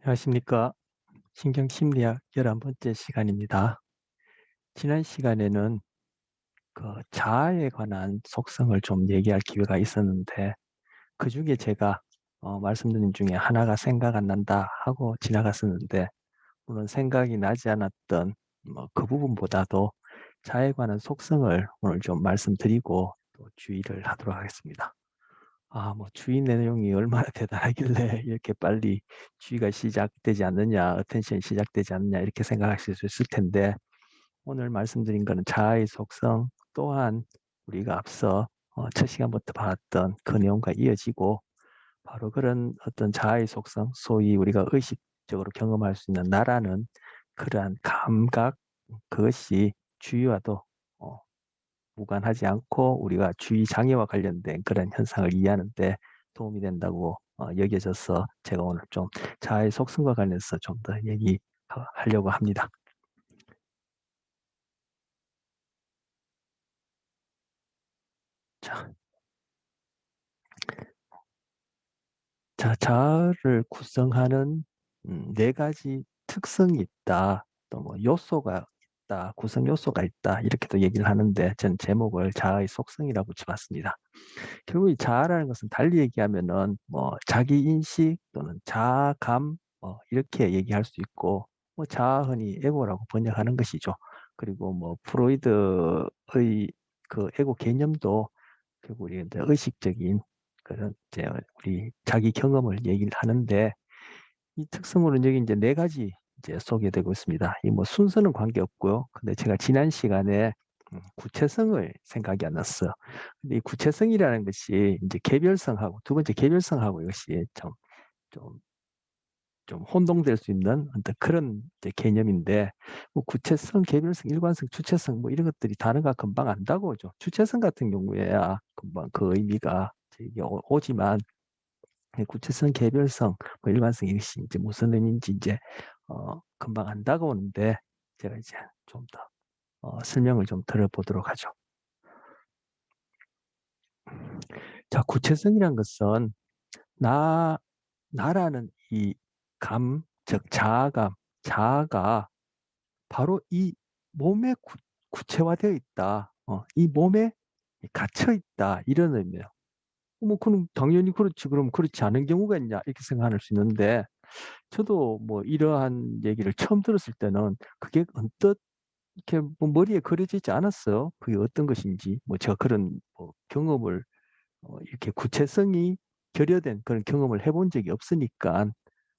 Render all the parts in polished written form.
안녕하십니까. 신경심리학 11번째 시간입니다. 지난 시간에는 자아에 관한 속성을 좀 얘기할 기회가 있었는데, 그 중에 제가 말씀드린 중에 하나가 생각 안 난다 하고 지나갔었는데, 물론 생각이 나지 않았던 그 부분보다도 자아에 관한 속성을 오늘 좀 말씀드리고 또 주의를 하도록 하겠습니다. 주의 내용이 얼마나 대단하길래 이렇게 빨리 주의가 시작되지 않느냐, 어텐션이 시작되지 않느냐, 이렇게 생각하실 수 있을 텐데, 오늘 말씀드린 거는 자아의 속성 또한 우리가 앞서 첫 시간부터 봤던 그 내용과 이어지고, 바로 그런 어떤 자아의 속성, 소위 우리가 의식적으로 경험할 수 있는 나라는 그러한 감각, 그것이 주의와도 어, 무관하지 않고 우리가 주의 장애와 관련된 그런 현상을 이해하는 데 도움이 된다고 여겨져서, 제가 오늘 좀 자아의 속성과 관련해서 좀 더 얘기하려고 합니다. 자, 자아를 구성하는 네 가지 특성이 있다. 또 뭐 요소가 있다. 구성 요소가 있다. 이렇게도 얘기를 하는데, 전 제목을 자아의 속성이라고 붙여봤습니다. 결국 이 자아라는 것은 달리 얘기하면은 뭐 자기 인식 또는 자아감 이렇게 얘기할 수 있고, 뭐 자아 흔히 에고라고 번역하는 것이죠. 그리고 뭐 프로이드의 그 에고 개념도 결국 우리 이제 의식적인 그런 이제 우리 자기 경험을 얘기를 하는데, 이 특성으로는 여기 이제 네 가지 이제 소개되고 있습니다. 이 뭐 순서는 관계없고요. 근데 제가 지난 시간에 구체성을 생각이 안 났어요. 근데 이 구체성이라는 것이 이제 개별성하고, 두 번째 개별성하고, 이것이 좀, 좀 혼동될 수 있는 어떤 그런 이제 개념인데, 뭐 구체성, 개별성, 일관성, 주체성 뭐 이런 것들이 단어가 금방 안다고 오죠. 주체성 같은 경우에야 금방 그 의미가 이게 오지만, 구체성, 개별성, 뭐 일관성, 이것이 이제 무슨 의미인지 이제 금방 안다고 오는데, 제가 이제 좀 더 설명을 좀 들어보도록 하죠. 자, 구체성이란 것은 나 나라는 이 감, 즉 자아감, 자아가 바로 이 몸에 구체화되어 있다. 이 몸에 갇혀 있다. 이런 의미예요. 뭐 그럼 당연히 그렇지. 그럼 그렇지 않은 경우가 있냐, 이렇게 생각할 수 있는데, 저도 뭐 이러한 얘기를 처음 들었을 때는 그게 언뜻 이렇게 뭐 머리에 그려지지 않았어요. 그게 어떤 것인지. 뭐 제가 그런 뭐 경험을 이렇게 구체성이 결여된 그런 경험을 해본 적이 없으니까,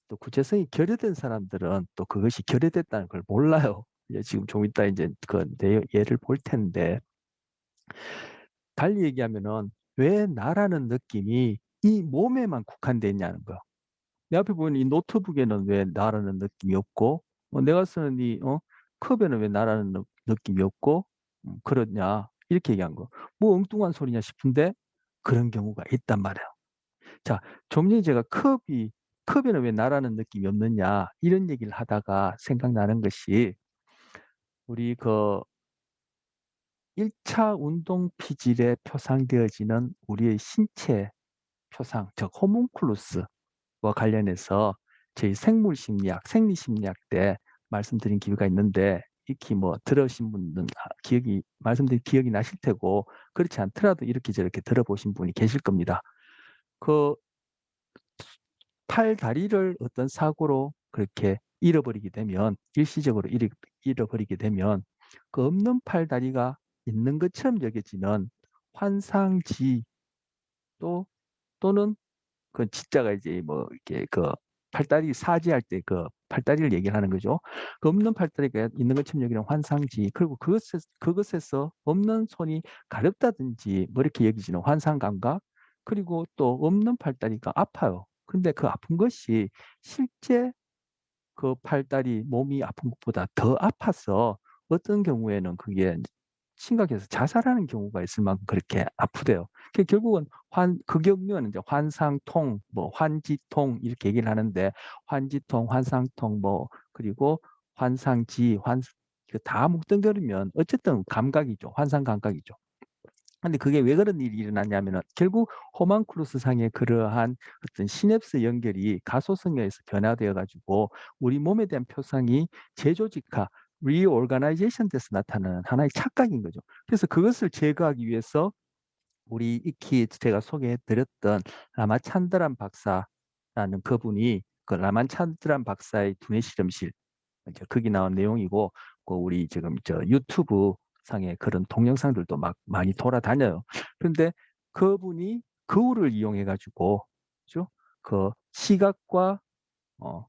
또 구체성이 결여된 사람들은 또 그것이 결여됐다는 걸 몰라요. 이제 지금 좀 이따 이제 예를 볼 텐데, 달리 얘기하면은 왜 나라는 느낌이 이 몸에만 국한돼 있냐는 거야. 내 앞에 보이는 이 노트북에는 왜 나라는 느낌이 없고, 내가 쓰는 이 컵에는 왜 나라는 느낌이 없고, 그렇냐, 이렇게 얘기한 거. 뭐 엉뚱한 소리냐 싶은데 그런 경우가 있단 말이에요. 자, 좀 전에 제가 컵에는 왜 나라는 느낌이 없느냐, 이런 얘기를 하다가 생각나는 것이, 우리 그 1차 운동 피질에 표상되어지는 우리의 신체 표상, 즉 호문클루스와 관련해서 저희 생물심리학, 생리심리학 때 말씀드린 기회가 있는데, 익히 뭐 들으신 분은 말씀드린 기억이 나실 테고, 그렇지 않더라도 이렇게 저렇게 들어보신 분이 계실 겁니다. 그 팔 다리를 어떤 사고로 그렇게 잃어버리게 되면, 일시적으로 잃어버리게 되면, 그 없는 팔 다리가 있는 것처럼 여겨지는 환상지, 또 또는 그 진짜가 이제 뭐 이렇게 그 팔다리 사지할 때 그 팔다리를 얘기를 하는 거죠. 그 없는 팔다리가 있는 것처럼 여기는 환상지, 그리고 그것에서 없는 손이 가렵다든지 뭐 이렇게 여기지는 환상 감각, 그리고 또 없는 팔다리가 아파요. 근데 그 아픈 것이 실제 그 팔다리 몸이 아픈 것보다 더 아파서 어떤 경우에는 그게 심각해서 자살하는 경우가 있을 만큼 그렇게 아프대요. 결국은 그 경우는 이제 환상통, 뭐 환지통 이렇게 얘기를 하는데, 환지통, 환상통, 뭐 그리고 환상지, 그다 뭉뚱그리면 어쨌든 감각이죠. 환상 감각이죠. 근데 그게 왜 그런 일이 일어났냐면은 결국 호망크루스 상의 그러한 어떤 시냅스 연결이 가소성에 의해서 변화되어 가지고 우리 몸에 대한 표상이 재조직화, 리오거나이제이션 돼서 나타나는 하나의 착각인 거죠. 그래서 그것을 제거하기 위해서 우리 익히 제가 소개해 드렸던 라마찬드란 박사라는 그분이 그 라마찬드란 박사의 두뇌 실험실, 이제 거기 나온 내용이고, 그 우리 지금 저 유튜브 상에 그런 동영상들도 막 많이 돌아다녀요. 그런데 그분이 거울을 이용해 가지고, 그죠? 그 시각과 어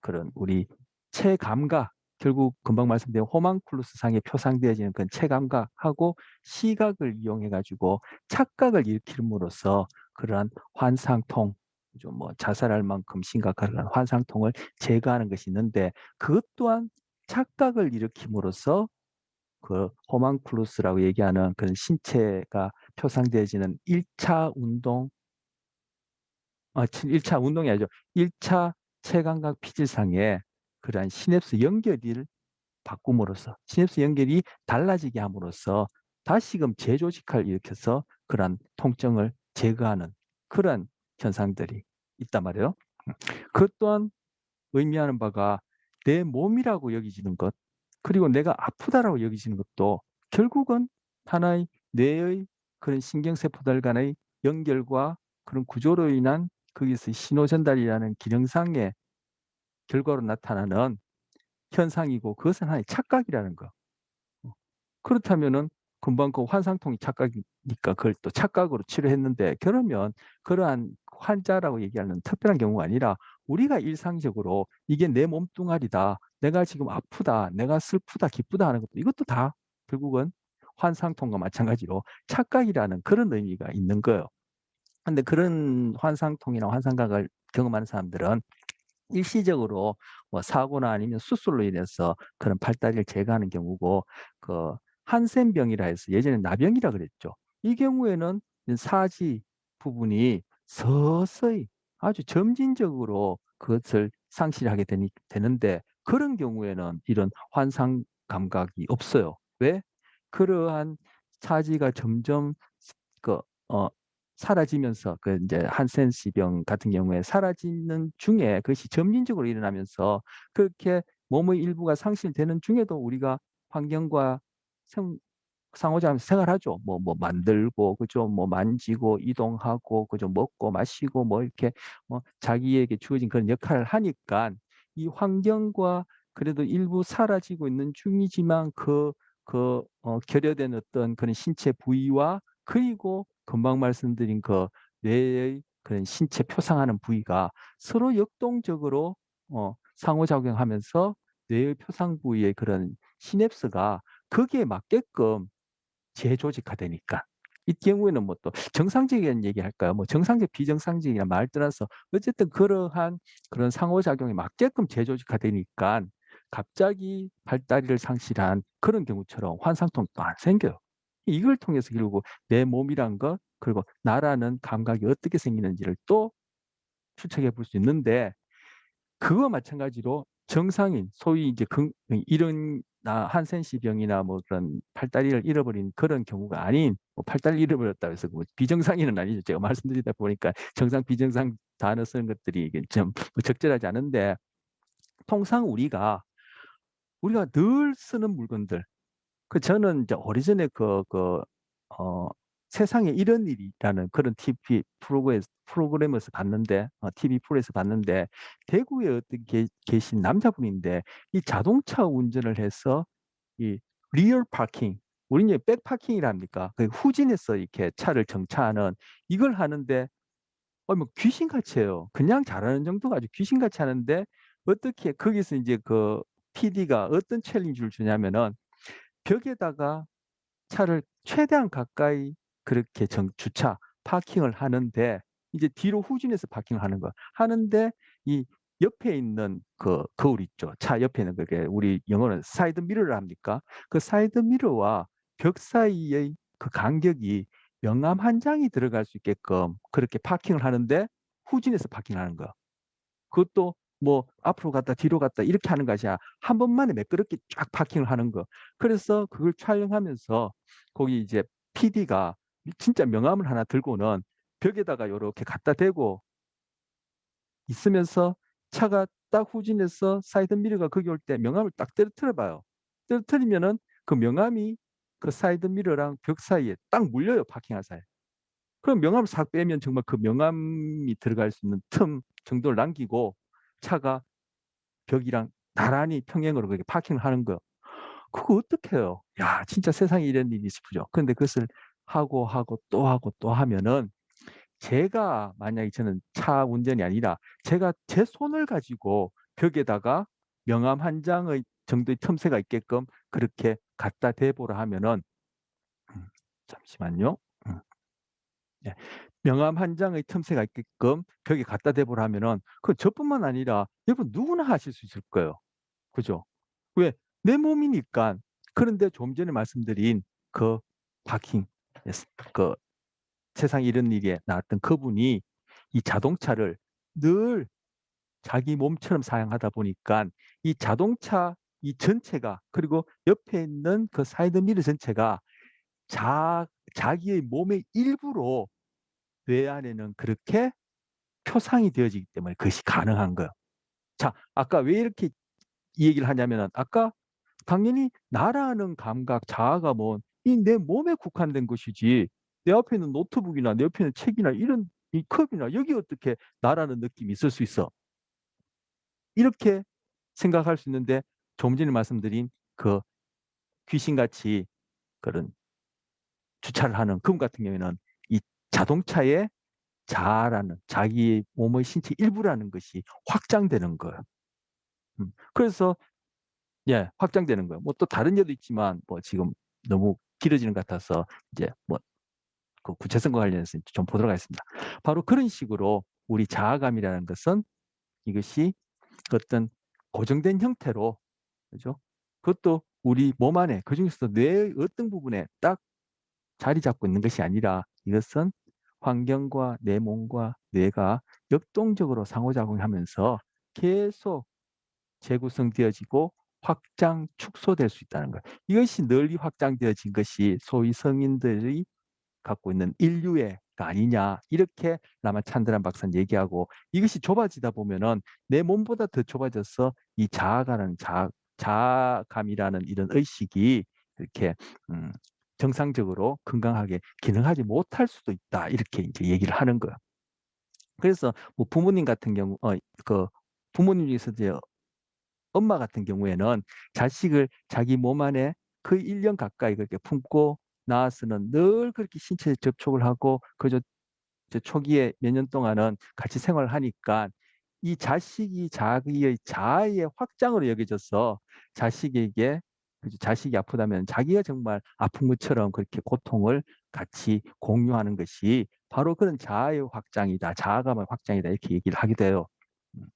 그런 우리 체감각, 결국 금방 말씀드린 호망쿨루스 상에 표상되어지는 그런 체감각하고 시각을 이용해 가지고 착각을 일으킴으로써 그러한 환상통, 좀 뭐 자살할 만큼 심각한 그런 환상통을 제거하는 것이 있는데, 그것 또한 착각을 일으킴으로써 그 호망쿨루스라고 얘기하는 그런 신체가 표상되어지는 1차 운동, 1차 운동이 아니죠. 1차 체감각 피질상에 그러한 시냅스 연결을 바꿈으로써, 시냅스 연결이 달라지게 함으로써 다시금 재조직화를 일으켜서 그러한 통증을 제거하는 그러한 현상들이 있단 말이에요. 그것 또한 의미하는 바가 내 몸이라고 여기지는 것, 그리고 내가 아프다라고 여기지는 것도 결국은 하나의 뇌의 그런 신경세포들 간의 연결과 그런 구조로 인한 거기서 신호 전달이라는 기능상의 결과로 나타나는 현상이고, 그것은 하나의 착각이라는 거. 어. 그렇다면은 금방 그 환상통이 착각이니까 그걸 또 착각으로 치료했는데, 그러면 그러한 환자라고 얘기하는 특별한 경우가 아니라 우리가 일상적으로 이게 내 몸뚱아리다, 내가 지금 아프다, 내가 슬프다, 기쁘다 하는 것도, 이것도 다 결국은 환상통과 마찬가지로 착각이라는 그런 의미가 있는 거예요. 근데 그런 환상통이나 환상각을 경험하는 사람들은 일시적으로 뭐 사고나 아니면 수술로 인해서 그런 팔다리를 제거하는 경우고, 그 한센병이라 해서 예전에 나병이라 그랬죠. 이 경우에는 사지 부분이 서서히 아주 점진적으로 그것을 상실하게 되는데, 그런 경우에는 이런 환상 감각이 없어요. 왜? 그러한 사지가 점점 그 사라지면서, 그 이제 한센시병 같은 경우에 사라지는 중에 그것이 점진적으로 일어나면서 그렇게 몸의 일부가 상실되는 중에도 우리가 환경과 생 상호작용하면서 생활하죠. 뭐 만들고, 그죠? 뭐 만지고 이동하고, 그죠? 먹고 마시고 뭐 이렇게 자기에게 주어진 그런 역할을 하니까 이 환경과 그래도 일부 사라지고 있는 중이지만 결여된 어떤 그런 신체 부위와, 그리고 금방 말씀드린 그 뇌의 그런 신체 표상하는 부위가 서로 역동적으로 상호작용하면서 뇌의 표상 부위의 그런 시냅스가 거기에 맞게끔 재조직화되니까. 이 경우에는 뭐 또 정상적인 얘기할까요? 뭐 정상적, 비정상적이나 말 떠나서 어쨌든 그러한 그런 상호작용에 맞게끔 재조직화되니까 갑자기 팔다리를 상실한 그런 경우처럼 환상통도 안 생겨요. 이걸 통해서 결국 내 몸이란 것, 그리고 나라는 감각이 어떻게 생기는지를 또 추측해 볼 수 있는데, 그거 마찬가지로 정상인, 소위 이제 이런 한센시병이나 뭐 그런 팔다리를 잃어버린 그런 경우가 아닌, 뭐 팔다리를 잃어버렸다고 해서 뭐 비정상인은 아니죠. 제가 말씀드리다 보니까 정상, 비정상 단어 쓰는 것들이 이게 좀 적절하지 않은데, 통상 우리가 늘 쓰는 물건들, 저는 이제 오래전에 어 세상에 이런 일이라는 그런 TV 프로그램에서 봤는데, TV 프로에서 봤는데, 대구에 어떤 계신 남자분인데 이 자동차 운전을 해서 이 리얼 파킹, 우리는 백파킹이라 합니까? 그 후진해서 이렇게 차를 정차하는 이걸 하는데, 뭐 귀신같이 해요. 그냥 잘하는 정도가 아주 귀신같이 하는데, 어떻게 거기서 이제 그 PD가 어떤 챌린지를 주냐면은 벽에다가 차를 최대한 가까이 그렇게 주차, 파킹을 하는데, 이제 뒤로 후진해서 파킹을 하는 거야. 하는데 이 옆에 있는 그 거울 있죠. 차 옆에 있는 그게 우리 영어로는 사이드 미러를 합니까? 그 사이드 미러와 벽 사이의 그 간격이 명암 한 장이 들어갈 수 있게끔 그렇게 파킹을 하는데, 후진해서 파킹하는 거야. 그것도 뭐 앞으로 갔다 뒤로 갔다 이렇게 하는 것이 아니라 한 번만에 매끄럽게 쫙 파킹을 하는 거. 그래서 그걸 촬영하면서 거기 이제 PD가 진짜 명함을 하나 들고는 벽에다가 요렇게 갖다 대고 있으면서 차가 딱 후진해서 사이드 미러가 거기 올 때 명함을 딱 떨어뜨려 봐요. 떨어뜨리면은 그 명함이 그 사이드 미러랑 벽 사이에 딱 물려요, 파킹할 사이에. 그럼 명함을 싹 빼면 정말 그 명함이 들어갈 수 있는 틈 정도를 남기고 차가 벽이랑 나란히 평행으로 그렇게 파킹을 하는 거예요. 그거 어떡해요? 야, 진짜 세상에 이런 일이 싶으죠. 근데 그것을 하고 또 하고 또 하면은 제가 만약에 저는 차 운전이 아니라 제가 제 손을 가지고 벽에다가 명함 한 장의 정도의 틈새가 있게끔 그렇게 갖다 대보라 하면은 잠시만요. 네. 명함 한 장의 틈새가 있게끔 벽에 갖다 대보라 하면은 그 저뿐만 아니라 여러분 누구나 하실 수 있을 거예요. 그죠? 왜? 내 몸이니까. 그런데 좀 전에 말씀드린 그 파킹, 그 세상에 이런 일이 나왔던 그분이 이 자동차를 늘 자기 몸처럼 사용하다 보니까 이 자동차 이 전체가 그리고 옆에 있는 그 사이드 미러 전체가 자기의 몸의 일부로 뇌 안에는 그렇게 표상이 되어지기 때문에 그것이 가능한 거예요. 자, 아까 왜 이렇게 이 얘기를 하냐면은 아까 당연히 나라는 감각, 자아가 뭐 이 내 몸에 국한된 것이지 내 앞에 있는 노트북이나 내 옆에 있는 책이나 이런 이 컵이나 여기 어떻게 나라는 느낌이 있을 수 있어. 이렇게 생각할 수 있는데 좀 전에 말씀드린 그 귀신같이 그런 주차를 하는 그분 같은 경우에는 이 자동차의 자아라는 자기의 몸의 신체 일부라는 것이 확장되는 거예요. 그래서 예, 확장되는 거예요. 뭐 또 다른 예도 있지만 뭐 지금 너무 길어지는 것 같아서 이제 뭐 그 구체성과 관련해서 좀 보도록 하겠습니다. 바로 그런 식으로 우리 자아감이라는 것은 이것이 어떤 고정된 형태로 그죠? 그것도 우리 몸 안에 그중에서도 뇌의 어떤 부분에 딱 자리 잡고 있는 것이 아니라 이것은 환경과 내 몸과 뇌가 역동적으로 상호작용하면서 계속 재구성되어지고 확장, 축소될 수 있다는 거예요. 이것이 널리 확장되어진 것이 소위 성인들이 갖고 있는 인류애가 아니냐 이렇게 라마 찬드란 박사는 얘기하고 이것이 좁아지다 보면은 내 몸보다 더 좁아져서 이 자아감이라는 이런 의식이 이렇게 음, 정상적으로 건강하게 기능하지 못할 수도 있다 이렇게 이제 얘기를 하는 거예요. 그래서 뭐 부모님 같은 경우 그 부모님 중에서 이제 엄마 같은 경우에는 자식을 자기 몸 안에 거의 1년 가까이 그렇게 품고 나와서는 늘 그렇게 신체 접촉을 하고 그저 초기에 몇 년 동안은 같이 생활을 하니까 이 자식이 자기의 자아의 확장으로 여겨져서 자식에게 자식이 아프다면 자기가 정말 아픈 것처럼 그렇게 고통을 같이 공유하는 것이 바로 그런 자아의 확장이다, 자아감의 확장이다 이렇게 얘기를 하게 돼요. 음,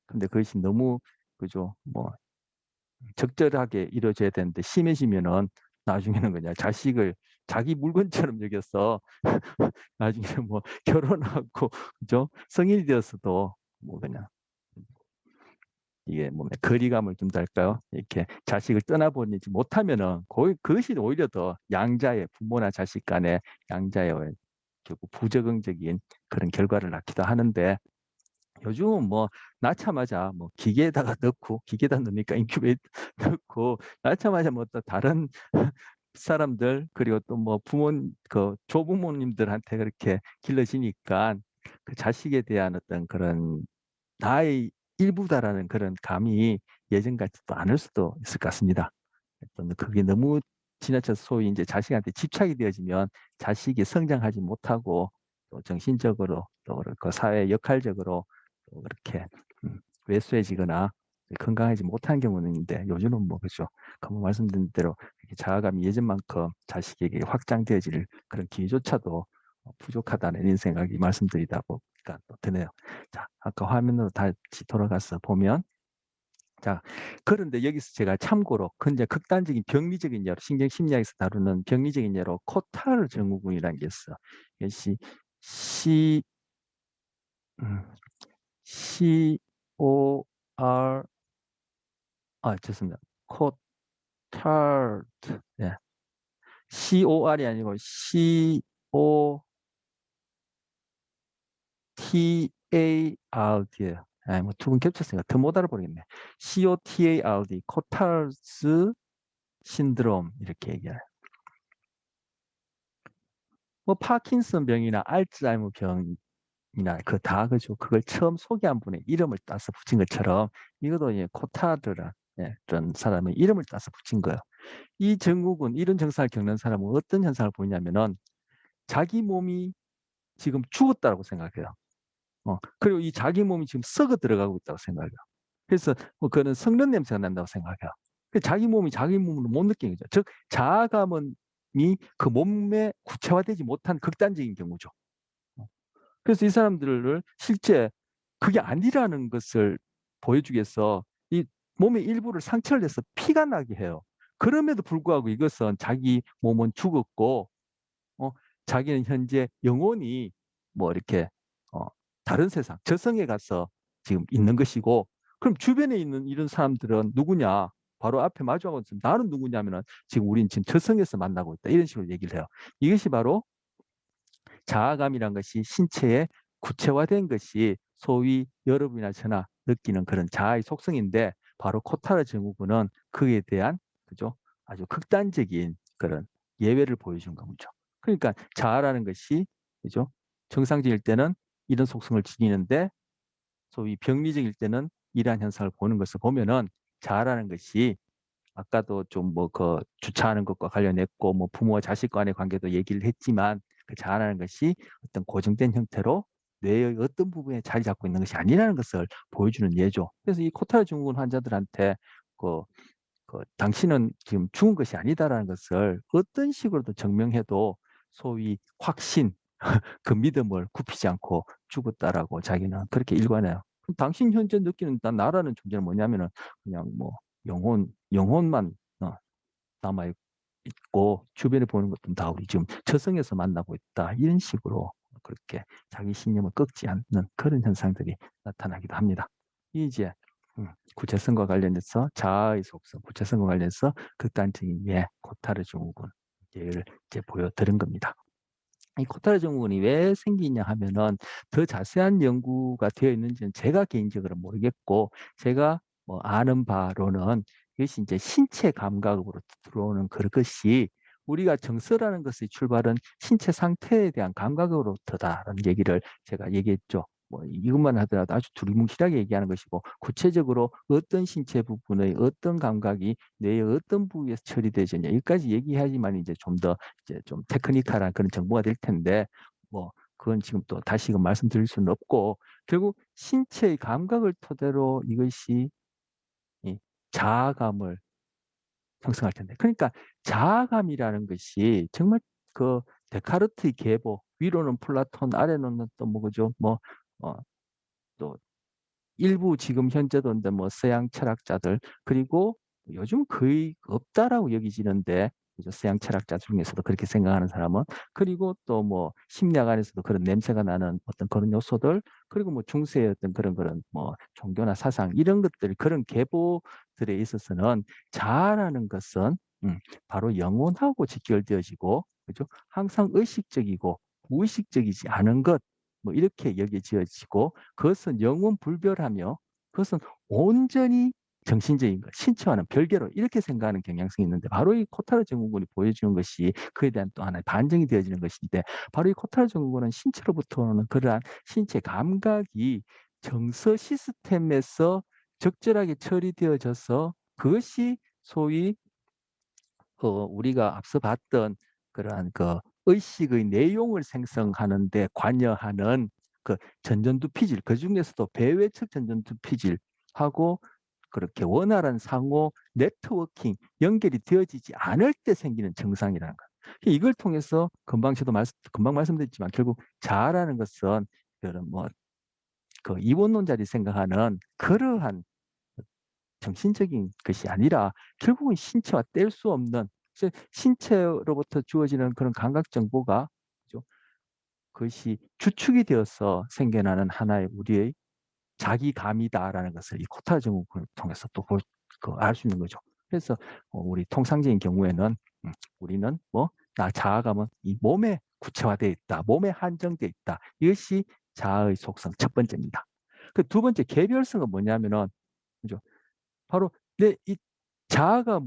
근데 그것이 너무 그죠? 뭐 적절하게 이루어져야 되는데 심해지면은 나중에는 그냥 자식을 자기 물건처럼 여겨서 나중에 뭐 결혼하고 그죠? 성인이 되었어도 뭐 그냥 이게 뭐 거리감을 둔달까요? 이렇게 자식을 떠나보내지 못하면은 거의 그것이 오히려 더 양자의 부모나 자식 간의 양자의 결국 부적응적인 그런 결과를 낳기도 하는데 요즘은 뭐 낳자마자 뭐 기계에다가 넣고 기계에다 넣으니까 인큐베이터 넣고 낳자마자 뭐 또 다른 사람들 그리고 또 뭐 그 조부모님들한테 그렇게 길러지니까 그 자식에 대한 어떤 그런 나의 일부다라는 그런 감이 예전 같지도 않을 수도 있을 것 같습니다. 어떤 그게 너무 지나쳐서 소위 이제 자식한테 집착이 되어지면 자식이 성장하지 못하고 또 정신적으로 또 그 사회 역할적으로 또 그렇게 왜소해지거나 건강하지 못한 경우는 있는데 요즘은 뭐 그죠. 방금 말씀드린 대로 이렇게 자아감이 예전만큼 자식에게 확장되어질 그런 기회조차도 부족하다는 이런 생각이 말씀드리다 보니까 또 드네요. 자, 아까 화면으로 다시 돌아가서 보면 자, 그런데 여기서 제가 참고로 근데 극단적인 병리적인 예로 신경심리학에서 다루는 병리적인 예로 코타르 증후군이라는 게 있어. 이것이 C 음, COR 죄송합니다. 코타르트 예. COR이 아니고 O T A R D. 뭐 두 분 겹쳤으니까 더 못 알아보겠네. COTARD, 코탈스 신드롬 이렇게 얘기해요. 뭐 파킨슨 병이나 알츠하이머 병이나 그 다 그죠. 그걸 처음 소개한 분의 이름을 따서 붙인 것처럼 이것도 예, 코타드라 예, 그런 사람의 이름을 따서 붙인 거예요. 이 증후군 이런 증상을 겪는 사람은 어떤 현상을 보이냐면은 자기 몸이 지금 죽었다고 생각해요. 그리고 이 자기 몸이 지금 썩어 들어가고 있다고 생각해요. 그래서 뭐 그는 썩는 냄새가 난다고 생각해요. 자기 몸이 자기 몸으로 못 느끼는 거죠. 즉 자아감이 그 몸에 구체화되지 못한 극단적인 경우죠. 그래서 이 사람들을 실제 그게 아니라는 것을 보여주기 위해서 이 몸의 일부를 상처를 내서 피가 나게 해요. 그럼에도 불구하고 이것은 자기 몸은 죽었고 어, 자기는 현재 영혼이 뭐 이렇게 어, 다른 세상, 저성에 가서 지금 있는 것이고, 그럼 주변에 있는 이런 사람들은 누구냐? 바로 앞에 마주하고 있으면 나는 누구냐면은 지금 우린 지금 저성에서 만나고 있다. 이런 식으로 얘기를 해요. 이것이 바로 자아감이란 것이 신체에 구체화된 것이 소위 여러분이나 저나 느끼는 그런 자아의 속성인데 바로 코타르 증후군은 그에 대한 그죠? 아주 극단적인 그런 예외를 보여준 거죠. 그러니까 자아라는 것이 그죠? 정상적일 때는 이런 속성을 지니는데 소위 병리적일 때는 이러한 현상을 보는 것을 보면은 자아라는 것이 아까도 좀 뭐 그 주차하는 것과 관련했고 뭐 부모와 자식 간의 관계도 얘기를 했지만 그 자아라는 것이 어떤 고정된 형태로 뇌의 어떤 부분에 자리 잡고 있는 것이 아니라는 것을 보여주는 예죠. 그래서 이 코타르 증후군 환자들한테 그, 당신은 지금 죽은 것이 아니다라는 것을 어떤 식으로도 증명해도 소위 확신, 그 믿음을 굽히지 않고 죽었다라고 자기는 그렇게 일관해요. 그럼 당신 현재 느끼는 나라는 존재는 뭐냐면은 그냥 뭐 영혼만 남아 있고 주변에 보는 것들은 다 우리 지금 저승에서 만나고 있다. 이런 식으로 그렇게 자기 신념을 꺾지 않는 그런 현상들이 나타나기도 합니다. 이제 구체성과 관련해서 자아의 속성, 구체성과 관련해서 극단적인 예, 코타르 증후군 예를 이제 보여드린 겁니다. 이 코타르 증후군이 왜 생기냐 하면은 더 자세한 연구가 되어 있는지는 제가 개인적으로 모르겠고 제가 뭐 아는 바로는 이것이 이제 신체 감각으로 들어오는 그것이 우리가 정서라는 것의 출발은 신체 상태에 대한 감각으로부터다라는 얘기를 제가 얘기했죠. 뭐 이것만 하더라도 아주 두리뭉실하게 얘기하는 것이고 구체적으로 어떤 신체 부분의 어떤 감각이 뇌의 어떤 부위에서 처리되느냐 여기까지 얘기하지만 이제 좀 더 이제 좀 테크니컬한 그런 정보가 될 텐데 뭐 그건 지금 또 다시금 말씀드릴 수는 없고 결국 신체의 감각을 토대로 이것이 이 자아감을 형성할 텐데 그러니까 자아감이라는 것이 정말 그 데카르트의 계보 위로는 플라톤 아래로는 또 뭐 그죠 뭐또 일부 지금 현재도 뭐 서양 철학자들 그리고 요즘 거의 없다라고 여기지는데 그죠? 서양 철학자 중에서도 그렇게 생각하는 사람은 그리고 또 뭐 심리학 안에서도 그런 냄새가 나는 어떤 그런 요소들 그리고 뭐 중세의 어떤 그런 뭐 종교나 사상 이런 것들 그런 계보들에 있어서는 자아라는 것은 바로 영혼하고 직결되어지고 그죠? 항상 의식적이고 무의식적이지 않은 것 뭐 이렇게 여겨지어지고 그것은 영원 불별하며 그것은 온전히 정신적인 것, 신체와는 별개로 이렇게 생각하는 경향성이 있는데 바로 이 코타르 증후군이 보여주는 것이 그에 대한 또 하나의 반증이 되어지는 것인데 바로 이 코타르 증후군은 신체로부터 오는 그러한 신체 감각이 정서 시스템에서 적절하게 처리되어져서 그것이 소위 우리가 앞서 봤던 그러한 그 의식의 내용을 생성하는 데 관여하는 그 전전두피질, 그 중에서도 배외측 전전두피질하고 그렇게 원활한 상호 네트워킹 연결이 되어지지 않을 때 생기는 증상이라는 것. 이걸 통해서 금방 말씀드렸지만 결국 자아라는 것은 그런 뭐 그 이원론자들이 생각하는 그러한 정신적인 것이 아니라 결국은 신체와 뗄 수 없는 신체로부터 주어지는 그런 감각 정보가 그죠? 그것이 주축이 되어서 생겨나는 하나의 우리의 자기감이다라는 것을 이 코타 증후군을 통해서 또 알 수 있는 거죠. 그래서 우리 통상적인 경우에는 우리는 뭐 나 자아감은 이 몸에 구체화되어 있다. 몸에 한정되어 있다. 이것이 자아의 속성 첫 번째입니다. 그 두 번째 개별성은 뭐냐면은 그죠? 바로 내 이 자아가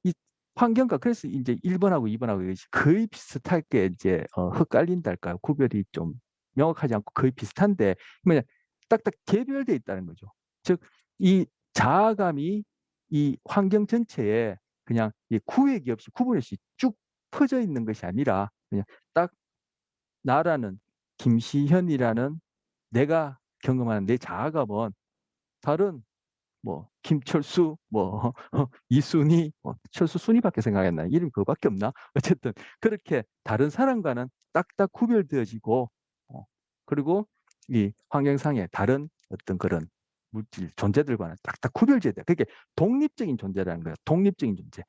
이 환경과 그래서 이제 1번하고 2번하고 이것이 거의 비슷하게 이제 헷갈린달까요? 구별이 좀 명확하지 않고 거의 비슷한데 뭐냐 딱딱 개별되어 있다는 거죠. 즉 이 자아감이 이 환경 전체에 그냥 구획이 없이 구분 없이 쭉 퍼져 있는 것이 아니라 그냥 딱 나라는 김시현이라는 내가 경험하는 내 자아감은 다른 김철수 이순희 철수 순위밖에 생각이 안 나요. 이름이 그거밖에 없나? 어쨌든 그렇게 다른 사람과는 딱딱 구별되어지고 그리고 이 환경상의 다른 어떤 그런 물질 존재들과는 딱딱 구별돼야 돼. 그게 독립적인 존재라는 거예요. 독립적인 존재.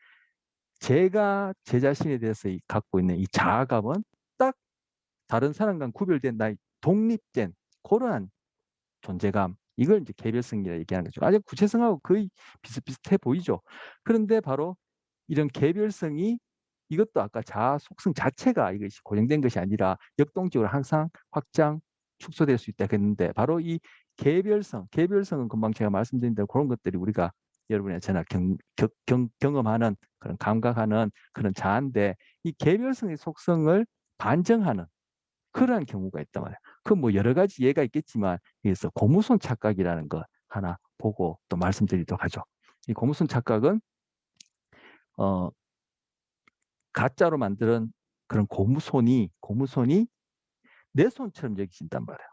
제가 제 자신에 대해서 갖고 있는 이 자아감은 딱 다른 사람과는 구별된 나의 독립된 그러한 존재감 이걸 이제 개별성이라 얘기하는 거죠. 아주 구체성하고 거의 비슷비슷해 보이죠. 그런데 바로 이런 개별성이 이것도 아까 자아 속성 자체가 이것이 고정된 것이 아니라 역동적으로 항상 확장, 축소될 수 있다 했는데 바로 이 개별성은 금방 제가 말씀드린 대로 그런 것들이 우리가 여러분이나 저나 경험하는 그런 감각하는 그런 자아인데 이 개별성의 속성을 반증하는 그러한 경우가 있단 말이에요. 그 여러 가지 예가 있겠지만 여기서 고무손 착각이라는 거 하나 보고 또 말씀드리도록 하죠. 이 고무손 착각은 어, 가짜로 만든 그런 고무손이 내 손처럼 여기진단 말이에요.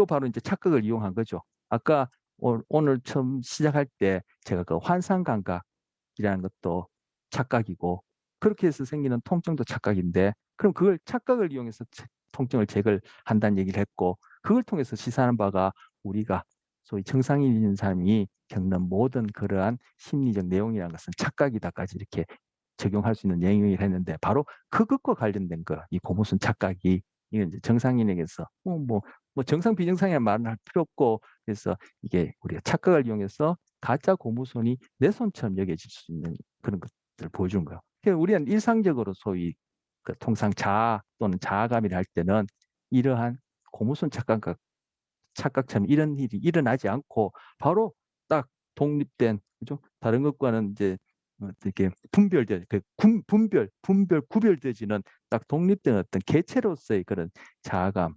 요 바로 이제 착각을 이용한 거죠. 아까 오늘 처음 시작할 때 제가 그 환상 감각이라는 것도 착각이고 그렇게 해서 생기는 통증도 착각인데 그럼 그걸 착각을 이용해서 통증을 제거한다는 얘기를 했고 그걸 통해서 시사하는 바가 우리가 소위 정상인인 사람이 겪는 모든 그러한 심리적 내용이라는 것은 착각이다까지 이렇게 적용할 수 있는 내용을 했는데 바로 그것과 관련된 거, 이 고무슨 착각이 이건 이제 정상인에게서 정상 비정상이란 말은 할 필요 없고 그래서 이게 우리가 착각을 이용해서 가짜 고무손이 내 손처럼 여겨질 수 있는 그런 것들을 보여주는 거예요. 그러니까 우리는 일상적으로 소위 그 통상 자아 또는 자아감이라 할 때는 이러한 고무손 착각처럼 이런 일이 일어나지 않고 바로 딱 독립된 그죠? 다른 것과는 이제 이렇게 구별되지는 딱 독립된 어떤 개체로서의 그런 자아감이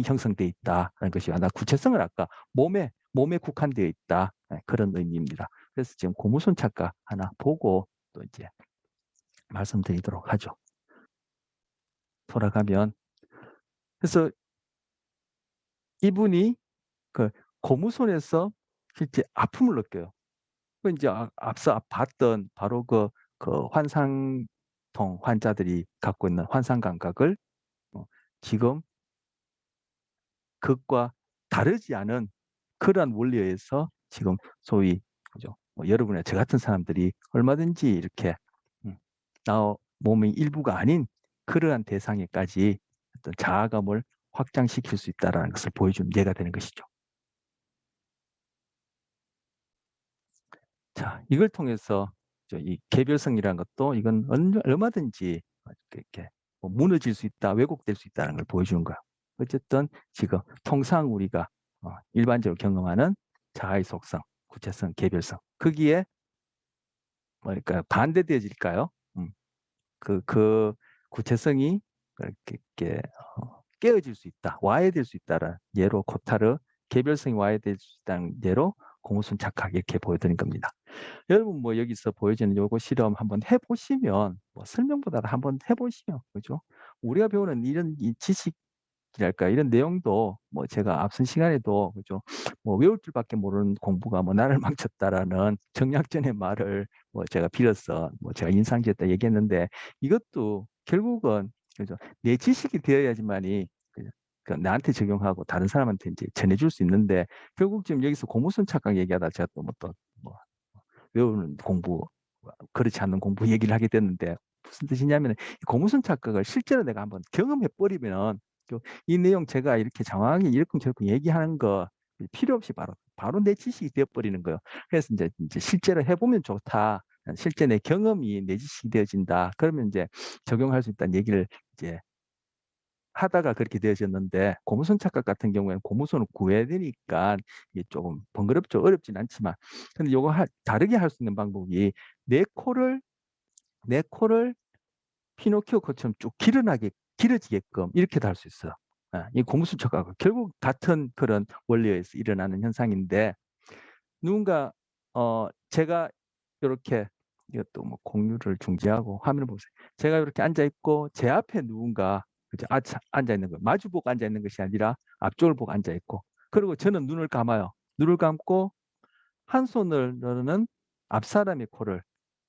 형성돼 있다는 것이 하나 구체성을 아까 몸에 국한되어 있다 그런 의미입니다. 그래서 지금 고무손 착각 하나 보고 또 이제 말씀드리도록 하죠. 돌아가면 그래서 이분이 그 고무손에서 실제 아픔을 느껴요. 그 이제 앞서 봤던 바로 그 환상통 환자들이 갖고 있는 환상 감각을 지금 그것과 다르지 않은 그러한 원리에 의해서 지금 소위 그죠? 여러분의 저 같은 사람들이 얼마든지 이렇게 음, 나 몸의 일부가 아닌 그러한 대상에까지 어떤 자아감을 확장시킬 수 있다는 것을 보여주는 예가 되는 것이죠. 자, 이걸 통해서 이 개별성이라는 것도 이건 얼마든지 이렇게 무너질 수 있다, 왜곡될 수 있다는 걸 보여주는 거야. 어쨌든 지금 통상 우리가 일반적으로 경험하는 자아의 속성, 구체성, 개별성 거기에 뭐랄까 반대되어질까요? 그 구체성이 이렇게 깨어질 수 있다, 와해될 수 있다는 예로 코타르, 개별성이 와해될 수 있다는 예로 공무순 착각 이렇게 보여드린 겁니다. 여러분 여기서 보여지는 요거 실험 한번 해보시면 설명보다 한번 해보시면 그죠? 우리가 배우는 이런 이 지식이랄까 이런 내용도 제가 앞선 시간에도 그죠? 외울 줄밖에 모르는 공부가 나를 망쳤다라는 정약전의 말을 제가 빌어서 제가 인상지었다 얘기했는데 이것도 결국은 그죠? 내 지식이 되어야지만이 그 나한테 적용하고 다른 사람한테 이제 전해줄 수 있는데 결국 지금 여기서 고무선 착각 얘기하다 제가 뭐 외우는 공부, 그렇지 않는 공부 얘기를 하게 됐는데 무슨 뜻이냐면 고무선 착각을 실제로 내가 한번 경험해 버리면 이 내용 제가 이렇게 장황하게 이렇게 얘기하는 거 필요 없이 바로 내 지식이 되어버리는 거예요. 그래서 이제 실제로 해보면 좋다. 실제 내 경험이 내 지식이 되어진다. 그러면 이제 적용할 수 있다는 얘기를 이제 하다가 그렇게 되어졌는데 고무선 착각 같은 경우에는 고무선을 구해야 되니까 이게 조금 번거롭죠. 어렵진 않지만. 근데 요거 다르게 할 수 있는 방법이 내 코를 내 코를 피노키오 코처럼 쭉 길어지게끔 이렇게도 할 수 있어요. 이 고무선 착각은 결국 같은 그런 원리에서 일어나는 현상인데 누군가 제가 이렇게 이것도 뭐 공유를 중지하고 화면을 보세요. 제가 이렇게 앉아 있고 제 앞에 누군가 그죠? 앉아 있는 거예요. 마주 보고 앉아 있는 것이 아니라 앞쪽을 보고 앉아 있고 그리고 저는 눈을 감아요. 눈을 감고 한 손으로는 앞 사람의 코를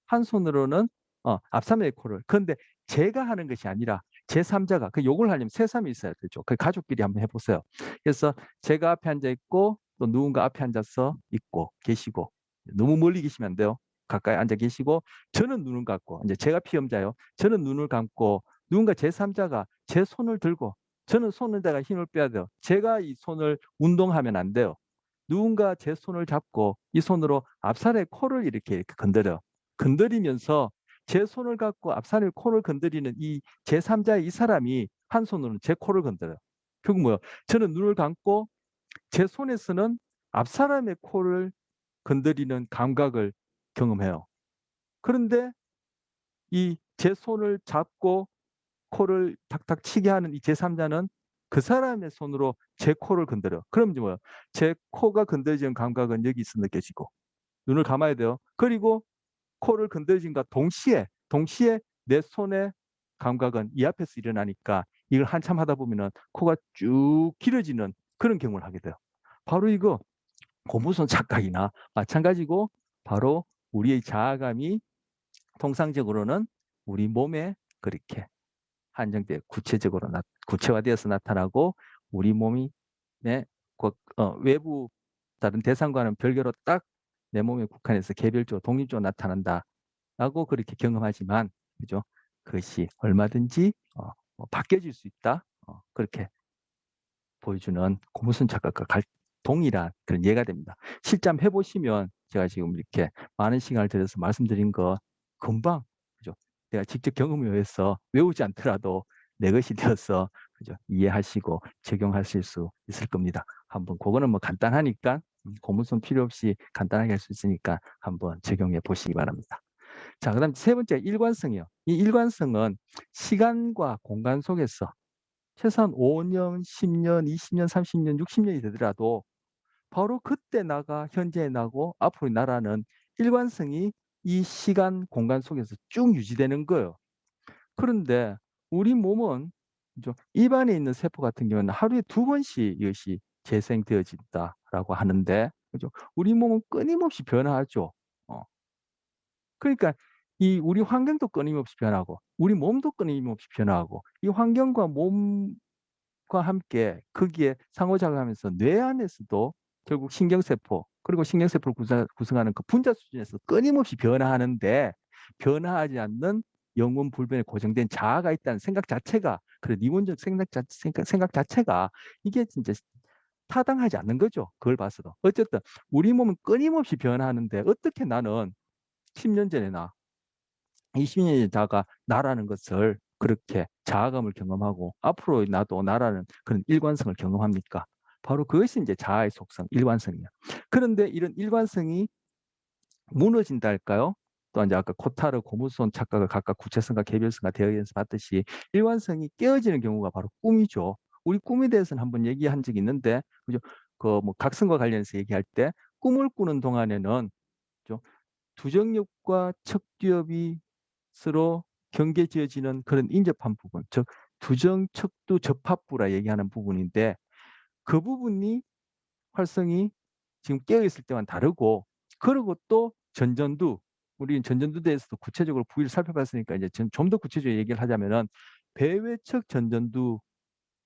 한 손으로는 앞 사람의 코를 그런데 제가 하는 것이 아니라 제3자가 그 요걸 하려면 새삼이 있어야 되죠. 그 가족끼리 한번 해보세요. 그래서 제가 앞에 앉아 있고 또 누군가 앞에 앉아서 있고 계시고 너무 멀리 계시면 안 돼요. 가까이 앉아 계시고 저는 눈을 감고 이제 제가 피험자요. 저는 눈을 감고 누군가 제3자가 제 손을 들고 저는 손에다가 힘을 빼야 돼요. 제가 이 손을 운동하면 안 돼요. 누군가 제 손을 잡고 이 손으로 앞살의 코를 이렇게 건드려요. 건드리면서 제 손을 갖고 앞살의 코를 건드리는 이 제3자의 이 사람이 한 손으로는 제 코를 건드려요. 결국 뭐예요? 저는 눈을 감고 제 손에서는 앞 사람의 코를 건드리는 감각을 경험해요. 그런데 이 제 손을 잡고 코를 탁탁 치게 하는 이 제3자는 그 사람의 손으로 제 코를 건드려요. 그럼 이제 뭐예요? 제 코가 건드려지는 감각은 여기서 느껴지고 눈을 감아야 돼요. 그리고 코를 건드려진과 동시에 내 손의 감각은 이 앞에서 일어나니까 이걸 한참 하다 보면은 코가 쭉 길어지는 그런 경험을 하게 돼요. 바로 이거 고무선 착각이나 마찬가지고 바로 우리의 자아감이 통상적으로는 우리 몸에 그렇게 한정돼 구체화되어서 나타나고 우리 몸이 내 외부 다른 대상과는 별개로 딱 내 몸에 국한해서 개별적으로 독립적으로 나타난다라고 그렇게 경험하지만 그죠? 그것이 얼마든지 바뀌어질 수 있다. 그렇게 보여주는 고무선 착각과 동일한 그런 예가 됩니다. 실제 한번 해보시면 제가 지금 이렇게 많은 시간을 들여서 말씀드린 거 금방 그죠? 내가 직접 경험에 의해서 외우지 않더라도 내 것이 되어서 그죠? 이해하시고 적용하실 수 있을 겁니다. 한번 그거는 뭐 간단하니까 고무선 필요 없이 간단하게 할 수 있으니까 한번 적용해 보시기 바랍니다. 자, 그다음 세 번째 일관성이요. 이 일관성은 시간과 공간 속에서 최소한 5년, 10년, 20년, 30년, 60년이 되더라도 바로 그때 나가 현재에 나고 앞으로 나라는 일관성이 이 시간, 공간 속에서 쭉 유지되는 거예요. 그런데 우리 몸은 입안에 있는 세포 같은 경우는 하루에 2번씩 이것이 재생되어진다라고 하는데 그죠? 우리 몸은 끊임없이 변화하죠. 어. 그러니까 이 우리 환경도 끊임없이 변하고 우리 몸도 끊임없이 변화하고 이 환경과 몸과 함께 거기에 상호작용하면서 뇌 안에서도 결국 신경세포 그리고 신경세포를 구성하는 그 분자 수준에서 끊임없이 변화하는데 변화하지 않는 영원 불변의 고정된 자아가 있다는 생각 자체가 그런 이원적 생각 자체가 이게 진짜 타당하지 않는 거죠. 그걸 봐서도. 어쨌든 우리 몸은 끊임없이 변화하는데 어떻게 나는 10년 전에나 20년이 다가 나라는 것을 그렇게 자아감을 경험하고 앞으로 나도 나라는 그런 일관성을 경험합니까? 바로 그것이 이제 자아의 속성, 일관성이에요. 그런데 이런 일관성이 무너진다 할까요? 또 이제 아까 코타르, 고무선 착각을 각각 구체성과 개별성과 대의에서 봤듯이 일관성이 깨어지는 경우가 바로 꿈이죠. 우리 꿈에 대해서는 한번 얘기한 적이 있는데, 그죠? 그 뭐 각성과 관련해서 얘기할 때 꿈을 꾸는 동안에는 좀 두정력과 척두엽이 서로 경계지어지는 그런 인접한 부분, 즉 두정척두 접합부라 얘기하는 부분인데 그 부분이 활성이 지금 깨어 있을 때와는 다르고 그리고 또 전전두 우리 전전두에 대해서도 구체적으로 부위를 살펴봤으니까 이제 좀 더 구체적으로 얘기를 하자면은 배외척 전전두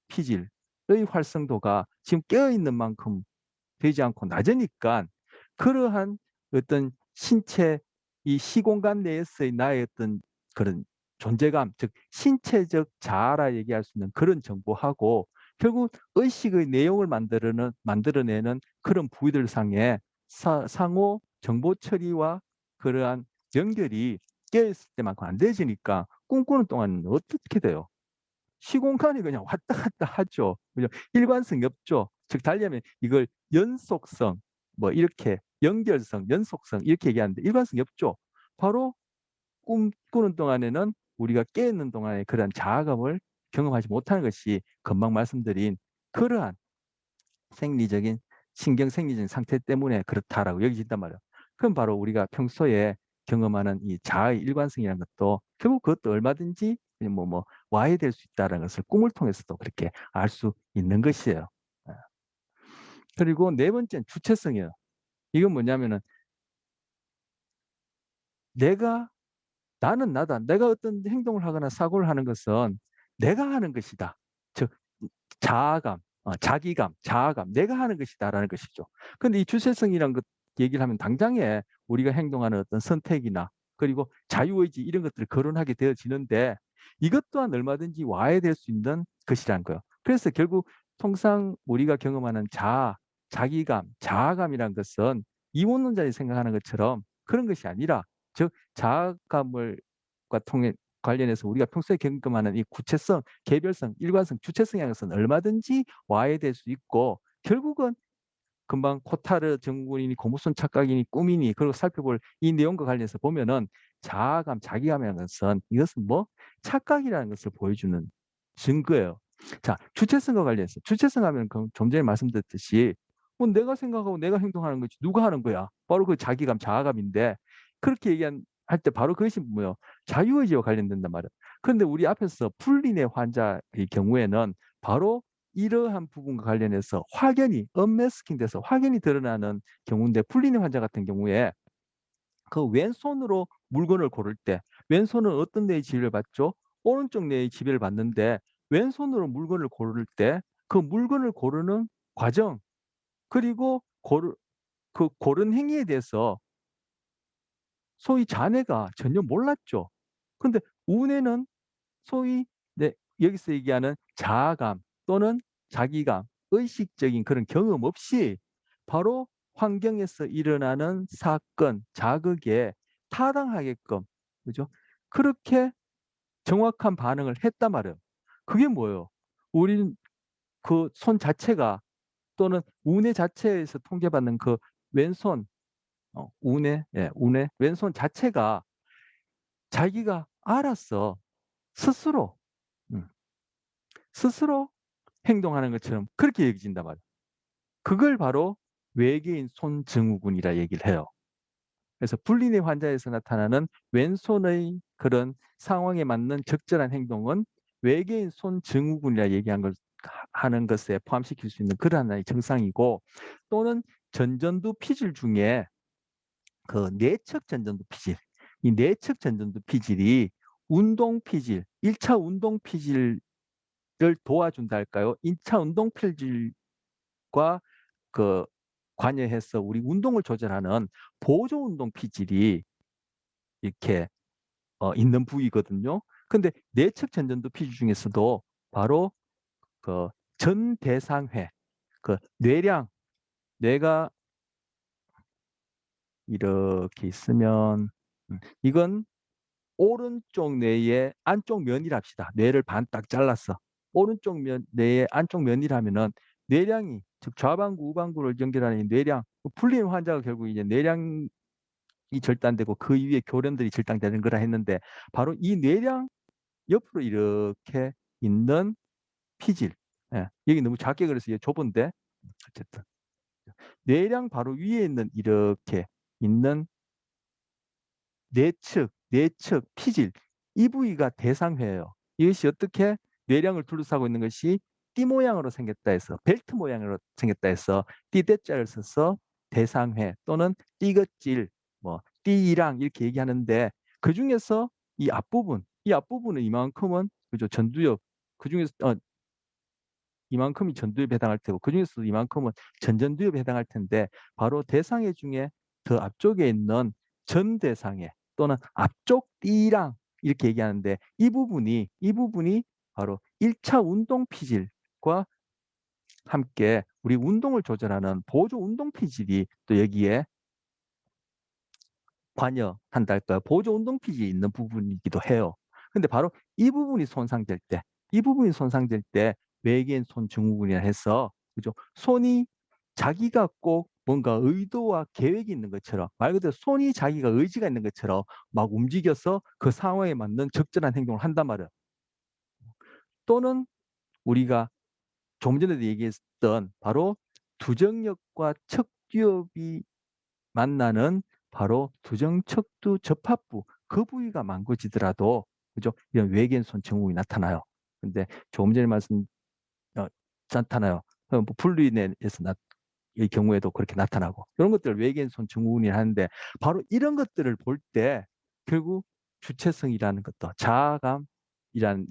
피질의 활성도가 지금 깨어 있는 만큼 되지 않고 낮으니까 그러한 어떤 신체 이 시공간 내에서의 나의 어떤 그런 존재감, 즉 신체적 자아라 얘기할 수 있는 그런 정보하고 결국 의식의 내용을 만들어내는 그런 부위들 상의 상호 정보 처리와 그러한 연결이 깨어있을 때만큼 안 되지니까 꿈꾸는 동안은 어떻게 돼요? 시공간이 그냥 왔다 갔다 하죠. 그죠? 일관성이 없죠. 즉 달리하면 이걸 연속성, 뭐 이렇게 연결성, 연속성 이렇게 얘기하는데 일관성이 없죠. 바로 꿈꾸는 동안에는 우리가 깨 있는 동안에 그런 자아감을 경험하지 못하는 것이 금방 말씀드린 그러한 생리적인 신경 생리적인 상태 때문에 그렇다라고 여겨진단 말이에요. 그럼 바로 우리가 평소에 경험하는 이 자아의 일관성이라는 것도 결국 그것도 얼마든지 와해될 수 있다는 것을 꿈을 통해서도 그렇게 알 수 있는 것이에요. 예. 그리고 네 번째는 주체성이에요. 이건 뭐냐면은 내가 나는 나다. 내가 어떤 행동을 하거나 사고를 하는 것은 내가 하는 것이다. 즉 자아감, 자기감, 자아감, 내가 하는 것이다라는 것이죠. 근데 이 주체성이란 것 얘기를 하면 당장에 우리가 행동하는 어떤 선택이나 그리고 자유의지 이런 것들을 거론하게 되어지는데 이것 또한 얼마든지 와해될 수 있는 것이라는 거예요. 그래서 결국 통상 우리가 경험하는 자아, 자기감, 자아감이란 것은 이원론자들이 생각하는 것처럼 그런 것이 아니라 즉 자아감을 과 통해 관련해서 우리가 평소에 경험하는 이 구체성, 개별성, 일관성, 주체성이라는 것은 얼마든지 와해될 수 있고 결국은 금방 코타르 증후군이니 고무선 착각이니 꿈이니 그리고 살펴볼 이 내용과 관련해서 보면은 자아감, 자기감이라는 것은 이것은 뭐 착각이라는 것을 보여주는 증거예요. 자, 주체성과 관련해서 주체성 하면 좀 전에 말씀드렸듯이 뭐 내가 생각하고 내가 행동하는 거지 누가 하는 거야? 바로 그 자기감, 자아감인데 그렇게 얘기한 할 때 바로 그것이 뭐예요? 자유의지와 관련된단 말이에요. 그런데 우리 앞에서 풀린의 환자의 경우에는 바로 이러한 부분과 관련해서 확연히 언매스킹 돼서 확연히 드러나는 경우인데 풀리는 환자 같은 경우에 그 왼손으로 물건을 고를 때 왼손은 어떤 뇌의 지배를 받죠? 오른쪽 뇌의 지배를 받는데 왼손으로 물건을 고를 때 그 물건을 고르는 과정 그리고 그 고른 행위에 대해서 소위 자네가 전혀 몰랐죠. 근데 우뇌는 소위 여기서 얘기하는 자아감 또는 자기감, 의식적인 그런 경험 없이 바로 환경에서 일어나는 사건, 자극에 타당하게끔 그죠? 그렇게 정확한 반응을 했단 말이에요. 그게 뭐예요? 우리는 그 손 자체가 또는 우뇌 자체에서 통제받는 그 왼손, 우뇌, 예, 우뇌, 왼손 자체가 자기가 알았어. 스스로. 음. 스스로 행동하는 것처럼 그렇게 여겨진단 말이에요. 그걸 바로 외계인 손증후군이라 얘기를 해요. 그래서 불린의 환자에서 나타나는 왼손의 그런 상황에 맞는 적절한 행동은 외계인 손증후군이라 얘기한 걸 하는 것에 포함시킬 수 있는 그런 하나의 증상이고 또는 전전두 피질 중에 그 내측 전전두 피질, 이 내측 전전두 피질이 운동 피질, 1차 운동 피질 를 도와준다 할까요? 2차 운동 필질과 그 관여해서 우리 운동을 조절하는 보조 운동 피질이 이렇게 있는 부위거든요. 근데 내측 전전두 피질 중에서도 바로 그 전대상회, 그 뇌량, 뇌가 이렇게 있으면 이건 오른쪽 뇌의 안쪽 면이라 합시다. 뇌를 반 딱 잘랐어. 오른쪽 뇌의 안쪽 면이라면은 뇌량이 즉 좌반구, 우반구를 연결하는 이 뇌량 풀린 환자가 결국 이제 뇌량이 절단되고 그 이후에 교련들이 절단되는 거라 했는데 바로 이 뇌량 옆으로 이렇게 있는 피질. 예, 여기 너무 작게 그려서 이게 좁은데 어쨌든 뇌량 바로 위에 있는 이렇게 있는 내측 피질 이 부위가 대상회예요. 이것이 어떻게 뇌량을 둘러싸고 있는 것이 띠 모양으로 생겼다 해서 벨트 모양으로 생겼다 해서 띠대자를 써서 대상회 또는 띠것질 뭐 띠랑 이렇게 얘기하는데 그 중에서 이 앞부분은 이만큼은 그죠 전두엽 그 중에서 이만큼이 전두엽에 해당할 테고 그 중에서도 이만큼은 전전두엽에 해당할 텐데 바로 대상회 중에 더 앞쪽에 있는 전대상회 또는 앞쪽 띠랑 이렇게 얘기하는데 이 부분이 바로 1차 운동 피질과 함께 우리 운동을 조절하는 보조 운동 피질이 또 여기에 관여한다 할까요? 보조 운동 피질이 있는 부분이기도 해요. 근데 바로 이 부분이 손상될 때 이 부분이 손상될 때 외계인 손 증후군이라 해서, 그죠? 손이 자기가 꼭 뭔가 의도와 계획이 있는 것처럼, 말 그대로 손이 자기가 의지가 있는 것처럼 막 움직여서 그 상황에 맞는 적절한 행동을 한단 말이에요. 또는 우리가 조금 전에도 얘기했던 바로 두정력과 척두엽이 만나는 바로 두정척두 접합부, 그 부위가 망가지더라도, 그죠? 이런 외계인 손 증후군이 나타나요. 근데 조금 전에 나타나요. 뭐 분리인에서 이 경우에도 그렇게 나타나고, 이런 것들 외계인 손 증후군이 하는데, 바로 이런 것들을 볼 때 결국 주체성이라는 것도, 자아감이라는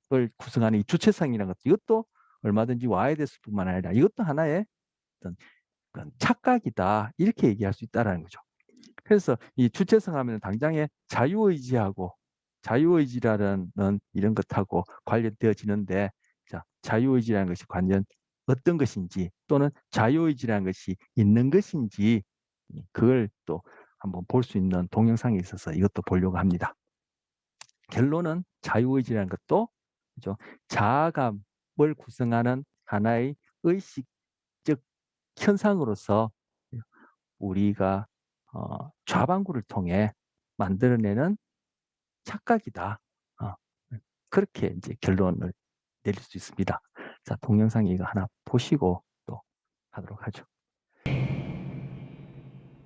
걸 구성하는 이 주체성이라는 것도, 이것도 얼마든지 와야 될 뿐만 아니라 이것도 하나의 어떤 그런 착각이다, 이렇게 얘기할 수 있다는 거죠. 그래서 이 주체성 하면 당장에 자유의지하고, 자유의지라는 이런 것하고 관련되어지는데, 자, 자유의지라는 것이 관련 어떤 것인지, 또는 자유의지라는 것이 있는 것인지, 그걸 또 한번 볼 수 있는 동영상이 있어서 이것도 보려고 합니다. 결론은 자유의지라는 것도, 그죠? 자아감을 구성하는 하나의 의식적 현상으로서 우리가 좌방구를 통해 만들어내는 착각이다. 그렇게 이제 결론을 내릴 수 있습니다. 자, 동영상 이거 하나 보시고 또 하도록 하죠.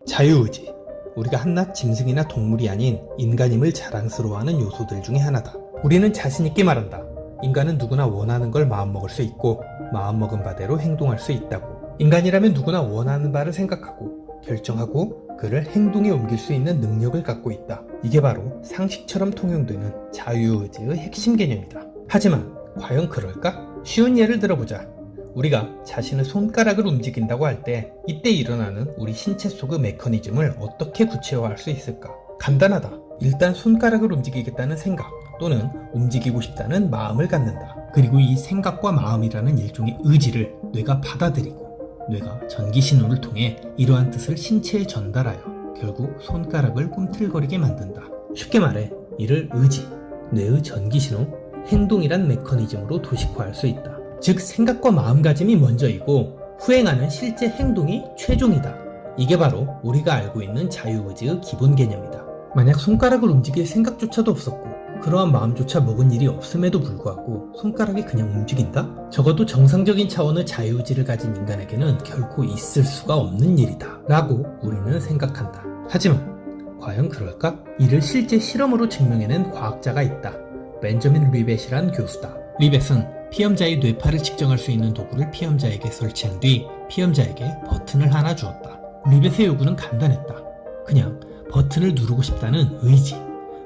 자유의지. 우리가 한낱 짐승이나 동물이 아닌 인간임을 자랑스러워하는 요소들 중에 하나다. 우리는 자신있게 말한다. 인간은 누구나 원하는 걸 마음먹을 수 있고 마음먹은 바대로 행동할 수 있다고. 인간이라면 누구나 원하는 바를 생각하고 결정하고 그를 행동에 옮길 수 있는 능력을 갖고 있다. 이게 바로 상식처럼 통용되는 자유의지의 핵심 개념이다. 하지만 과연 그럴까? 쉬운 예를 들어보자. 우리가 자신의 손가락을 움직인다고 할 때 이때 일어나는 우리 신체 속의 메커니즘을 어떻게 구체화할 수 있을까? 간단하다. 일단 손가락을 움직이겠다는 생각 또는 움직이고 싶다는 마음을 갖는다. 그리고 이 생각과 마음이라는 일종의 의지를 뇌가 받아들이고 뇌가 전기 신호를 통해 이러한 뜻을 신체에 전달하여 결국 손가락을 꿈틀거리게 만든다. 쉽게 말해 이를 의지, 뇌의 전기 신호, 행동이란 메커니즘으로 도식화할 수 있다. 즉 생각과 마음가짐이 먼저이고 후행하는 실제 행동이 최종이다. 이게 바로 우리가 알고 있는 자유의지의 기본 개념이다. 만약 손가락을 움직일 생각조차도 없었고 그러한 마음조차 먹은 일이 없음에도 불구하고 손가락이 그냥 움직인다? 적어도 정상적인 차원의 자유의지를 가진 인간에게는 결코 있을 수가 없는 일이다 라고 우리는 생각한다. 하지만 과연 그럴까? 이를 실제 실험으로 증명해낸 과학자가 있다. 벤저민 리벳이란 교수다. 리벳은 피험자의 뇌파를 측정할 수 있는 도구를 피험자에게 설치한 뒤 피험자에게 버튼을 하나 주었다. 리벳의 요구는 간단했다. 그냥 버튼을 누르고 싶다는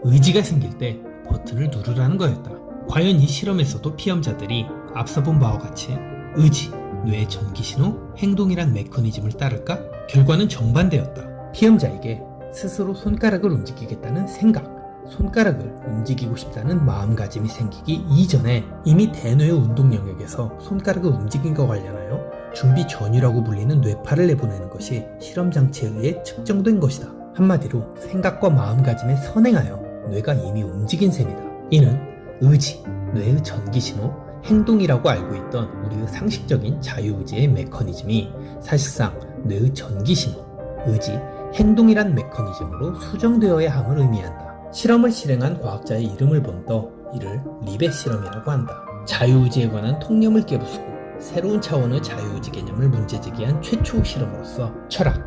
의지가 생길 때 버튼을 누르라는 거였다. 과연 이 실험에서도 피험자들이 앞서 본 바와 같이 의지, 뇌의 전기신호, 행동이란 메커니즘을 따를까? 결과는 정반대였다. 피험자에게 스스로 손가락을 움직이겠다는 생각, 손가락을 움직이고 싶다는 마음가짐이 생기기 이전에 이미 대뇌의 운동 영역에서 손가락을 움직임과 관련하여 준비 전유라고 불리는 뇌파를 내보내는 것이 실험 장치에 의해 측정된 것이다. 한마디로 생각과 마음가짐에 선행하여 뇌가 이미 움직인 셈이다. 이는 의지, 뇌의 전기신호, 행동이라고 알고 있던 우리의 상식적인 자유의지의 메커니즘이 사실상 뇌의 전기신호, 의지, 행동이란 메커니즘으로 수정되어야 함을 의미한다. 실험을 실행한 과학자의 이름을 번떠 이를 리벳 실험이라고 한다. 자유의지에 관한 통념을 깨부수고 새로운 차원의 자유의지 개념을 문제제기한 최초 실험으로서 철학,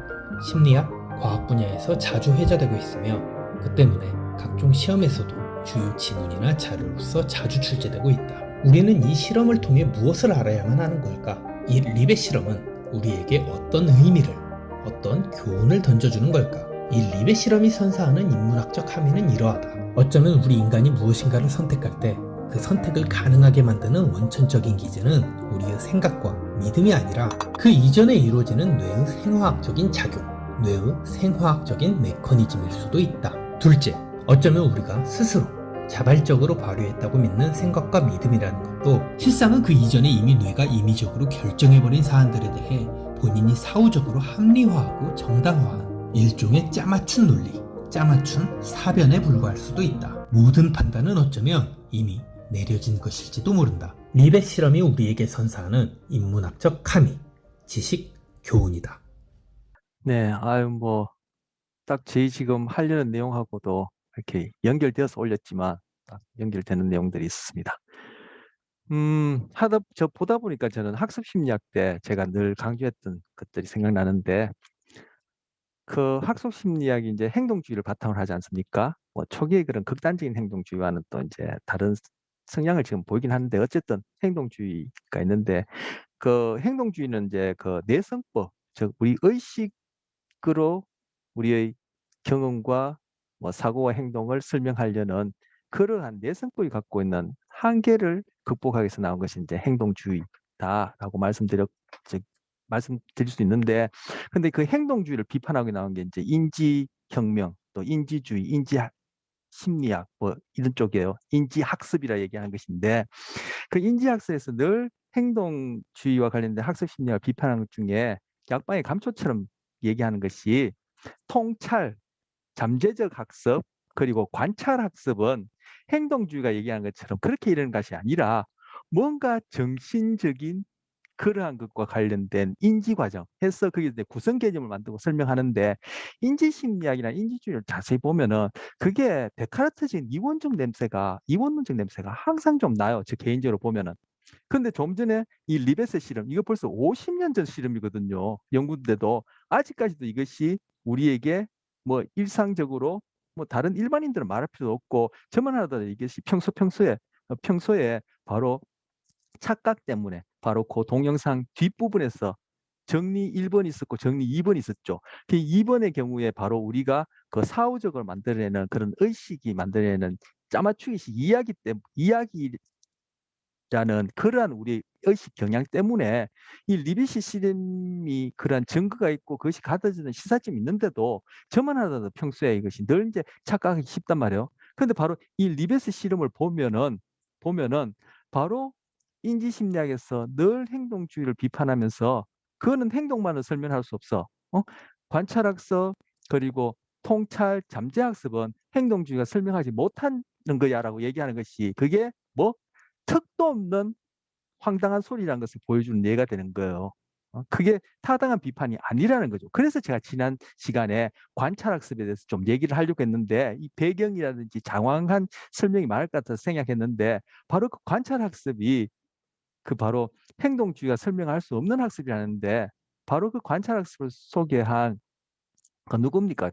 심리학, 과학 분야에서 자주 회자되고 있으며 그 때문에 각종 시험에서도 주요 지문이나 자료로서 자주 출제되고 있다. 우리는 이 실험을 통해 무엇을 알아야만 하는 걸까? 이 리벳 실험은 우리에게 어떤 의미를, 어떤 교훈을 던져주는 걸까? 이 리벳 실험이 선사하는 인문학적 함의는 이러하다. 어쩌면 우리 인간이 무엇인가를 선택할 때 그 선택을 가능하게 만드는 원천적인 기제는 우리의 생각과 믿음이 아니라 그 이전에 이루어지는 뇌의 생화학적인 작용, 뇌의 생화학적인 메커니즘일 수도 있다. 둘째, 어쩌면 우리가 스스로 자발적으로 발휘했다고 믿는 생각과 믿음이라는 것도 실상은 그 이전에 이미 뇌가 임의적으로 결정해버린 사안들에 대해 본인이 사후적으로 합리화하고 정당화한 일종의 짜맞춘 논리, 짜맞춘 사변에 불과할 수도 있다. 모든 판단은 어쩌면 이미 내려진 것일지도 모른다. 리벳 실험이 우리에게 선사하는 인문학적 카미, 지식, 교훈이다. 네, 아유, 딱 저희 지금 하려는 내용하고도 이렇게 연결되어서 올렸지만, 딱 연결되는 내용들이 있습니다. 보다 보니까 저는 학습 심리학 때 제가 늘 강조했던 것들이 생각나는데, 그 학습 심리학이 이제 행동주의를 바탕으로 하지 않습니까? 초기의 그런 극단적인 행동주의와는 또 이제 다른 성향을 지금 보이긴 하는데, 어쨌든 행동주의가 있는데, 그 행동주의는 이제 그 내성법, 즉 우리 의식으로 우리의 경험과 사고와 행동을 설명하려는 그러한 내성법이 갖고 있는 한계를 극복하기 위해서 나온 것이 이제 행동주의다라고 즉, 말씀드릴 수 있는데, 근데 그 행동주의를 비판하고 나온 게 이제 인지혁명, 또 인지주의, 심리학 이런 쪽이에요. 인지학습이라 얘기하는 것인데, 그 인지학서에서 늘 행동주의와 관련된 학습 심리학을 비판하는 것 중에 약방의 감초처럼 얘기하는 것이 통찰, 잠재적 학습, 그리고 관찰 학습은 행동주의가 얘기하는 것처럼 그렇게 이르는 것이 아니라 뭔가 정신적인 그러한 것과 관련된 인지 과정 해서 그게 이제 구성 개념을 만들고 설명하는데, 인지 심리학이나 인지주의를 자세히 보면은 그게 데카르트적인 이원론적 냄새가 항상 좀 나요. 저 개인적으로 보면은. 근데 좀 전에 이 리베스 실험, 이거 벌써 50년 전 실험이거든요. 연구인데도 아직까지도 이것이 우리에게 일상적으로 다른 일반인들은 말할 필요도 없고, 저만 하더라도 이것이 평소에 바로 착각 때문에 바로 그 동영상 뒷부분에서 정리 1번 있었고 정리 2번 있었죠. 그 2번의 경우에 바로 우리가 그 사후적으로 만들어내는 그런 의식이 만들어내는 짜맞추기식 이야기라는 그러한 우리 의식 경향 때문에 이 리비시 실험이 그러한 증거가 있고 그것이 가져지는 시사점이 있는데도 저만 하더라도 평소에 이것이 늘 이제 착각하기 쉽단 말이에요. 근데 바로 이 리베스 실험을 보면은 바로 인지심리학에서 늘 행동주의를 비판하면서, 그거는 행동만을 설명할 수 없어. 관찰학습, 그리고 통찰, 잠재학습은 행동주의가 설명하지 못하는 거야라고 얘기하는 것이, 그게 턱도 없는 황당한 소리라는 것을 보여주는 예가 되는 거예요. 그게 타당한 비판이 아니라는 거죠. 그래서 제가 지난 시간에 관찰학습에 대해서 좀 얘기를 하려고 했는데, 이 배경이라든지 장황한 설명이 많을 것 같아서 생략했는데, 바로 그 관찰학습이 그 바로 행동주의가 설명할 수 없는 학습이라는데, 바로 그 관찰학습을 소개한 그 누굽니까?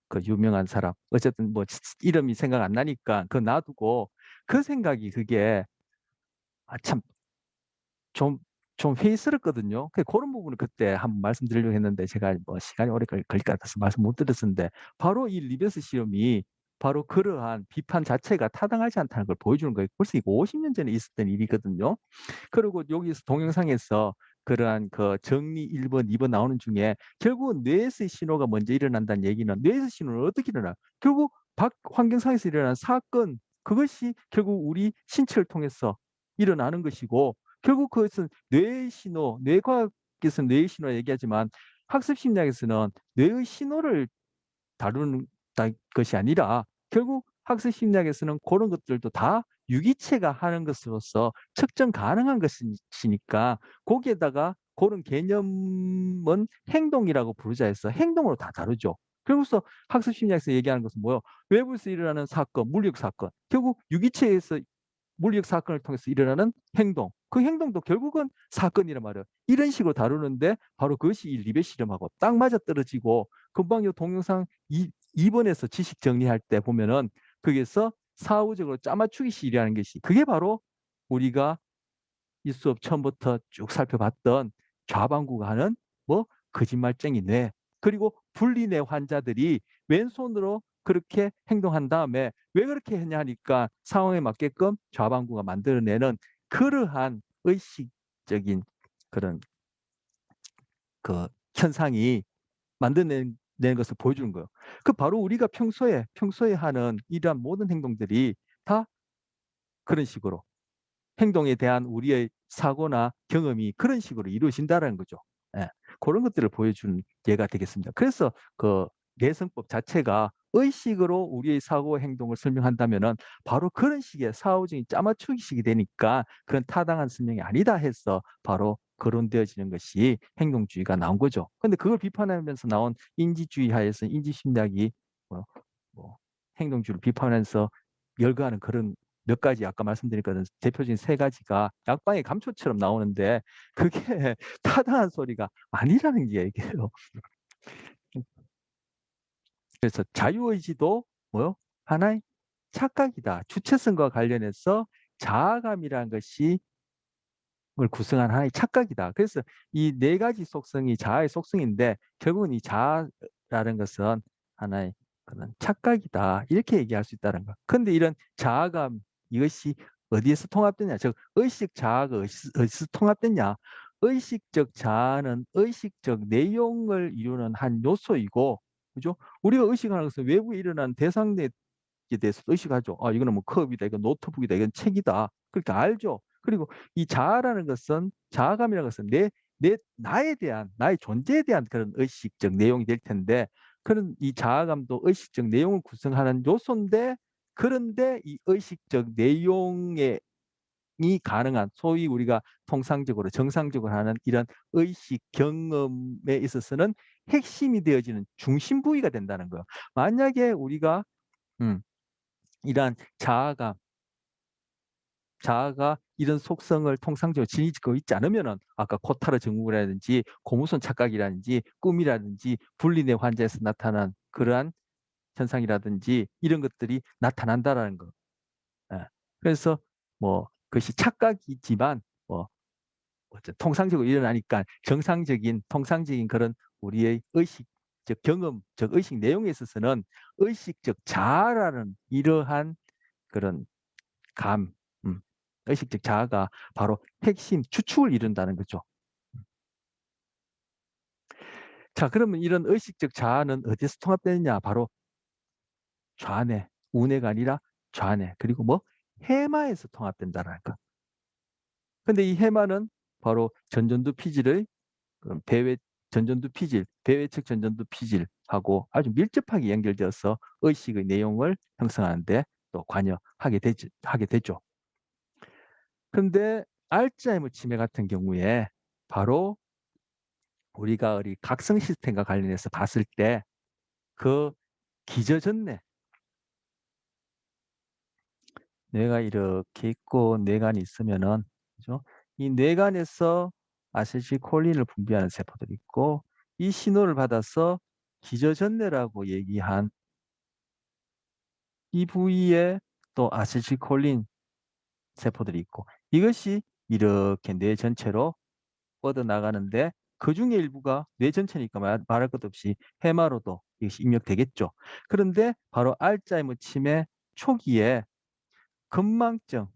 그 유명한 사람. 어쨌든 이름이 생각 안 나니까 그 놔두고, 그 생각이 그게 참 좀 회의스럽거든요. 그런 부분을 그때 한번 말씀드리려고 했는데, 제가 시간이 오래 걸릴 것 같아서 말씀 못 드렸었는데, 바로 이 리베스 시험이 바로 그러한 비판 자체가 타당하지 않다는 걸 보여주는 거예요. 벌써 이거 50년 전에 있었던 일이거든요. 그리고 여기서 동영상에서 그러한 그 정리 1번, 2번 나오는 중에 결국은 뇌에서의 신호가 먼저 일어난다는 얘기는, 뇌에서 신호는 어떻게 일어나? 결국 밖 환경상에서 일어난 사건, 그것이 결국 우리 신체를 통해서 일어나는 것이고, 결국 그것은 뇌의 신호, 뇌과학에서는 뇌의 신호 얘기하지만 학습 심리학에서는 뇌의 신호를 다루는 것이 아니라, 결국 학습 심리학에서는 그런 것들도 다 유기체가 하는 것으로서 측정 가능한 것이니까, 거기에다가 그런 개념은 행동이라고 부르자 해서 행동으로 다 다루죠. 그러고서 학습 심리학에서 얘기하는 것은 뭐예요? 외부에서 일어나는 사건, 물리적 사건, 결국 유기체에서 물리적 사건을 통해서 일어나는 행동, 그 행동도 결국은 사건이란 말이에요. 이런 식으로 다루는데, 바로 그것이 이 리벳 실험하고 딱 맞아떨어지고, 금방 이 동영상 2번에서 지식 정리할 때 보면은 거기에서 사후적으로 짜맞추기식이라는 것이, 그게 바로 우리가 이 수업 처음부터 쭉 살펴봤던 좌반구가 하는 거짓말쟁이 뇌, 그리고 분리뇌 환자들이 왼손으로 그렇게 행동한 다음에 왜 그렇게 했냐 하니까 상황에 맞게끔 좌반구가 만들어내는 그러한 의식적인 그런 그 현상이 만들어내는 것을 보여주는 거예요. 그 바로 우리가 평소에 하는 이러한 모든 행동들이 다 그런 식으로, 행동에 대한 우리의 사고나 경험이 그런 식으로 이루어진다는 거죠. 예. 그런 것들을 보여주는 예가 되겠습니다. 그래서 그 내성법 자체가 의식으로 우리의 사고 행동을 설명한다면은 바로 그런 식의 사후적인 짜맞추기식이 되니까 그런 타당한 설명이 아니다 해서 바로 거론되어지는 것이 행동주의가 나온 거죠. 근데 그걸 비판하면서 나온 인지주의 하에서 인지심리학이 뭐, 뭐 행동주의를 비판하면서 열거하는 그런 몇 가지 아까 말씀드린 것은 대표적인 세 가지가 약방의 감초처럼 나오는데 그게 타당한 소리가 아니라는 게 얘기예요. 그래서 자유의지도 뭐요? 하나의 착각이다. 주체성과 관련해서 자아감이라는 것이 을 구성한 하나의 착각이다. 그래서 이 네 가지 속성이 자아의 속성인데 결국은 이 자아라는 것은 하나의 그런 착각이다. 이렇게 얘기할 수 있다는 거. 그런데 이런 자아감 이것이 어디에서 통합되냐? 즉 의식 자아가 어디서 통합되냐? 의식적 자아는 의식적 내용을 이루는 한 요소이고, 그죠? 우리가 의식하는 것은 외부에 일어난 대상에 대해서 의식하죠. 아, 이거는 뭐 컵이다, 이건 노트북이다, 이건 책이다. 그렇게 알죠. 그리고 이 자아라는 것은 자아감이라는 것은 나에 대한 나의 존재에 대한 그런 의식적 내용이 될 텐데 그런 이 자아감도 의식적 내용을 구성하는 요소인데 그런데 이 의식적 내용에 이 가능한 소위 우리가 통상적으로 정상적으로 하는 이런 의식 경험에 있어서는 핵심이 되어지는 중심 부위가 된다는 거예요. 만약에 우리가 음, 이러한 자아가 이런 속성을 통상적으로 지니고 있지 않으면은 아까 코타르 증후군이라든지 고무선 착각이라든지 꿈이라든지 분리뇌 환자에서 나타난 그러한 현상이라든지 이런 것들이 나타난다라는 거. 예. 그래서 뭐 그것이 착각이지만 뭐 통상적으로 일어나니까 정상적인 통상적인 그런 우리의 의식적 경험적 의식 내용에 있어서는 의식적 자아라는 이러한 그런 감, 음, 의식적 자아가 바로 핵심 주축을 이룬다는 거죠. 자, 그러면 이런 의식적 자아는 어디서 통합되느냐? 바로 좌뇌, 우뇌가 아니라 좌뇌, 그리고 뭐 해마에서 통합된다는 거. 근데 이 해마는 바로 전전두 피질의 배외 전전두 피질, 배외측 전전두 피질하고 아주 밀접하게 연결되어서 의식의 내용을 형성하는데 또 하게 되죠. 그런데 알츠하이머 치매 같은 경우에 바로 우리가 우리 각성 시스템과 관련해서 봤을 때 그 기저전내 뇌가 이렇게 있고 뇌관이 있으면은 그죠? 이 뇌관에서 아세틸콜린을 분비하는 세포들이 있고 이 신호를 받아서 기저전내라고 얘기한 이 부위에 또 아세틸콜린 세포들이 있고 이것이 이렇게 뇌 전체로 뻗어나가는데 그중에 일부가 뇌 전체니까 말할 것 없이 해마로도 이것이 입력되겠죠. 그런데 바로 알츠하이머 치매 초기에 건망증,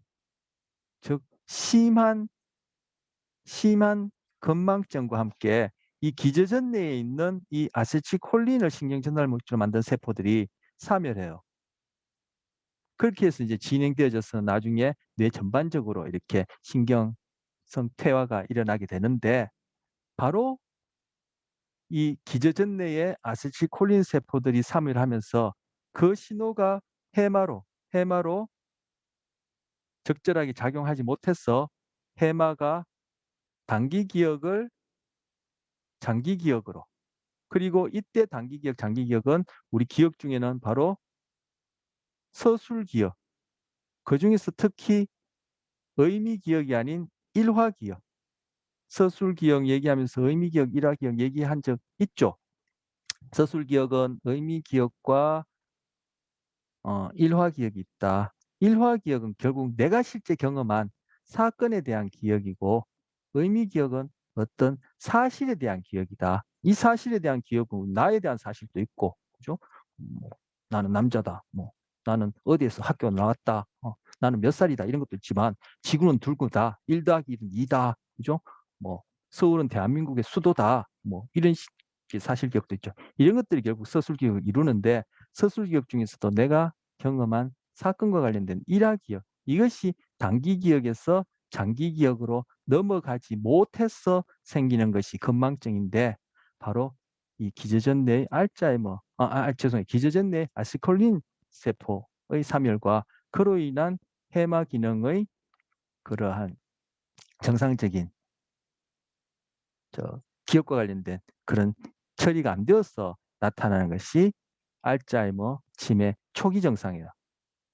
즉 심한 건망증과 함께 이 기저전내에 있는 이 아세틸콜린을 신경전달 물질로 만든 세포들이 사멸해요. 그렇게 해서 이제 진행되어져서 나중에 뇌 전반적으로 이렇게 신경성 퇴화가 일어나게 되는데 바로 이 기저전내에 아세틸콜린 세포들이 사멸하면서 그 신호가 해마로 적절하게 작용하지 못해서 해마가 단기 기억을 장기 기억으로 그리고 이때 단기 기억, 장기 기억은 우리 기억 중에는 바로 서술 기억, 그중에서 특히 의미 기억이 아닌 일화 기억, 서술 기억 얘기하면서 의미 기억, 일화 기억 얘기한 적 있죠. 서술 기억은 의미 기억과 일화 기억이 있다. 일화 기억은 결국 내가 실제 경험한 사건에 대한 기억이고 의미 기억은 어떤 사실에 대한 기억이다. 이 사실에 대한 기억은 나에 대한 사실도 있고, 그죠? 뭐, 나는 남자다. 뭐, 나는 어디에서 학교 나왔다. 나는 몇 살이다. 이런 것도 있지만 지구는 둥글다. 1 더하기 1은 2다. 그죠? 뭐, 서울은 대한민국의 수도다. 뭐, 이런 사실 기억도 있죠. 이런 것들이 결국 서술 기억을 이루는데 서술 기억 중에서도 내가 경험한 사건과 관련된 일화 기억, 이것이 단기 기억에서 장기 기억으로 넘어가지 못해서 생기는 것이 건망증인데 바로 이 기저전내의 죄송해요. 기저전 내 아시콜린 세포의 사멸과 그로 인한 해마 기능의 그러한 정상적인 기억과 관련된 그런 처리가 안 되어서 나타나는 것이 알츠하이머 치매 초기 증상이에요.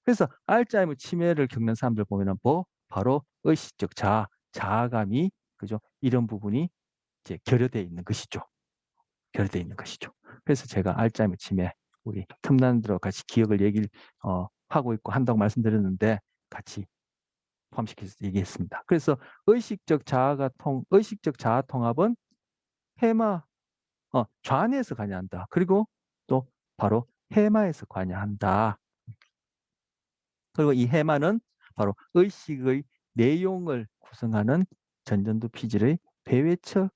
그래서 알츠하이머 치매를 겪는 사람들 보면은 바로 의식적 자아감이 그죠? 이런 부분이 이제 결여되어 있는 것이죠. 결여되어 있는 것이죠. 그래서 제가 알츠하이머 치매 우리 틈난들과 같이 기억을 얘기를 하고 있고 한다고 말씀드렸는데 같이 포함시켜서 얘기했습니다. 그래서 의식적 자아 통합은 해마 좌뇌에서 관여한다. 그리고 또 바로 해마에서 관여한다. 그리고 이 해마는 바로 의식의 내용을 구성하는 전전두 피질의 배회처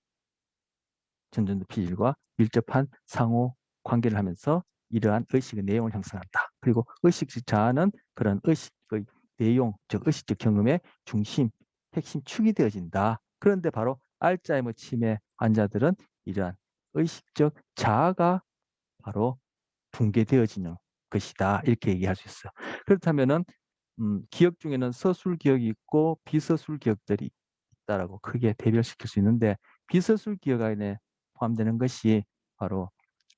전전두 피질과 밀접한 상호 관계를 하면서 이러한 의식의 내용을 형성한다. 그리고 의식적 자아는 그런 의식의 내용, 즉 의식적 경험의 중심, 핵심 축이 되어진다. 그런데 바로 알츠하이머 치매 환자들은 이러한 의식적 자아가 바로 붕괴되어지는 것이다. 이렇게 얘기할 수 있어요. 그렇다면은 기억 중에는 서술 기억이 있고 비서술 기억들이 있다라고 크게 대별시킬 수 있는데 비서술 기억 안에 포함되는 것이 바로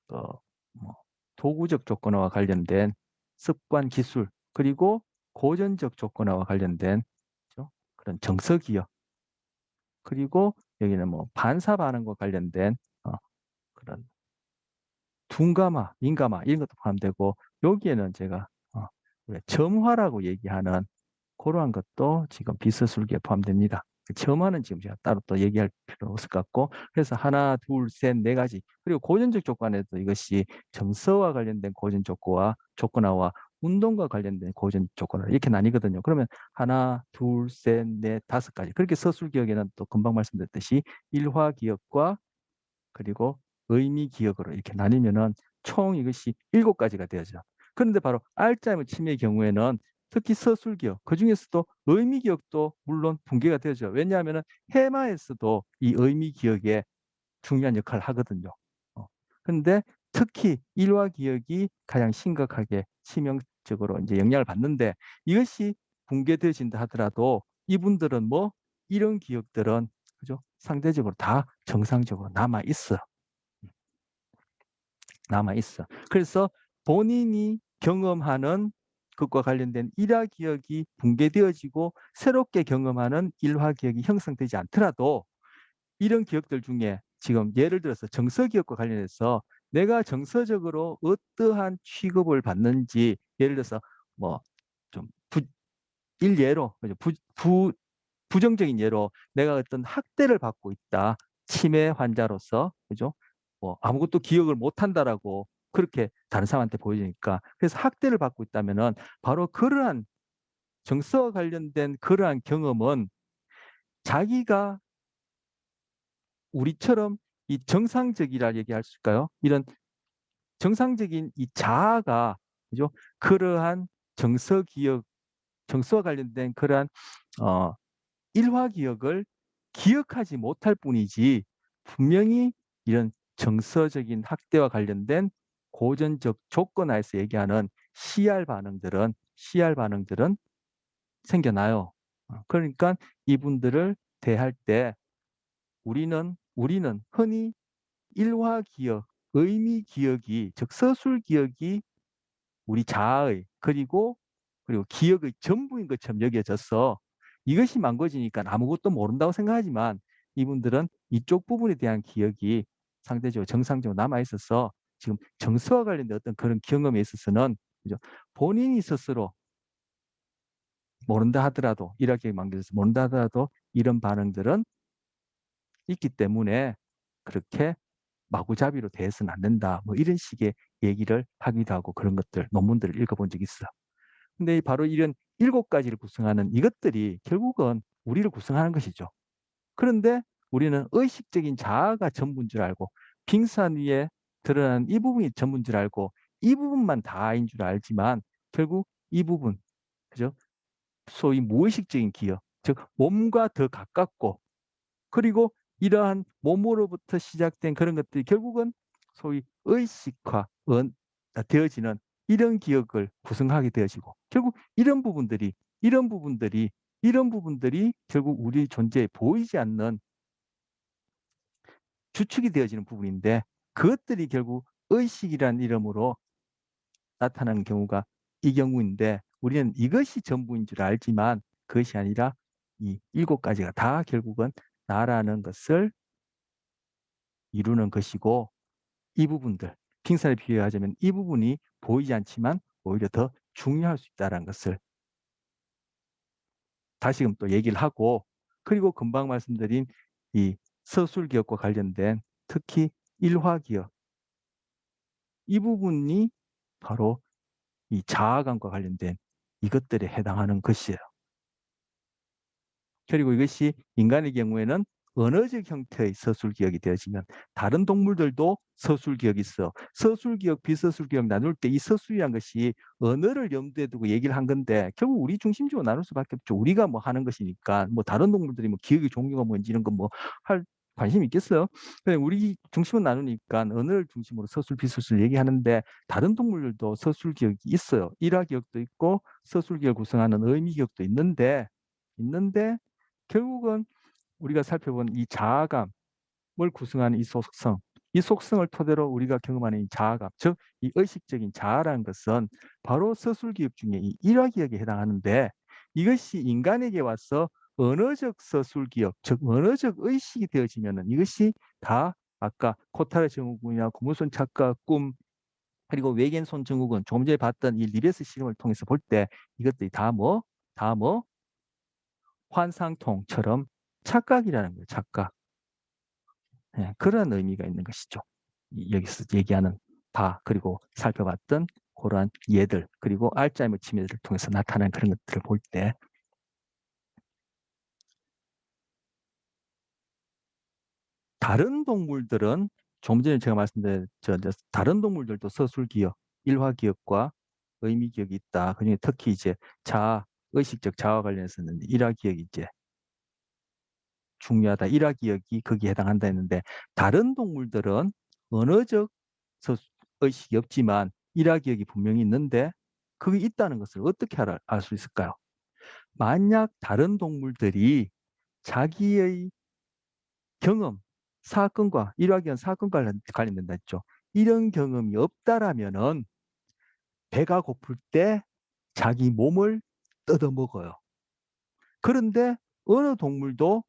뭐 도구적 조건화와 관련된 습관 기술 그리고 고전적 조건화와 관련된 그죠? 그런 정서 기억 그리고 여기는 뭐 반사 반응과 관련된 그런 둔감화, 민감화 이런 것도 포함되고 여기에는 제가 우리가 점화라고 얘기하는 그러한 것도 지금 비서술기에 포함됩니다. 점화는 지금 제가 따로 또 얘기할 필요 없을 것 같고 그래서 하나, 둘, 셋, 네 가지 그리고 고전적 조건에도 이것이 정서와 관련된 고전 조건화와 운동과 관련된 고전 조건화 이렇게 나뉘거든요. 그러면 하나, 둘, 셋, 넷, 다섯 가지 그렇게 서술기억에는 또 금방 말씀드렸듯이 일화기억과 그리고 의미기억으로 이렇게 나뉘면은 총 이것이 7가지가 되어져. 그런데 바로 알츠하이머 치매의 경우에는 특히 서술기억, 그중에서도 의미기억도 물론 붕괴가 되죠. 왜냐하면 해마에서도 이 의미기억에 중요한 역할을 하거든요. 그런데 특히 일화기억이 가장 심각하게 치명적으로 이제 영향을 받는데 이것이 붕괴되어진다 하더라도 이분들은 뭐 이런 기억들은 그죠? 상대적으로 다 정상적으로 남아 있어. 남아 있어. 그래서 본인이 경험하는 것과 관련된 일화 기억이 붕괴되어지고 새롭게 경험하는 일화 기억이 형성되지 않더라도 이런 기억들 중에 지금 예를 들어서 정서 기억과 관련해서 내가 정서적으로 어떠한 취급을 받는지 예를 들어서 뭐 좀 일예로 부정적인 예로 내가 어떤 학대를 받고 있다. 치매 환자로서 그죠? 뭐 아무것도 기억을 못 한다라고 그렇게 다른 사람한테 보여지니까 그래서 학대를 받고 있다면은 바로 그러한 정서와 관련된 그러한 경험은 자기가 우리처럼 이 정상적이라 얘기할 수 있을까요? 이런 정상적인 이 자아가 그죠? 그러한 정서 기억, 정서와 관련된 그러한 어, 일화 기억을 기억하지 못할 뿐이지 분명히 이런 정서적인 학대와 관련된 고전적 조건하에서 얘기하는 CR 반응들은 생겨나요. 그러니까 이분들을 대할 때 우리는 흔히 일화 기억, 의미 기억이 즉 서술 기억이 우리 자아의 그리고 기억의 전부인 것처럼 여겨져서 이것이 망가지니까 아무것도 모른다고 생각하지만 이분들은 이쪽 부분에 대한 기억이 상대적으로 정상적으로 남아 있어서 지금 정서와 관련된 어떤 그런 경험에 있어서는 그죠? 본인이 스스로 모른다 하더라도 이렇게 만들어서 모른다 하더라도 이런 반응들은 있기 때문에 그렇게 마구잡이로 대해서는 안 된다. 뭐 이런 식의 얘기를 하기도 하고 그런 것들 논문들을 읽어본 적이 있어. 근데 바로 이런 7가지를 구성하는 이것들이 결국은 우리를 구성하는 것이죠. 그런데 우리는 의식적인 자아가 전부인 줄 알고 빙산 위에 드러나는 이 부분이 전부인 줄 알고 이 부분만 다인 줄 알지만 결국 이 부분, 그죠? 소위 무의식적인 기억, 즉 몸과 더 가깝고 그리고 이러한 몸으로부터 시작된 그런 것들이 결국은 소위 의식화, 되어지는 이런 기억을 구성하게 되어지고 결국 이런 부분들이 결국 우리 존재에 보이지 않는 주축이 되어지는 부분인데 그것들이 결국 의식이라는 이름으로 나타나는 경우가 이 경우인데 우리는 이것이 전부인 줄 알지만 그것이 아니라 이 7가지가 다 결국은 나라는 것을 이루는 것이고 이 부분들 핑산에 비유하자면 이 부분이 보이지 않지만 오히려 더 중요할 수 있다는 것을 다시금 또 얘기를 하고 그리고 금방 말씀드린 이 서술기억과 관련된 특히 일화기억 이 부분이 바로 이 자아감과 관련된 이것들에 해당하는 것이에요. 그리고 이것이 인간의 경우에는 언어적 형태의 서술기억이 되어지면 다른 동물들도 서술기억이 있어. 서술기억, 비서술기억 나눌 때 이 서술이란 것이 언어를 염두에 두고 얘기를 한 건데 결국 우리 중심적으로 나눌 수밖에 없죠. 우리가 뭐 하는 것이니까 뭐 다른 동물들이 뭐 기억의 종류가 뭔지 이런 거 뭐 할 관심 있겠어요? 그냥 우리 중심을 나누니까 언어를 중심으로 서술, 비서술 얘기하는데 다른 동물들도 서술기억이 있어요. 일화기억도 있고 서술기억을 구성하는 의미기억도 있는데 결국은 우리가 살펴본 이 자아감을 구성하는 이 속성을 토대로 우리가 경험하는 이 자아감, 즉 이 의식적인 자아라는 것은 바로 서술기억 중에 이 일화기억에 해당하는데 이것이 인간에게 와서 언어적 서술기억, 즉 언어적 의식이 되어지면은 이것이 다 아까 코타르 증후군이나 구문선 착각, 꿈 그리고 외계인손 증후군 조금 전에 봤던 이 리베스 실험을 통해서 볼 때 이것들이 다 뭐 환상통처럼 착각이라는 거예요. 착각. 예, 그런 의미가 있는 것이죠. 여기서 얘기하는 바 그리고 살펴봤던 그러한 예들 그리고 알츠하이머 치매를 통해서 나타나는 그런 것들을 볼 때 다른 동물들은 좀 전에 제가 말씀드린 다른 동물들도 서술기억, 일화기억과 의미기억이 있다. 그중에 특히 이제 자아, 의식적 자아와 관련해서는 일화기억이 이제 중요하다. 일화기억이 거기에 해당한다 했는데 다른 동물들은 언어적 의식이 없지만 일화기억이 분명히 있는데 그게 있다는 것을 어떻게 알 수 있을까요? 만약 다른 동물들이 자기의 경험, 사건과 일화기억 사건과 관련된다 했죠. 이런 경험이 없다라면은 배가 고플 때 자기 몸을 뜯어먹어요. 그런데 어느 동물도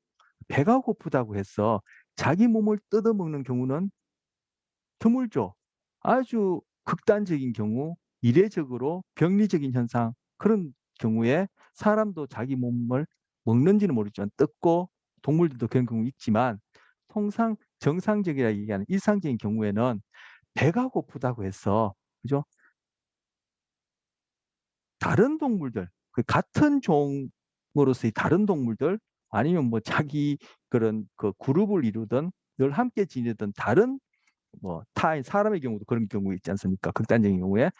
배가 고프다고 해서 자기 몸을 뜯어먹는 경우는 드물죠. 아주 극단적인 경우, 이례적으로 병리적인 현상 그런 경우에 사람도 자기 몸을 먹는지는 모르지만 뜯고 동물들도 그런 경우 있지만 통상 정상적이라 얘기하는 일상적인 경우에는 배가 고프다고 해서 그죠? 다른 동물들, 그 같은 종으로서의 다른 동물들 아니면 뭐 자기 그런 그 그룹을 이루든 늘 함께 지내던 다른 뭐 타인, 사람의 경우도 그런 경우 있지 않습니까? 극단적인 경우에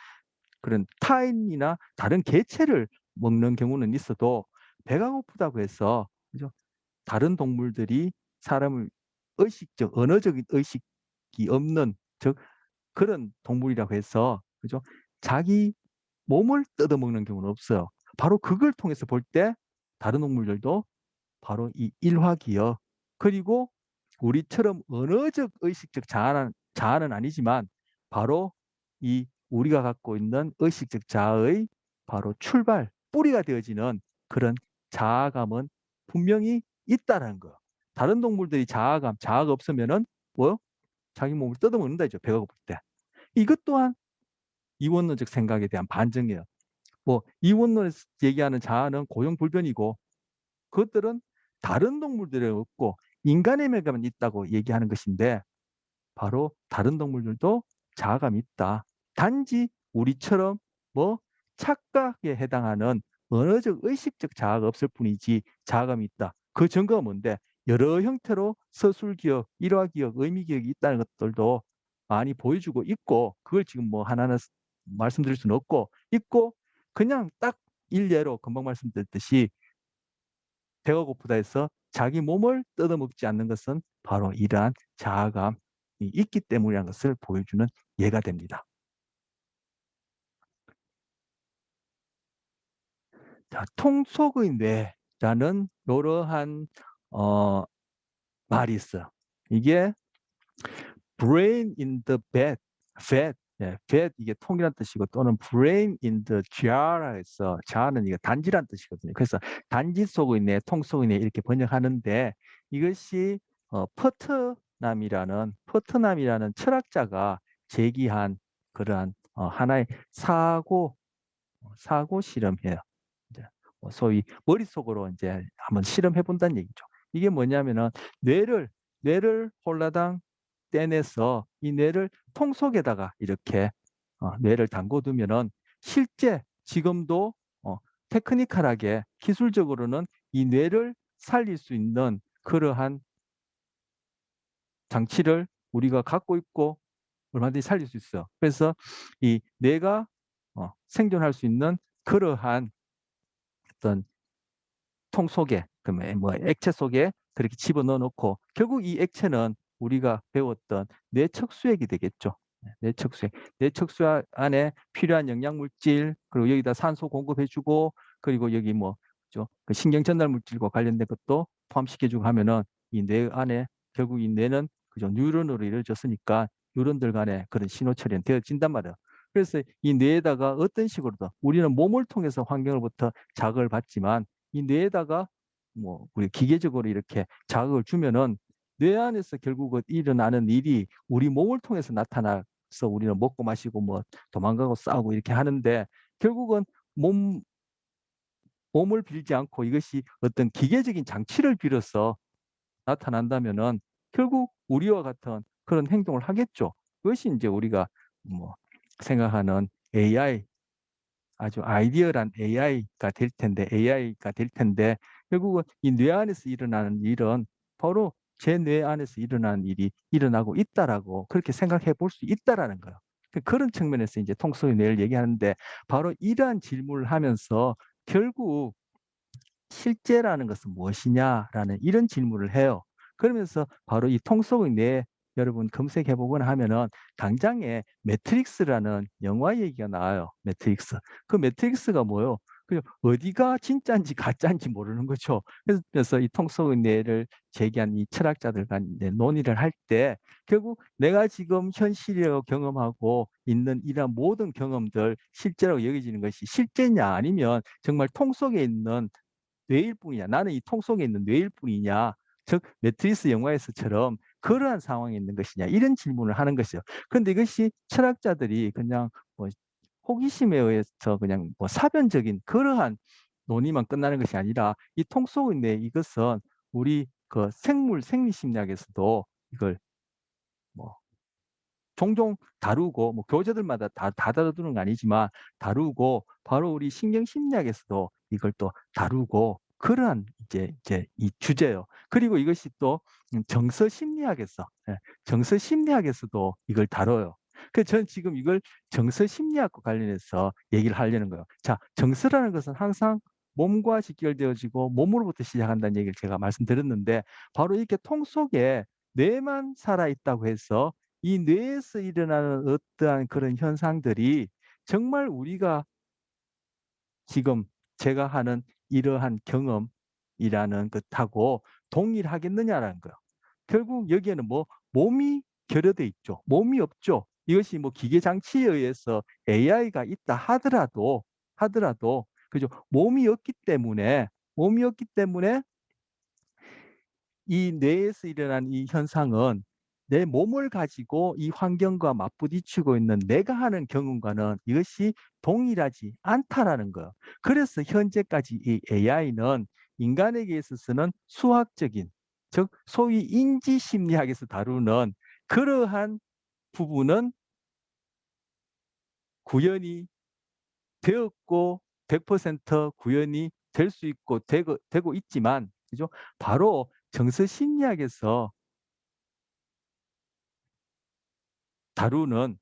그런 타인이나 다른 개체를 먹는 경우는 있어도 배가 고프다고 해서 그죠? 다른 동물들이 사람을 의식적, 언어적인 의식이 없는 즉 그런 동물이라고 해서 그죠? 자기 몸을 뜯어먹는 경우는 없어요. 바로 그걸 통해서 볼 때 다른 동물들도 바로 이 일화기억 그리고 우리처럼 언어적 의식적 자아는 아니지만 바로 이 우리가 갖고 있는 의식적 자아의 바로 출발, 뿌리가 되어지는 그런 자아감은 분명히 있다라는 거예요. 다른 동물들이 자아가 없으면은 뭐 자기 몸을 뜯어먹는다 이죠. 배가 고플 때. 이것 또한 이원론적 생각에 대한 반증이에요. 뭐 이원론에서 얘기하는 자아는 고용불변이고 그것들은 다른 동물들에 없고 인간에게만 있다고 얘기하는 것인데 바로 다른 동물들도 자아감이 있다. 단지 우리처럼 뭐 착각에 해당하는 언어적 의식적 자아가 없을 뿐이지 자아감이 있다. 그 증거가 뭔데? 여러 형태로 서술기억, 일화기억, 의미기억이 있다는 것들도 많이 보여주고 있고 그걸 지금 뭐 하나하나 말씀드릴 수는 없고 있고 그냥 딱 일례로 금방 말씀드렸듯이 배가 고프다 해서 자기 몸을 뜯어먹지 않는 것은 바로 이러한 자아감이 있기 때문이라는 것을 보여주는 예가 됩니다. 자, 통속의 뇌라는 이러한 말이 있어요. 이게 brain in the vat, 예, vat 이게 통이란 뜻이고 또는 brain in the jar라 해서 jar는 이게 단지란 뜻이거든요. 그래서 단지 속의 뇌, 통 속의 뇌 이렇게 번역하는데 이것이 퍼트남이라는 철학자가 제기한 그러한 하나의 사고 실험이에요. 이제 소위 머릿속으로 이제 한번 실험해 본다는 얘기죠. 이게 뭐냐면은 뇌를 홀라당 떼내서 이 뇌를 통 속에다가 이렇게 뇌를 담궈 두면은 실제 지금도 테크니컬하게 기술적으로는 이 뇌를 살릴 수 있는 그러한 장치를 우리가 갖고 있고 얼마든지 살릴 수 있어요. 그래서 이 뇌가 생존할 수 있는 그러한 어떤 통 속에 그러면 뭐 액체 속에 그렇게 집어넣어 놓고 결국 이 액체는 우리가 배웠던 뇌척수액이 되겠죠. 네, 뇌척수액. 뇌척수 안에 필요한 영양물질 그리고 여기다 산소 공급해 주고 그리고 여기 뭐 그 신경 전달 물질과 관련된 것도 포함시켜 주고 하면은 이 뇌 안에 결국 이 뇌는 그죠 뉴런으로 이루어졌으니까 뉴런들 간에 그런 신호 처리는 되어진단 말이에요. 그래서 이 뇌에다가 어떤 식으로든 우리는 몸을 통해서 환경으로부터 자극을 받지만 이 뇌에다가 뭐 우리 기계적으로 이렇게 자극을 주면은 뇌 안에서 결국은 일어나는 일이 우리 몸을 통해서 나타나서 우리는 먹고 마시고 뭐 도망가고 싸우고 이렇게 하는데 결국은 몸 몸을 빌지 않고 이것이 어떤 기계적인 장치를 빌어서 나타난다면은 결국 우리와 같은 그런 행동을 하겠죠. 그것이 이제 우리가 뭐 생각하는 AI 아주 아이디어란 AI가 될 텐데 결국은 이 뇌 안에서 일어나는 일은 바로 제 뇌 안에서 일어나는 일이 일어나고 있다라고 그렇게 생각해 볼 수 있다라는 거예요. 그런 측면에서 이제 통속의 뇌를 얘기하는데 바로 이러한 질문을 하면서 결국 실제라는 것은 무엇이냐라는 이런 질문을 해요. 그러면서 바로 이 통속의 뇌 여러분 검색해 보거나 하면은 당장에 매트릭스라는 영화 얘기가 나와요. 매트릭스. 그 매트릭스가 뭐요? 그 어디가 진짜인지 가짜인지 모르는 거죠. 그래서 이 통속의 뇌를 제기한 이 철학자들 간 논의를 할 때 결국 내가 지금 현실이라고 경험하고 있는 이러한 모든 경험들 실제라고 여겨지는 것이 실제냐 아니면 정말 통 속에 있는 뇌일 뿐이냐. 나는 이 통 속에 있는 뇌일 뿐이냐. 즉 매트리스 영화에서처럼 그러한 상황에 있는 것이냐. 이런 질문을 하는 것이죠. 그런데 이것이 철학자들이 그냥 뭐 호기심에 의해서 그냥 뭐 사변적인 그러한 논의만 끝나는 것이 아니라 이 통 속의 뇌 이것은 우리 그 생리심리학에서도 이걸 뭐 종종 다루고 뭐 교재들마다 다 다루는 건 아니지만 다루고 바로 우리 신경심리학에서도 이걸 또 다루고 그러한 이제 이 주제예요. 그리고 이것이 또 정서심리학에서 정서심리학에서도 이걸 다뤄요. 그래서 저는 지금 이걸 정서심리학과 관련해서 얘기를 하려는 거예요. 자, 정서라는 것은 항상 몸과 직결되어지고 몸으로부터 시작한다는 얘기를 제가 말씀드렸는데 바로 이렇게 통 속에 뇌만 살아 있다고 해서 이 뇌에서 일어나는 어떠한 그런 현상들이 정말 우리가 지금 제가 하는 이러한 경험이라는 것하고 동일하겠느냐라는 거예요. 결국 여기에는 뭐 몸이 결여돼 있죠. 몸이 없죠. 이것이 뭐 기계 장치에 의해서 AI가 있다 하더라도 그죠? 몸이 없기 때문에 이 뇌에서 일어나는 이 현상은 내 몸을 가지고 이 환경과 맞부딪히고 있는 내가 하는 경험과는 이것이 동일하지 않다라는 거예요. 그래서 현재까지 이 AI는 인간에게 있어서는 수학적인, 즉 소위 인지심리학에서 다루는 그러한 부분은 구현이 되었고 100% 구현이 될 수 있고 되고 있지만 그죠? 바로 정서심리학에서 다루는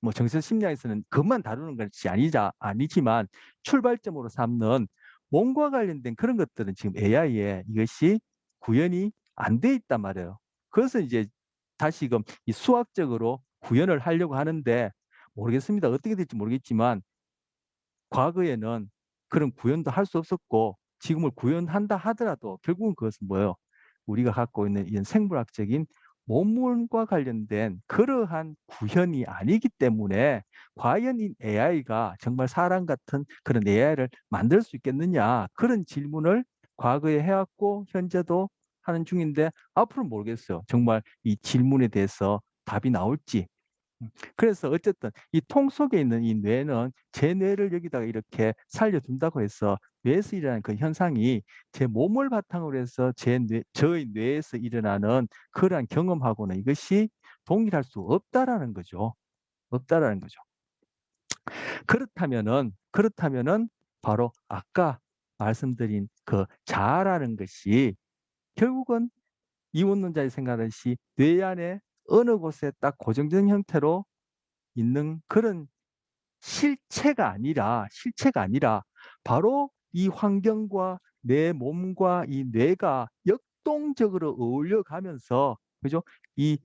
뭐 정서 심리학에서는 그것만 다루는 것이 아니지만 출발점으로 삼는 몸과 관련된 그런 것들은 지금 AI에 이것이 구현이 안 돼 있단 말이에요. 그래서 이제 다시금 이 수학적으로 구현을 하려고 하는데 모르겠습니다. 어떻게 될지 모르겠지만 과거에는 그런 구현도 할 수 없었고 지금을 구현한다 하더라도 결국은 그것은 뭐예요? 우리가 갖고 있는 이런 생물학적인 몸물과 관련된 그러한 구현이 아니기 때문에 과연 이 AI가 정말 사람 같은 그런 AI를 만들 수 있겠느냐 그런 질문을 과거에 해왔고 현재도 하는 중인데 앞으로는 모르겠어요. 정말 이 질문에 대해서 답이 나올지. 그래서 어쨌든 이 통 속에 있는 이 뇌는 제 뇌를 여기다가 이렇게 살려둔다고 해서 뇌에서 일어나는 그 현상이 제 몸을 바탕으로 해서 저의 뇌에서 일어나는 그러한 경험하고는 이것이 동일할 수 없다라는 거죠. 없다라는 거죠. 그렇다면은 바로 아까 말씀드린 그 자아라는 것이 결국은 이원론자의 생각하듯이 뇌 안에 어느 곳에 딱 고정된 형태로 있는 그런 실체가 아니라 바로 이 환경과 내 몸과 이 뇌가 역동적으로 어울려 가면서 그죠? 이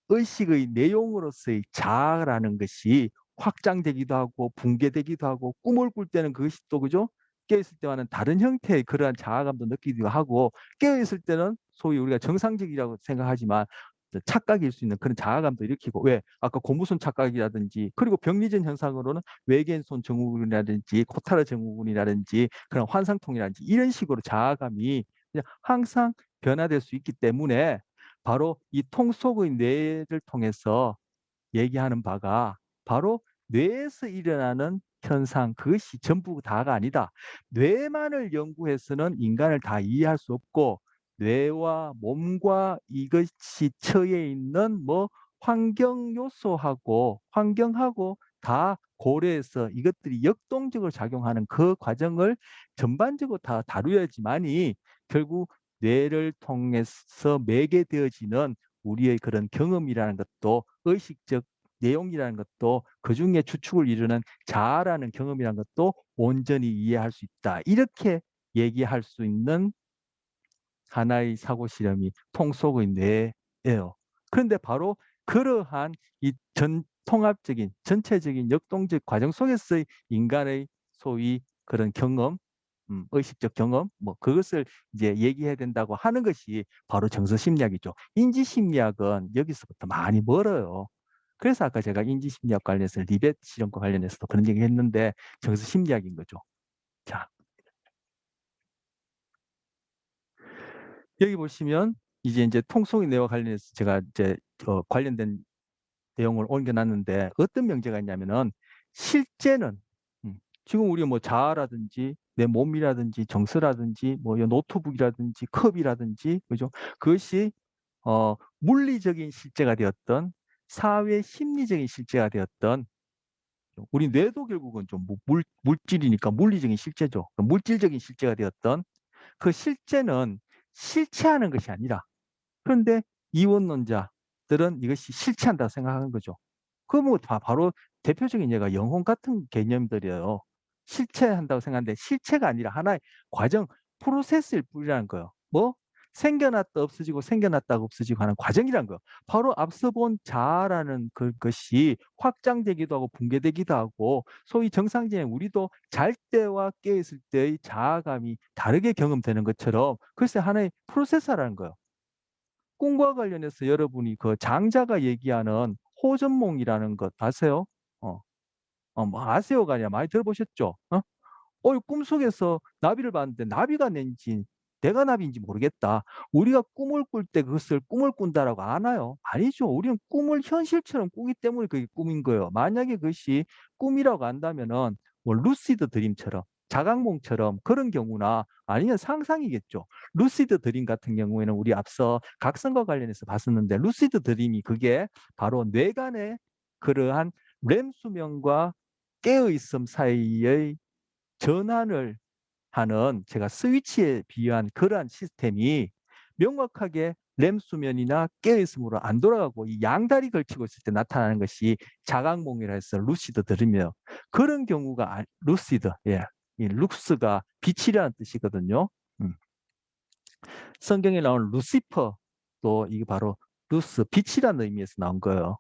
의식의 내용으로서의 자아라는 것이 확장되기도 하고 붕괴되기도 하고 꿈을 꿀 때는 그것이 또 그죠? 깨어있을 때와는 다른 형태의 그러한 자아감도 느끼기도 하고 깨어있을 때는 소위 우리가 정상적이라고 생각하지만 착각일 수 있는 그런 자아감도 일으키고 왜 아까 고무손 착각이라든지 그리고 병리적 현상으로는 외계인손 증후군이라든지 코타르 증후군이라든지 그런 환상통이라든지 이런 식으로 자아감이 그냥 항상 변화될 수 있기 때문에 바로 이 통 속의 뇌를 통해서 얘기하는 바가 바로 뇌에서 일어나는 현상 그것이 전부 다가 아니다. 뇌만을 연구해서는 인간을 다 이해할 수 없고 뇌와 몸과 이것이 처해 있는 뭐 환경 요소하고 환경하고 다 고려해서 이것들이 역동적으로 작용하는 그 과정을 전반적으로 다 다루어야지만이 결국 뇌를 통해서 매개되어지는 우리의 그런 경험이라는 것도 의식적 내용이라는 것도 그중에 주축을 이루는 자아라는 경험이라는 것도 온전히 이해할 수 있다. 이렇게 얘기할 수 있는 하나의 사고 실험이 통 속의 뇌예요. 그런데 바로 그러한 이 통합적인 전체적인 역동적 과정 속에서의 인간의 소위 그런 경험, 의식적 경험, 뭐 그것을 이제 얘기해야 된다고 하는 것이 바로 정서심리학이죠. 인지심리학은 여기서부터 많이 멀어요. 그래서 아까 제가 인지심리학 관련해서 리벳 실험과 관련해서도 그런 얘기 했는데 정서심리학인 거죠. 자, 여기 보시면 이제 통속의 뇌와 관련해서 제가 이제 관련된 내용을 옮겨놨는데 어떤 명제가 있냐면은 실제는 지금 우리 뭐 자아라든지 내 몸이라든지 정서라든지 뭐 노트북이라든지 컵이라든지 그죠? 그것이 물리적인 실제가 되었던 사회 심리적인 실제가 되었던 우리 뇌도 결국은 좀 물질이니까 물리적인 실제죠. 물질적인 실제가 되었던 그 실제는 실체하는 것이 아니라 그런데 이원론자들은 이것이 실체한다고 생각하는 거죠. 그 뭐 바로 대표적인 예가 영혼 같은 개념들이에요. 실체한다고 생각하는데 실체가 아니라 하나의 과정, 프로세스일 뿐이라는 거예요. 뭐 생겨났다 없어지고 생겨났다가 없어지고 하는 과정이란 거예요. 바로 앞서 본 자아라는 그것이 확장되기도 하고 붕괴되기도 하고 소위 정상적인 우리도 잘 때와 깨어있을 때의 자아감이 다르게 경험되는 것처럼 글쎄 하나의 프로세서라는 거예요. 꿈과 관련해서 여러분이 그 장자가 얘기하는 호전몽이라는 것 아세요? 어, 뭐 아세요가 아니라 많이 들어보셨죠? 꿈속에서 나비를 봤는데 나비가 낸지 내가 나비인지 모르겠다. 우리가 꿈을 꿀 때 그것을 꿈을 꾼다라고 아나요? 아니죠. 우리는 꿈을 현실처럼 꾸기 때문에 그게 꿈인 거예요. 만약에 그것이 꿈이라고 한다면은 뭐 루시드 드림처럼 자각몽처럼 그런 경우나 아니면 상상이겠죠. 루시드 드림 같은 경우에는 우리 앞서 각성과 관련해서 봤었는데 루시드 드림이 그게 바로 뇌간의 그러한 렘 수면과 깨어 있음 사이의 전환을 하는 제가 스위치에 비유한 그러한 시스템이 명확하게 렘 수면이나 깨어있음으로 안 돌아가고 이 양다리 걸치고 있을 때 나타나는 것이 자각몽이라 해서 루시드 들으며 그런 경우가 루시드, 예, 이 룩스가 빛이라는 뜻이거든요. 음. 성경에 나오는 루시퍼도 이게 바로 루스, 빛이라는 의미에서 나온 거예요.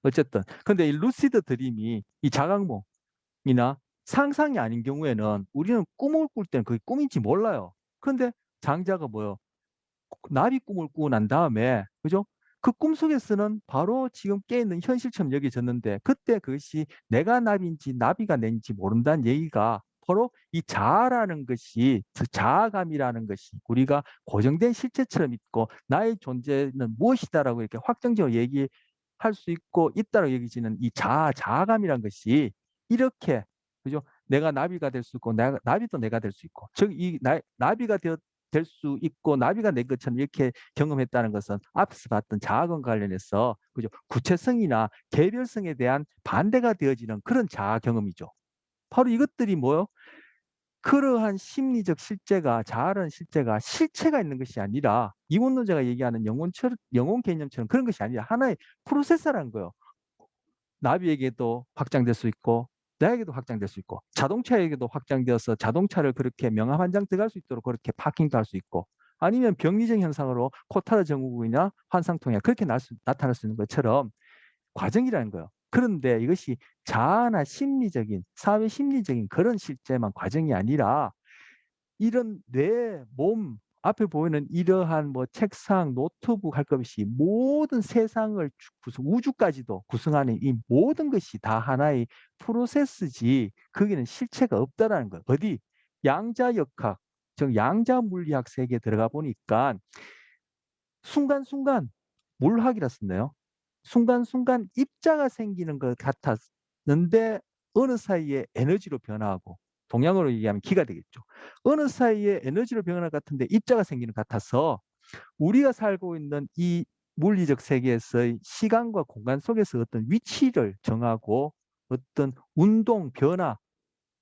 어쨌든 근데 이 루시드 드림이 이 자각몽이나 상상이 아닌 경우에는 우리는 꿈을 꿀 때는 그게 꿈인지 몰라요. 그런데 장자가 뭐예요? 나비 꿈을 꾸고 난 다음에 그죠? 그 꿈속에서는 바로 지금 깨 있는 현실처럼 여겨졌는데 그때 그것이 내가 나비인지 나비가 내인지 모른다는 얘기가 바로 이 자아라는 것이 그 자아감이라는 것이 우리가 고정된 실체처럼 믿고 나의 존재는 무엇이다라고 이렇게 확정적으로 얘기할 수 있고 있다라고 여기지는 이 자아감이란 것이 이렇게 그죠? 내가 나비가 될 수 있고 나비도 내가 될 수 있고 즉 이 나비가 될 수 있고 나비가 된 것처럼 이렇게 경험했다는 것은 앞서 봤던 자아감 관련해서 그죠? 구체성이나 개별성에 대한 반대가 되어지는 그런 자아 경험이죠. 바로 이것들이 뭐요? 그러한 심리적 실제가 자아라는 실제가 실체가 있는 것이 아니라 이원론자가 얘기하는 영혼 개념처럼 그런 것이 아니라 하나의 프로세서라는 거예요. 나비에게도 확장될 수 있고 나에게도 확장될 수 있고 자동차에게도 확장되어서 자동차를 그렇게 명함 한 장 들어갈 수 있도록 그렇게 파킹도 할 수 있고 아니면 병리적 현상으로 코타르 증후군이나 환상통역 그렇게 나타날 수 있는 것처럼 과정이라는 거예요. 그런데 이것이 자아나 심리적인 사회 심리적인 그런 실제만 과정이 아니라 이런 내 몸 앞에 보이는 이러한 뭐 책상, 노트북 할 것 없이 모든 세상을 우주까지도 구성하는 이 모든 것이 다 하나의 프로세스지 거기는 실체가 없다라는 거예요. 어디? 양자역학, 즉 양자물리학 세계에 들어가 보니까 순간순간 물학이라 썼네요. 순간순간 입자가 생기는 것 같았는데 어느 사이에 에너지로 변화하고 동양어로 얘기하면 기가 되겠죠. 어느 사이에 에너지로 변화 같은데 입자가 생기는 것 같아서 우리가 살고 있는 이 물리적 세계에서의 시간과 공간 속에서 어떤 위치를 정하고 어떤 운동, 변화,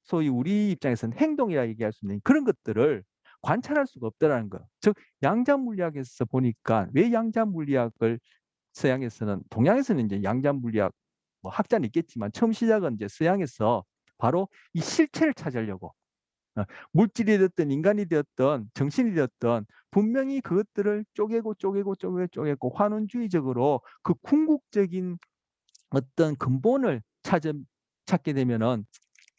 소위 우리 입장에서는 행동이라 얘기할 수 있는 그런 것들을 관찰할 수가 없다라는 거예요. 즉 양자 물리학에서 보니까 왜 양자 물리학을 서양에서는 동양에서는 이제 양자 물리학 뭐 학자는 있겠지만 처음 시작은 이제 서양에서 바로 이 실체를 찾으려고 물질이 되었든 인간이 되었든 정신이 되었든 분명히 그것들을 쪼개고 환원주의적으로 그 궁극적인 어떤 근본을 찾게 되면은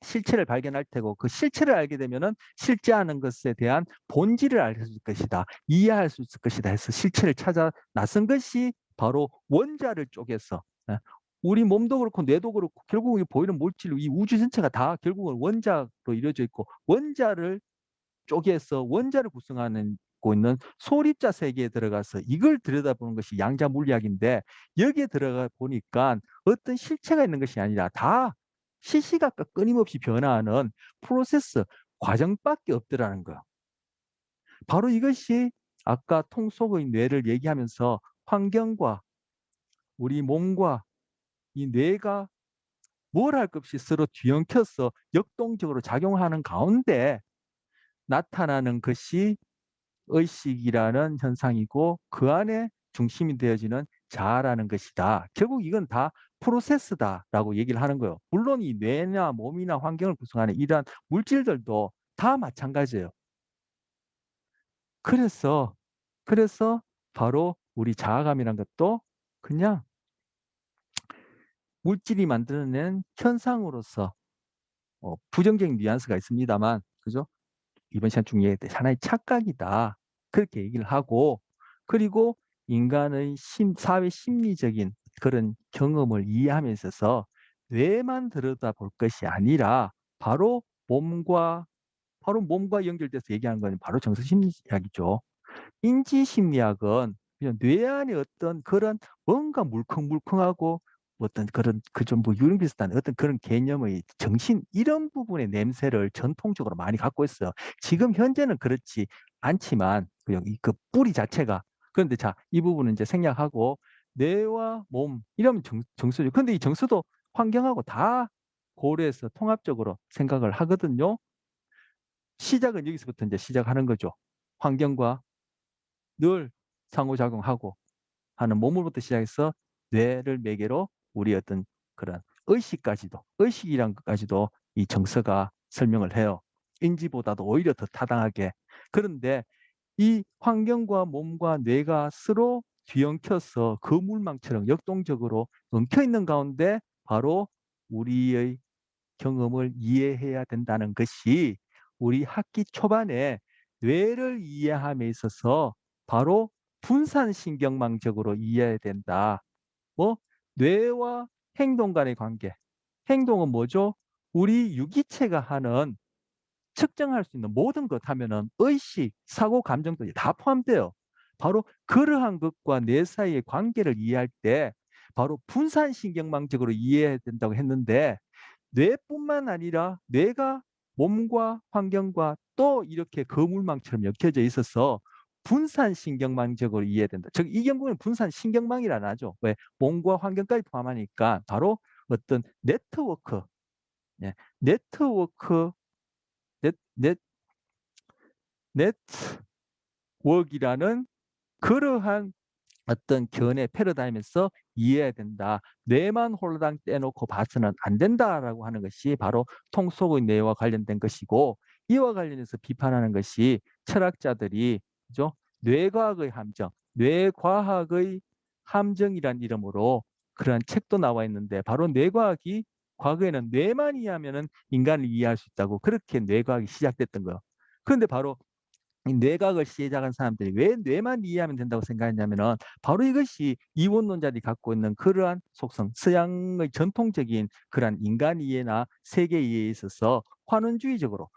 실체를 발견할 테고 그 실체를 알게 되면은 실제하는 것에 대한 본질을 알 수 있을 것이다. 이해할 수 있을 것이다 해서 실체를 찾아 나선 것이 바로 원자를 쪼개서 우리 몸도 그렇고 뇌도 그렇고 결국 이 보이는 물질 이 우주 전체가 다 결국은 원자로 이루어져 있고 원자를 쪼개서 원자를 구성하는 고 있는 소립자 세계에 들어가서 이걸 들여다보는 것이 양자 물리학인데 여기에 들어가 보니까 어떤 실체가 있는 것이 아니라 다 시시각각 끊임없이 변화하는 프로세스 과정밖에 없더라는 거야. 바로 이것이 아까 통속의 뇌를 얘기하면서 환경과 우리 몸과 이 뇌가 뭘 할 것 없이 서로 뒤엉켜서 역동적으로 작용하는 가운데 나타나는 것이 의식이라는 현상이고 그 안에 중심이 되어지는 자아라는 것이다. 결국 이건 다 프로세스다라고 얘기를 하는 거예요. 물론 이 뇌나 몸이나 환경을 구성하는 이러한 물질들도 다 마찬가지예요. 그래서 바로 우리 자아감이란 것도 그냥 물질이 만들어낸 현상으로서 부정적인 뉘앙스가 있습니다만 그죠? 이번 시간 중에 하나의 착각이다. 그렇게 얘기를 하고 그리고 인간의 사회 심리적인 그런 경험을 이해함에 있어서 뇌만 들여다볼 것이 아니라 바로 몸과 연결돼서 얘기하는 건 바로 정서심리학이죠. 인지심리학은 그냥 뇌 안에 어떤 그런 뭔가 물컹물컹하고 어떤 그런 그 좀 뭐 유령 비슷한 어떤 그런 개념의 정신 이런 부분의 냄새를 전통적으로 많이 갖고 있어요. 지금 현재는 그렇지 않지만 그 뿌리 자체가 그런데 자, 이 부분은 이제 생략하고 뇌와 몸 이러면 정서죠. 근데 이 정서도 환경하고 다 고려해서 통합적으로 생각을 하거든요. 시작은 여기서부터 이제 시작하는 거죠. 환경과 늘 상호작용하고 하는 몸으로부터 시작해서 뇌를 매개로 우리 어떤 그런 의식이란 것까지도 이 정서가 설명을 해요. 인지보다도 오히려 더 타당하게. 그런데 이 환경과 몸과 뇌가 서로 뒤엉켜서 거물망처럼 역동적으로 엉켜 있는 가운데 바로 우리의 경험을 이해해야 된다는 것이 우리 학기 초반에 뇌를 이해함에 있어서 바로 분산신경망적으로 이해해야 된다. 뭐 뇌와 행동 간의 관계. 행동은 뭐죠? 우리 유기체가 하는 측정할 수 있는 모든 것 하면은 의식, 사고, 감정들이 다 포함돼요. 바로 그러한 것과 뇌 사이의 관계를 이해할 때 바로 분산신경망적으로 이해해야 된다고 했는데 뇌뿐만 아니라 뇌가 몸과 환경과 또 이렇게 거물망처럼 엮여져 있어서 분산신경망적으로 이해된다. 즉, 이 경우는 분산신경망이라 하죠. 왜? 몸과 환경까지 포함하니까 바로 어떤 네트워크, 예, 네트워크, 넷, 넷, 네트워크이라는 그러한 어떤 견해 패러다임에서 이해해야 된다. 뇌만 홀랑 떼놓고 봐서는 안 된다라고 하는 것이 바로 통속의 뇌와 관련된 것이고 이와 관련해서 비판하는 것이 철학자들이 그죠? 뇌과학의 함정, 뇌과학의 함정이란 이름으로 그러한 책도 나와 있는데 바로 뇌과학이 과거에는 뇌만 이해하면 인간을 이해할 수 있다고 그렇게 뇌과학이 시작됐던 거예요. 그런데 바로 이 뇌과학을 시작한 사람들이 왜 뇌만 이해하면 된다고 생각했냐면은 바로 이것이 이원론자들이 갖고 있는 그러한 속성, 서양의 전통적인 그러한 인간 이해나 세계 이해에 있어서 환원주의적으로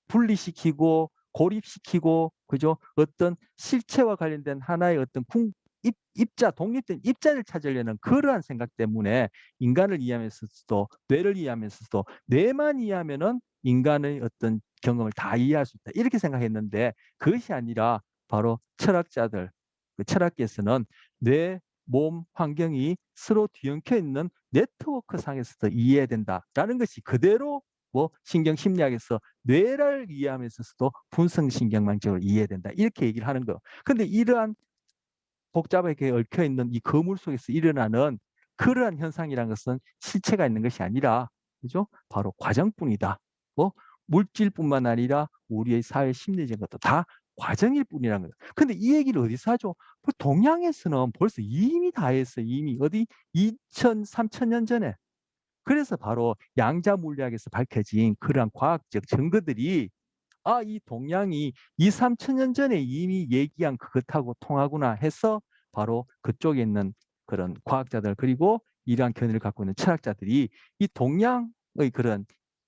분리시키고 고립시키고 그죠? 어떤 실체와 관련된 하나의 어떤 입자, 독립된 입자를 찾으려는 그러한 생각 때문에 인간을 이해하면서도 뇌를 이해하면서도 뇌만 이해하면은 인간의 어떤 경험을 다 이해할 수 있다. 이렇게 생각했는데 그것이 아니라 바로 철학자들, 그 철학계에서는 뇌, 몸, 환경이 서로 뒤엉켜 있는 네트워크 상에서도 이해해야 된다라는 것이 그대로 뭐 신경심리학에서 뇌를 이해하면서도 분성신경망적으로 이해해야 된다. 이렇게 얘기를 하는 거예요. 근데 이러한 복잡하게 얽혀 있는 이 거물 속에서 일어나는 그러한 현상이라는 것은 실체가 있는 것이 아니라 그죠? 바로 과정뿐이다. 뭐 물질뿐만 아니라 우리의 사회 심리적인 것도 다 과정일 뿐이라는 거예요. 근데 이 얘기를 어디서 하죠? 동양에서는 벌써 이미 다 했어요. 이미 어디 2천, 3천 년 전에. 그래서 바로 양자 물리학에서 밝혀진 그러한 과학적 증거들이 이 동양이 2, 3천 년 전에 이미 얘기한 그것하고 통하구나 해서 바로 그쪽에 있는 그런 과학자들 그리고 이러한 견해를 갖고 있는 철학자들이 이 동양의 그런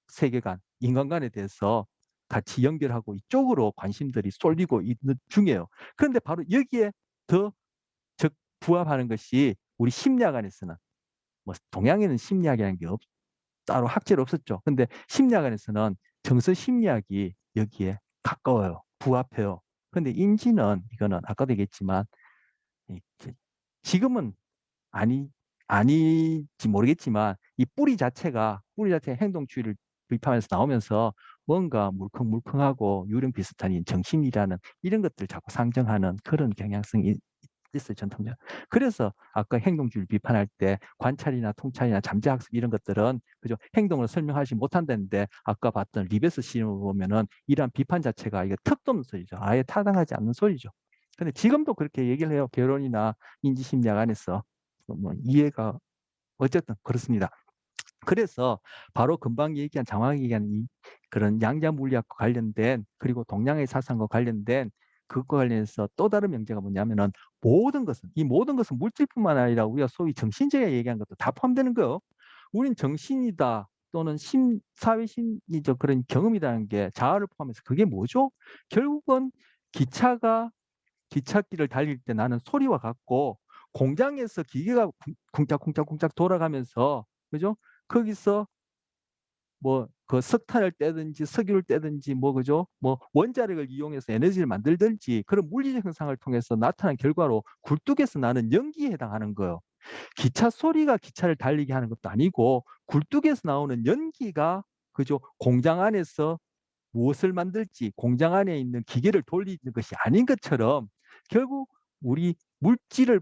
세계관, 인간관에 대해서 같이 연결하고 이쪽으로 관심들이 쏠리고 있는 중이에요. 그런데 바로 여기에 더 부합하는 것이 우리 심리학 안에서는 뭐 동양에는 심리학이라는 게 따로 학제로 없었죠. 근데 심리학 안에서는 정서 심리학이 여기에 가까워요. 부합해요. 근데 인지는 이거는 아까도 얘기했지만 지금은 아니 아니지 모르겠지만 이 뿌리 자체가 행동주의를 도입하면서 나오면서 뭔가 물컹물컹하고 유령 비슷한 이 정신이라는 이런 것들을 자꾸 상정하는 그런 경향성이 있어요, 전통적. 그래서 아까 행동주의를 비판할 때 관찰이나 통찰이나 잠재학습 이런 것들은 그죠? 행동을 설명하지 못한다는데 아까 봤던 리베스 시험을 보면은 이러한 비판 자체가 이게 턱도 없는 소리죠. 아예 타당하지 않는 소리죠. 근데 지금도 그렇게 얘기를 해요. 개론이나 인지심리학 안에서. 뭐 이해가 어쨌든 그렇습니다. 그래서 바로 금방 얘기한 장황하게 얘기한 이 그런 양자 물리학과 관련된 그리고 동양의 사상과 관련된 그것과 관련해서 또 다른 명제가 뭐냐면은 이 모든 것은 물질뿐만 아니라 우리가 소위 정신적인 얘기한 것도 다 포함되는 거예요. 우린 정신이다 또는 사회 심리적 그런 경험이라는 게 자아를 포함해서 그게 뭐죠? 결국은 기찻길을 달릴 때 나는 소리와 같고 공장에서 기계가 쿵짝쿵짝쿵짝 돌아가면서 그죠? 거기서 뭐 그 석탄을 떼든지 석유를 떼든지 뭐 그죠? 뭐 원자력을 이용해서 에너지를 만들든지 그런 물리적 현상을 통해서 나타난 결과로 굴뚝에서 나는 연기에 해당하는 거예요. 기차 소리가 기차를 달리게 하는 것도 아니고 굴뚝에서 나오는 연기가 그죠? 공장 안에서 무엇을 만들지 공장 안에 있는 기계를 돌리는 것이 아닌 것처럼 결국 우리 물질을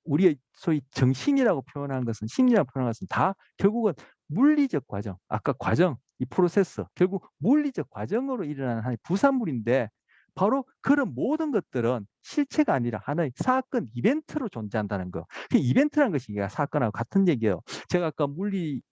우리의 소위 정신이라고 표현하는 것은 심리라고 표현하는 것은 다 결국은 물리적 과정, 아까 과정, 이 프로세스, 결국 물리적 과정으로 일어나는 하나의 부산물인데 바로 그런 모든 것들은 실체가 아니라 하나의 사건, 이벤트로 존재한다는 거. 그 이벤트라는 것이 사건하고 같은 얘기예요. 제가 아까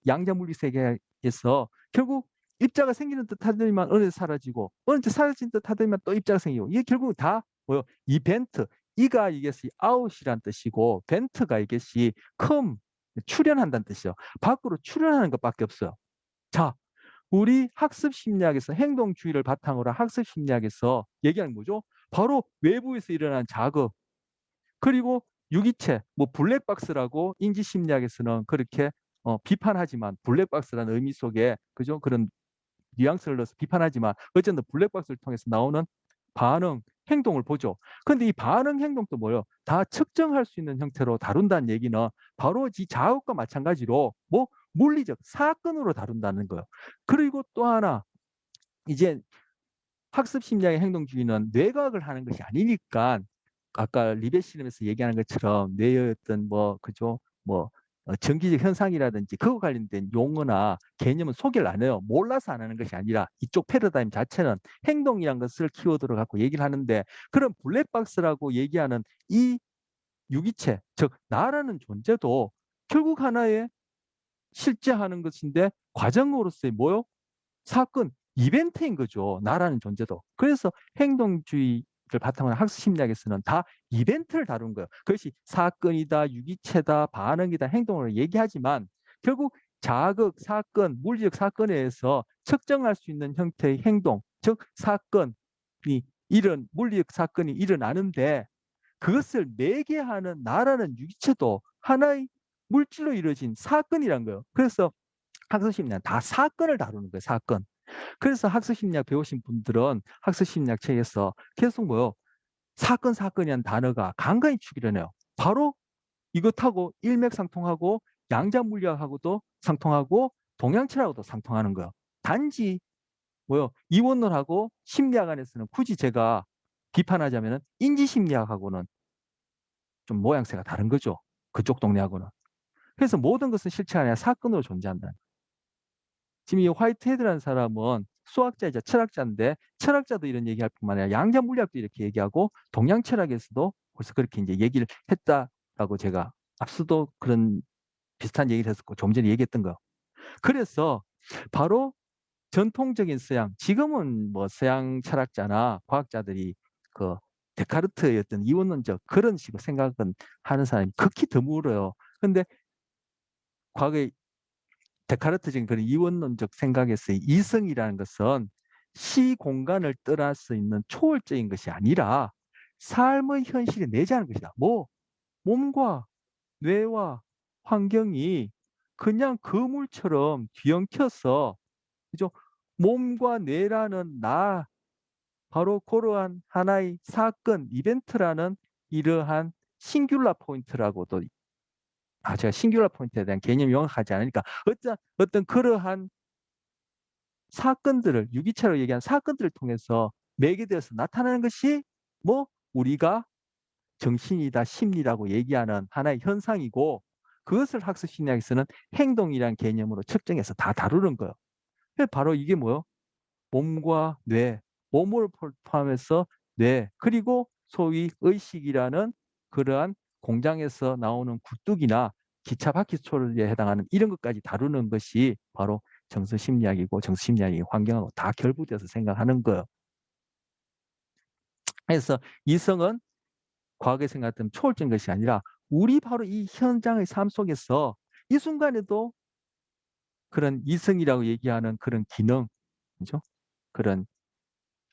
양자 물리 세계에서 결국 입자가 생기는 듯 하더니만 어느 데 사라지고 어느 데 사라진 듯 하더니만 또 입자가 생기고 이게 결국 다 뭐요? 이벤트. 이가 이것이 아웃이란 뜻이고 벤트가 이것이 come 출현한다는 뜻이죠. 밖으로 출현하는 것밖에 없어요. 자, 우리 학습 심리학에서 행동주의를 바탕으로 학습 심리학에서 얘기하는 뭐죠? 바로 외부에서 일어난 자극 그리고 유기체 뭐 블랙박스라고 인지 심리학에서는 그렇게 비판하지만 블랙박스라는 의미 속에 그죠? 그런 뉘앙스를 넣어서 비판하지만 어쨌든 블랙박스를 통해서 나오는 반응, 행동을 보죠. 근데 이 반응 행동도 뭐예요? 다 측정할 수 있는 형태로 다룬다는 얘기는 바로 이 자극과 마찬가지로 뭐 물리적 사건으로 다룬다는 거예요. 그리고 또 하나 이제 학습 심리학의 행동주의는 뇌과학을 하는 것이 아니니까 아까 리벳 실험에서 얘기하는 것처럼 뇌의 어떤 뭐 그죠? 뭐 정기적 현상이라든지 그거 관련된 용어나 개념은 소개를 안 해요. 몰라서 안 하는 것이 아니라 이쪽 패러다임 자체는 행동이란 것을 키워드로 갖고 얘기를 하는데 그런 블랙박스라고 얘기하는 이 유기체, 즉 나라는 존재도 결국 하나의 실제 하는 것인데 과정으로서의 뭐요? 사건, 이벤트인 거죠. 나라는 존재도. 그래서 행동주의를 바탕으로 한 학습 심리학에서는 다 이벤트를 다룬 거예요. 그것이 사건이다, 유기체다, 반응이다, 행동을 얘기하지만 결국 자극, 사건, 물리적 사건에 의해서 측정할 수 있는 형태의 행동, 즉 사건이 물리적 사건이 일어나는데 그것을 매개하는 나라는 유기체도 하나의 물질로 이루어진 사건이란 거예요. 그래서 학습심리학 다 사건을 다루는 거예요. 사건. 그래서 학습심리학 배우신 분들은 학습심리학 책에서 계속 뭐요? 사건이라는 단어가 간간히 출연해요. 바로 이것하고 일맥상통하고 양자물리학하고도 상통하고 동양철학하고도 상통하는 거예요. 단지 뭐요? 이원론하고 심리학 안에서는 굳이 제가 비판하자면 인지심리학하고는 좀 모양새가 다른 거죠. 그쪽 동네하고는. 그래서 모든 것은 실체가 아니라 사건으로 존재한다. 지금 이 화이트헤드라는 사람은 수학자이자 철학자인데 철학자도 이런 얘기할 뿐만 아니라 양자 물리학도 이렇게 얘기하고 동양 철학에서도 벌써 그렇게 이제 얘기를 했다라고 제가 앞서도 그런 비슷한 얘기를 했었고 좀 전에 얘기했던 거. 그래서 바로 전통적인 서양, 지금은 뭐 서양 철학자나 과학자들이 그 데카르트의 어떤 이원론적 그런 식으로 생각은 하는 사람이 극히 드물어요. 근데 과거에 데카르트적인 그런 이원론적 생각에서의 이성이라는 것은 시 공간을 떠날 수 있는 초월적인 것이 아니라 삶의 현실에 내재하는 것이다. 뭐 몸과 뇌와 환경이 그냥 그물처럼 뒤엉켜서 그죠? 몸과 뇌라는 나 바로 그러한 하나의 사건 이벤트라는 이러한 싱귤라 포인트라고도 제가 싱귤라 포인트에 대한 개념이 명확하지 않으니까 어떤 그러한 사건들을 유기체로 얘기한 사건들을 통해서 매개되어서 나타나는 것이 뭐 우리가 정신이다 심리라고 얘기하는 하나의 현상이고 그것을 학습 심리학에서는 행동이란 개념으로 측정해서 다 다루는 거예요. 바로 이게 뭐요? 몸과 뇌, 몸을 포함해서 뇌 그리고 소위 의식이라는 그러한 공장에서 나오는 굴뚝이나 기차 바퀴 소리에 해당하는 이런 것까지 다루는 것이 바로 정서심리학이고 정서심리학이 환경하고 다 결부돼서 생각하는 거예요. 그래서 이성은 과거에 생각했던 초월적인 것이 아니라 우리 바로 이 현장의 삶 속에서 이 순간에도 그런 이성이라고 얘기하는 그런 기능, 그죠? 그런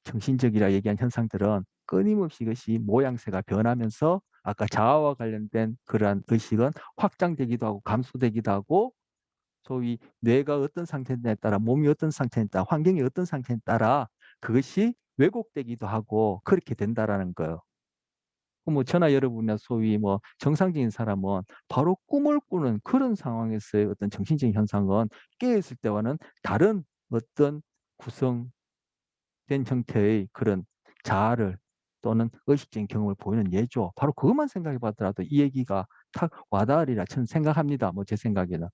정신적이라 얘기한 현상들은 끊임없이 이것이 모양새가 변하면서 아까 자아와 관련된 그러한 의식은 확장되기도 하고 감소되기도 하고 소위 뇌가 어떤 상태냐에 따라 몸이 어떤 상태에 따라 환경이 어떤 상태에 따라 그것이 왜곡되기도 하고 그렇게 된다라는 거예요. 뭐 저나 여러분이나 소위 뭐 정상적인 사람은 바로 꿈을 꾸는 그런 상황에서의 어떤 정신적인 현상은 깨어있을 때와는 다른 어떤 구성된 형태의 그런 자아를 또는 의식적인 경험을 보이는 예죠. 바로 그것만 생각해 봤더라도 이 얘기가 탁 와닿으리라 저는 생각합니다. 뭐 제 생각에는.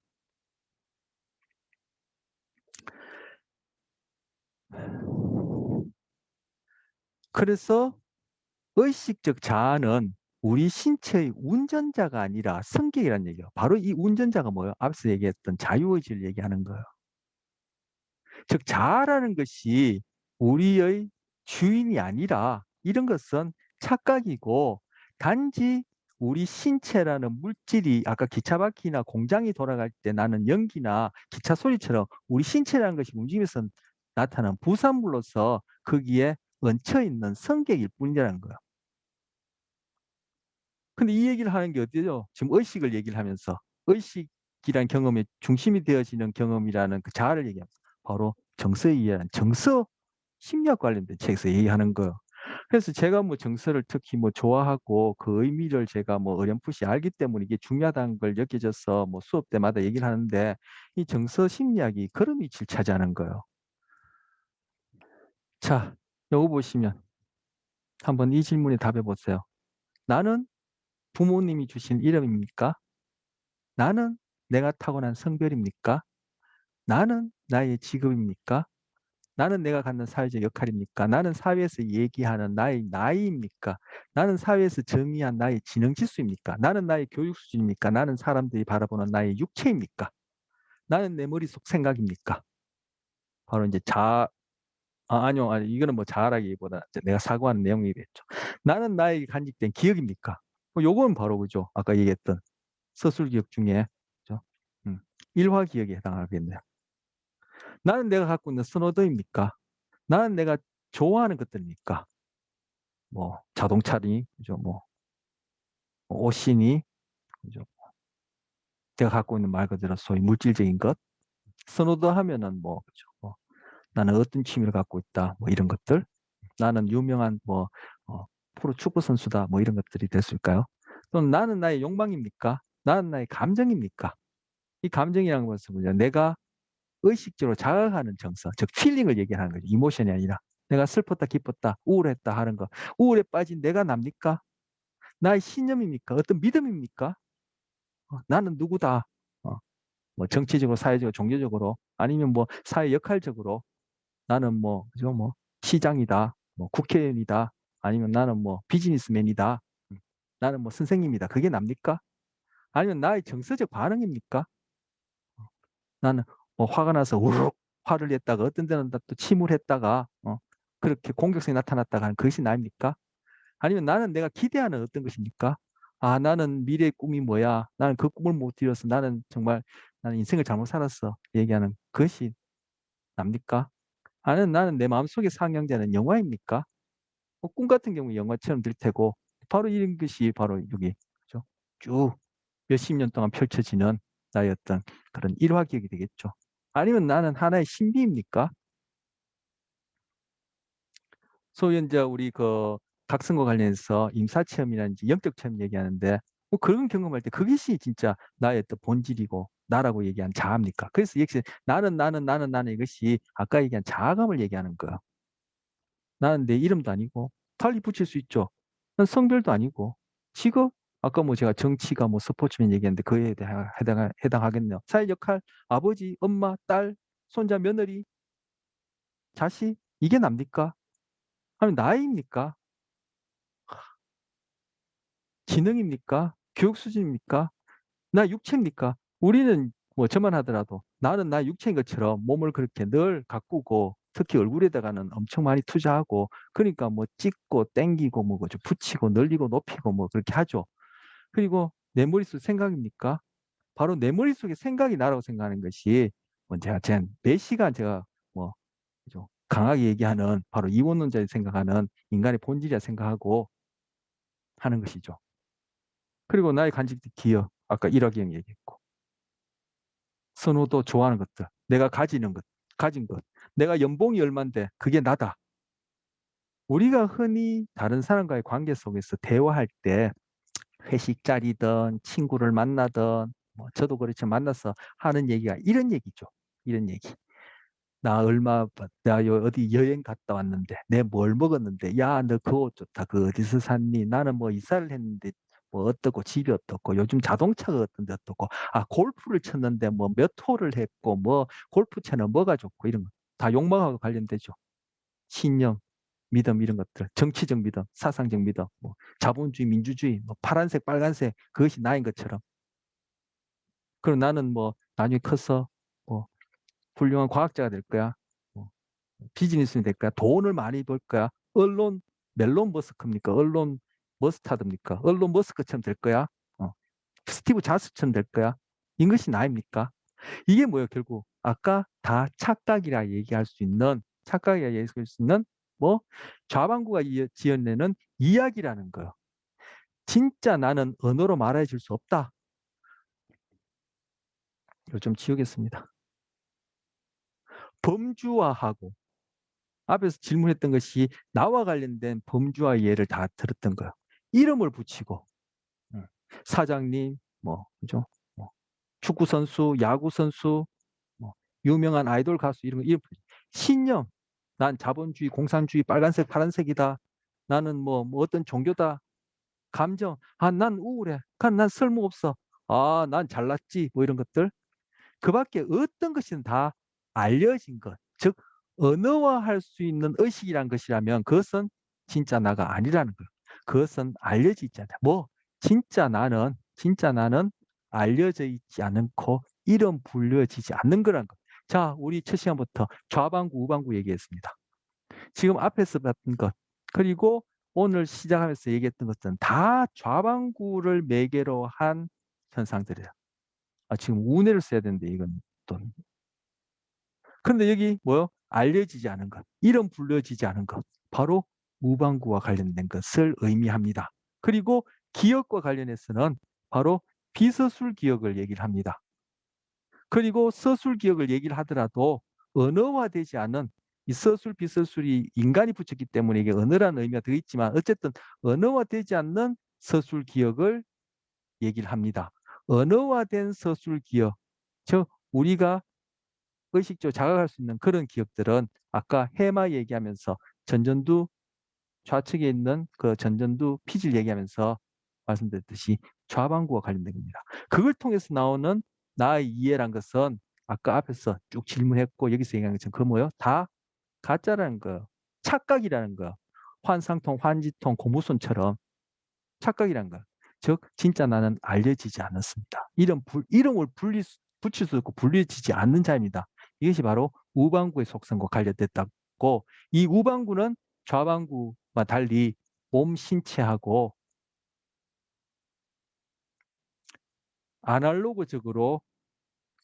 그래서 의식적 자아는 우리 신체의 운전자가 아니라 승객이라는 얘기예요. 바로 이 운전자가 뭐예요? 앞서 얘기했던 자유의지를 얘기하는 거예요. 즉 자아라는 것이 우리의 주인이 아니라 이런 것은 착각이고 단지 우리 신체라는 물질이 아까 기차 바퀴나 공장이 돌아갈 때 나는 연기나 기차 소리처럼 우리 신체라는 것이 움직이면서 나타난 부산물로서 거기에 얹혀 있는 성격일 뿐이라는 거예요. 근데 이 얘기를 하는 게 어디죠? 지금 의식을 얘기를 하면서 의식이란 경험의 중심이 되어지는 경험이라는 그 자아를 얘기하면서 바로 정서에 의한 정서 심리학 관련된 책에서 얘기하는 거예요. 그래서 제가 뭐 정서를 특히 뭐 좋아하고 그 의미를 제가 뭐 어렴풋이 알기 때문에 이게 중요하다는 걸 느껴져서 뭐 수업 때마다 얘기를 하는데 이 정서 심리학이 그런 위치를 차지하는 거예요. 자, 요거 보시면 한번 이 질문에 답해 보세요. 나는 부모님이 주신 이름입니까? 나는 내가 타고난 성별입니까? 나는 나의 직업입니까? 나는 내가 갖는 사회적 역할입니까? 나는 사회에서 얘기하는 나의 나이입니까? 나는 사회에서 정의한 나의 지능 지수입니까? 나는 나의 교육 수준입니까? 나는 사람들이 바라보는 나의 육체입니까? 나는 내 머릿속 생각입니까? 바로 이제 아니요, 아니, 이거는 뭐 자아라기보다 이제 내가 사고하는 내용이 됐죠. 나는 나에게 간직된 기억입니까? 요건 바로 그죠. 아까 얘기했던 서술 기억 중에 그죠? 일화 기억에 해당하겠네요. 나는 내가 갖고 있는 선호도입니까? 나는 내가 좋아하는 것들입니까? 뭐 자동차니, 그죠? 뭐 옷이니, 그죠? 제가 갖고 있는 말 그대로 소위 물질적인 것. 선호도 하면은 뭐, 그죠? 뭐 나는 어떤 취미를 갖고 있다, 뭐 이런 것들. 나는 유명한 뭐 프로 축구 선수다, 뭐 이런 것들이 됐을까요? 또는 나는 나의 욕망입니까? 나는 나의 감정입니까? 이 감정이라는 것은 뭐냐? 내가 의식적으로 자각하는 정서, 즉 필링을 얘기하는 거죠. 이모션이 아니라 내가 슬펐다, 기뻤다, 우울했다 하는 거. 우울에 빠진 내가 납니까? 나의 신념입니까? 어떤 믿음입니까? 나는 누구다. 어, 뭐 정치적으로, 사회적으로, 종교적으로 아니면 뭐 사회 역할적으로 나는 뭐 그죠? 뭐 시장이다, 뭐 국회의원이다, 아니면 나는 뭐 비즈니스맨이다. 나는 뭐 선생님이다. 그게 납니까? 아니면 나의 정서적 반응입니까? 나는 뭐 화가 나서 우르르 화를 냈다가 어떤 데는 또 침울했다가 그렇게 공격성이 나타났다가 하는 그것이 나입니까? 아니면 나는 내가 기대하는 어떤 것입니까? 아, 나는 미래의 꿈이 뭐야? 나는 그 꿈을 못 이뤄서 나는 정말 나는 인생을 잘못 살았어. 얘기하는 그것이 납니까? 아니면 나는 내 마음속에 상영되는 영화입니까? 꿈 같은 경우 영화처럼 될 테고 바로 이런 것이 바로 여기 그죠? 쭉 몇십 년 동안 펼쳐지는 나의 어떤 그런 일화 기억이 되겠죠. 아니면 나는 하나의 신비입니까? 소위 이제 우리 그 각성과 관련해서 임사체험이라든지 영적 체험 얘기하는데 뭐 그런 경험할 때 그것이 진짜 나의 어떤 본질이고 나라고 얘기한 자아입니까? 그래서 역시 나는 이것이 아까 얘기한 자아감을 얘기하는 거야. 나는 내 이름도 아니고 달리 붙일 수 있죠. 난 성별도 아니고 직업 아까 뭐 제가 정치가 뭐 스포츠맨 얘기했는데 그에 해당하겠네요. 사회 역할 아버지, 엄마, 딸, 손자, 며느리, 자식 이게 납니까? 아니면 나이입니까? 지능입니까? 교육 수준입니까? 나 육체입니까? 우리는 뭐 저만 하더라도 나는 나 육체인 것처럼 몸을 그렇게 늘 가꾸고 특히 얼굴에다가는 엄청 많이 투자하고 그러니까 뭐 찍고 땡기고 뭐 그죠 붙이고 늘리고 높이고 뭐 그렇게 하죠. 그리고 내 머릿속 생각입니까? 바로 내 머릿속에 생각이 나라고 생각하는 것이 뭐 제가 몇 시간 제가 뭐 그죠? 강하게 얘기하는 바로 이원론자에 생각하는 인간의 본질이라 생각하고 하는 것이죠. 그리고 나의 간직된 기억 아까 일화기억 얘기했고 선호도 좋아하는 것들, 내가 가지는 것, 가진 것, 내가 연봉이 얼만데 그게 나다. 우리가 흔히 다른 사람과의 관계 속에서 대화할 때 회식 자리든 친구를 만나든 뭐 저도 그렇지만 만나서 하는 얘기가 이런 얘기죠. 이런 얘기. 나 어디 여행 갔다 왔는데, 내 뭘 먹었는데, 야, 너 그 옷 좋다. 그 어디서 샀니? 나는 뭐 이사를 했는데, 뭐 어떻고, 집이 어떻고, 요즘 자동차가 어떤데 어떻고, 아, 골프를 쳤는데 뭐 몇 홀을 했고, 뭐 골프채는 뭐가 좋고, 이런 거. 다 욕망하고 관련되죠. 신념. 믿음 이런 것들, 정치적 믿음, 사상적 믿음, 뭐 자본주의, 민주주의, 뭐 파란색, 빨간색 그것이 나인 것처럼. 그럼 나는 뭐 나중에 커서 뭐 훌륭한 과학자가 될 거야. 뭐 비즈니스맨이 될 거야. 돈을 많이 벌 거야. 언론 멜론 머스크입니까? 언론 머스타드입니까? 언론 머스크처럼 될 거야. 어. 스티브 잡스처럼 될 거야. 이것이 나입니까? 이게 뭐예요? 결국 아까 다 착각이라 얘기할 수 있는 착각이라 얘기할 수 있는 뭐 좌반구가 지어내는 이야기라는 거예요. 진짜 나는 언어로 말해 줄 수 없다. 이거 좀 지우겠습니다. 범주화하고 앞에서 질문했던 것이 나와 관련된 범주화 예를 다 들었던 거예요. 이름을 붙이고 사장님, 뭐 그죠? 뭐, 축구 선수, 야구 선수, 뭐, 유명한 아이돌 가수 이런 거 이름 신념. 난 자본주의, 공산주의, 빨간색, 파란색이다. 나는 뭐 어떤 종교다. 감정. 아, 난 우울해. 난 쓸모없어. 아, 난 잘났지. 뭐 이런 것들. 그 밖에 어떤 것이든 다 알려진 것. 즉, 언어화할 수 있는 의식이란 것이라면 그것은 진짜 나가 아니라는 거예요. 그것은 알려져 있지 않다. 뭐, 진짜 나는 알려져 있지 않고 이름 불려지지 않는 거란 거. 자, 우리 첫 시간부터 좌반구, 우반구 얘기했습니다. 지금 앞에서 봤던 것, 그리고 오늘 시작하면서 얘기했던 것들은 다 좌반구를 매개로 한 현상들이에요. 아, 지금 운해를 써야 되는데 이건 또. 그런데 여기 뭐요? 알려지지 않은 것, 이름 불려지지 않은 것, 바로 우방구와 관련된 것을 의미합니다. 그리고 기억과 관련해서는 바로 비서술 기억을 얘기를 합니다. 그리고 서술 기억을 얘기를 하더라도 언어화되지 않은 이 서술, 비서술이 인간이 붙였기 때문에 이게 언어라는 의미가 더 있지만 어쨌든 언어화되지 않는 서술 기억을 얘기를 합니다. 언어화된 서술 기억, 즉 우리가 의식적으로 자각할 수 있는 그런 기억들은 아까 해마 얘기하면서 전전두 좌측에 있는 그 전전두 피질 얘기하면서 말씀드렸듯이 좌반구와 관련된 겁니다. 그걸 통해서 나오는 나의 이해란 것은 아까 앞에서 쭉 질문했고 여기서 얘기한 것처럼 그 뭐요? 다 가짜라는 거, 착각이라는 거, 환상통, 환지통, 고무손처럼 착각이란 거. 즉 진짜 나는 알려지지 않았습니다. 이름을 붙일 수 없고 불려지지 않는 자입니다. 이것이 바로 우방구의 속성과 관련됐다고. 이 우방구는 좌방구와 달리 몸 신체하고 아날로그적으로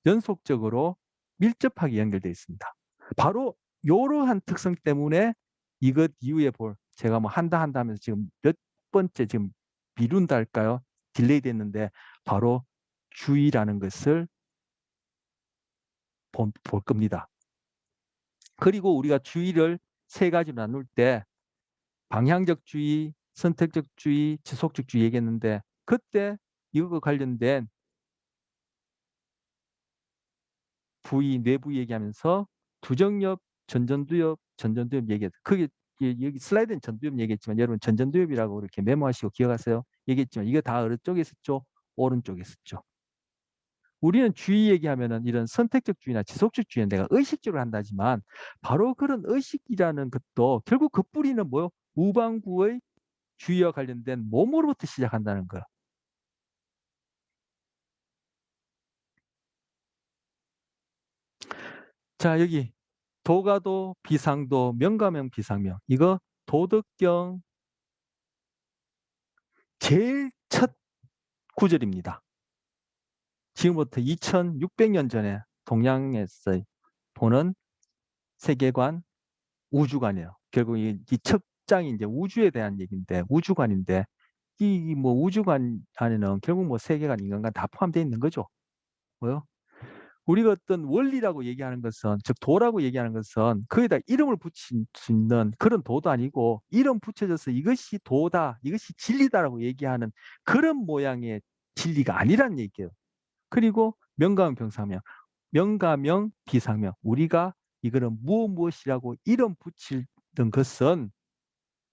연속적으로 밀접하게 연결되어 있습니다. 바로 이러한 특성 때문에 이것 이후에 제가 뭐 한다 하면서 지금 몇 번째 지금 미룬다 할까요? 딜레이 됐는데 바로 주의라는 것을 볼 겁니다. 그리고 우리가 주의를 세 가지로 나눌 때 방향적 주의, 선택적 주의, 지속적 주의 얘기했는데 그때 이거와 관련된 부위, 내부 얘기하면서 두정엽, 전전두엽, 전전두엽 얘기했어요. 그게 여기 슬라이드는 전두엽 얘기했지만 여러분 전전두엽이라고 이렇게 메모하시고 기억하세요. 얘기했지만 이거 다 어느 쪽에 있었죠? 오른쪽에 있었죠. 우리는 주의 얘기하면은 이런 선택적 주의나 지속적 주의는 내가 의식적으로 한다지만 바로 그런 의식이라는 것도 결국 그 뿌리는 뭐요? 우방구의 주의와 관련된 몸으로부터 시작한다는 거야. 자, 여기 도가도, 비상도, 명가명, 비상명. 이거 도덕경 제일 첫 구절입니다. 지금부터 2600년 전에 동양에서 보는 세계관, 우주관이에요. 결국 이첫 장이 이제 우주에 대한 얘기인데, 우주관인데, 이 뭐 우주관 안에는 결국 뭐 세계관, 인간관 다 포함되어 있는 거죠. 뭐요? 우리가 어떤 원리라고 얘기하는 것은, 즉 도라고 얘기하는 것은 거기다 이름을 붙일 수 있는 그런 도도 아니고 이름 붙여져서 이것이 도다, 이것이 진리다라고 얘기하는 그런 모양의 진리가 아니란 얘기예요. 그리고 명가명, 병사명, 명가명, 비상명. 우리가 이거는 무엇이라고 이름 붙이던 것은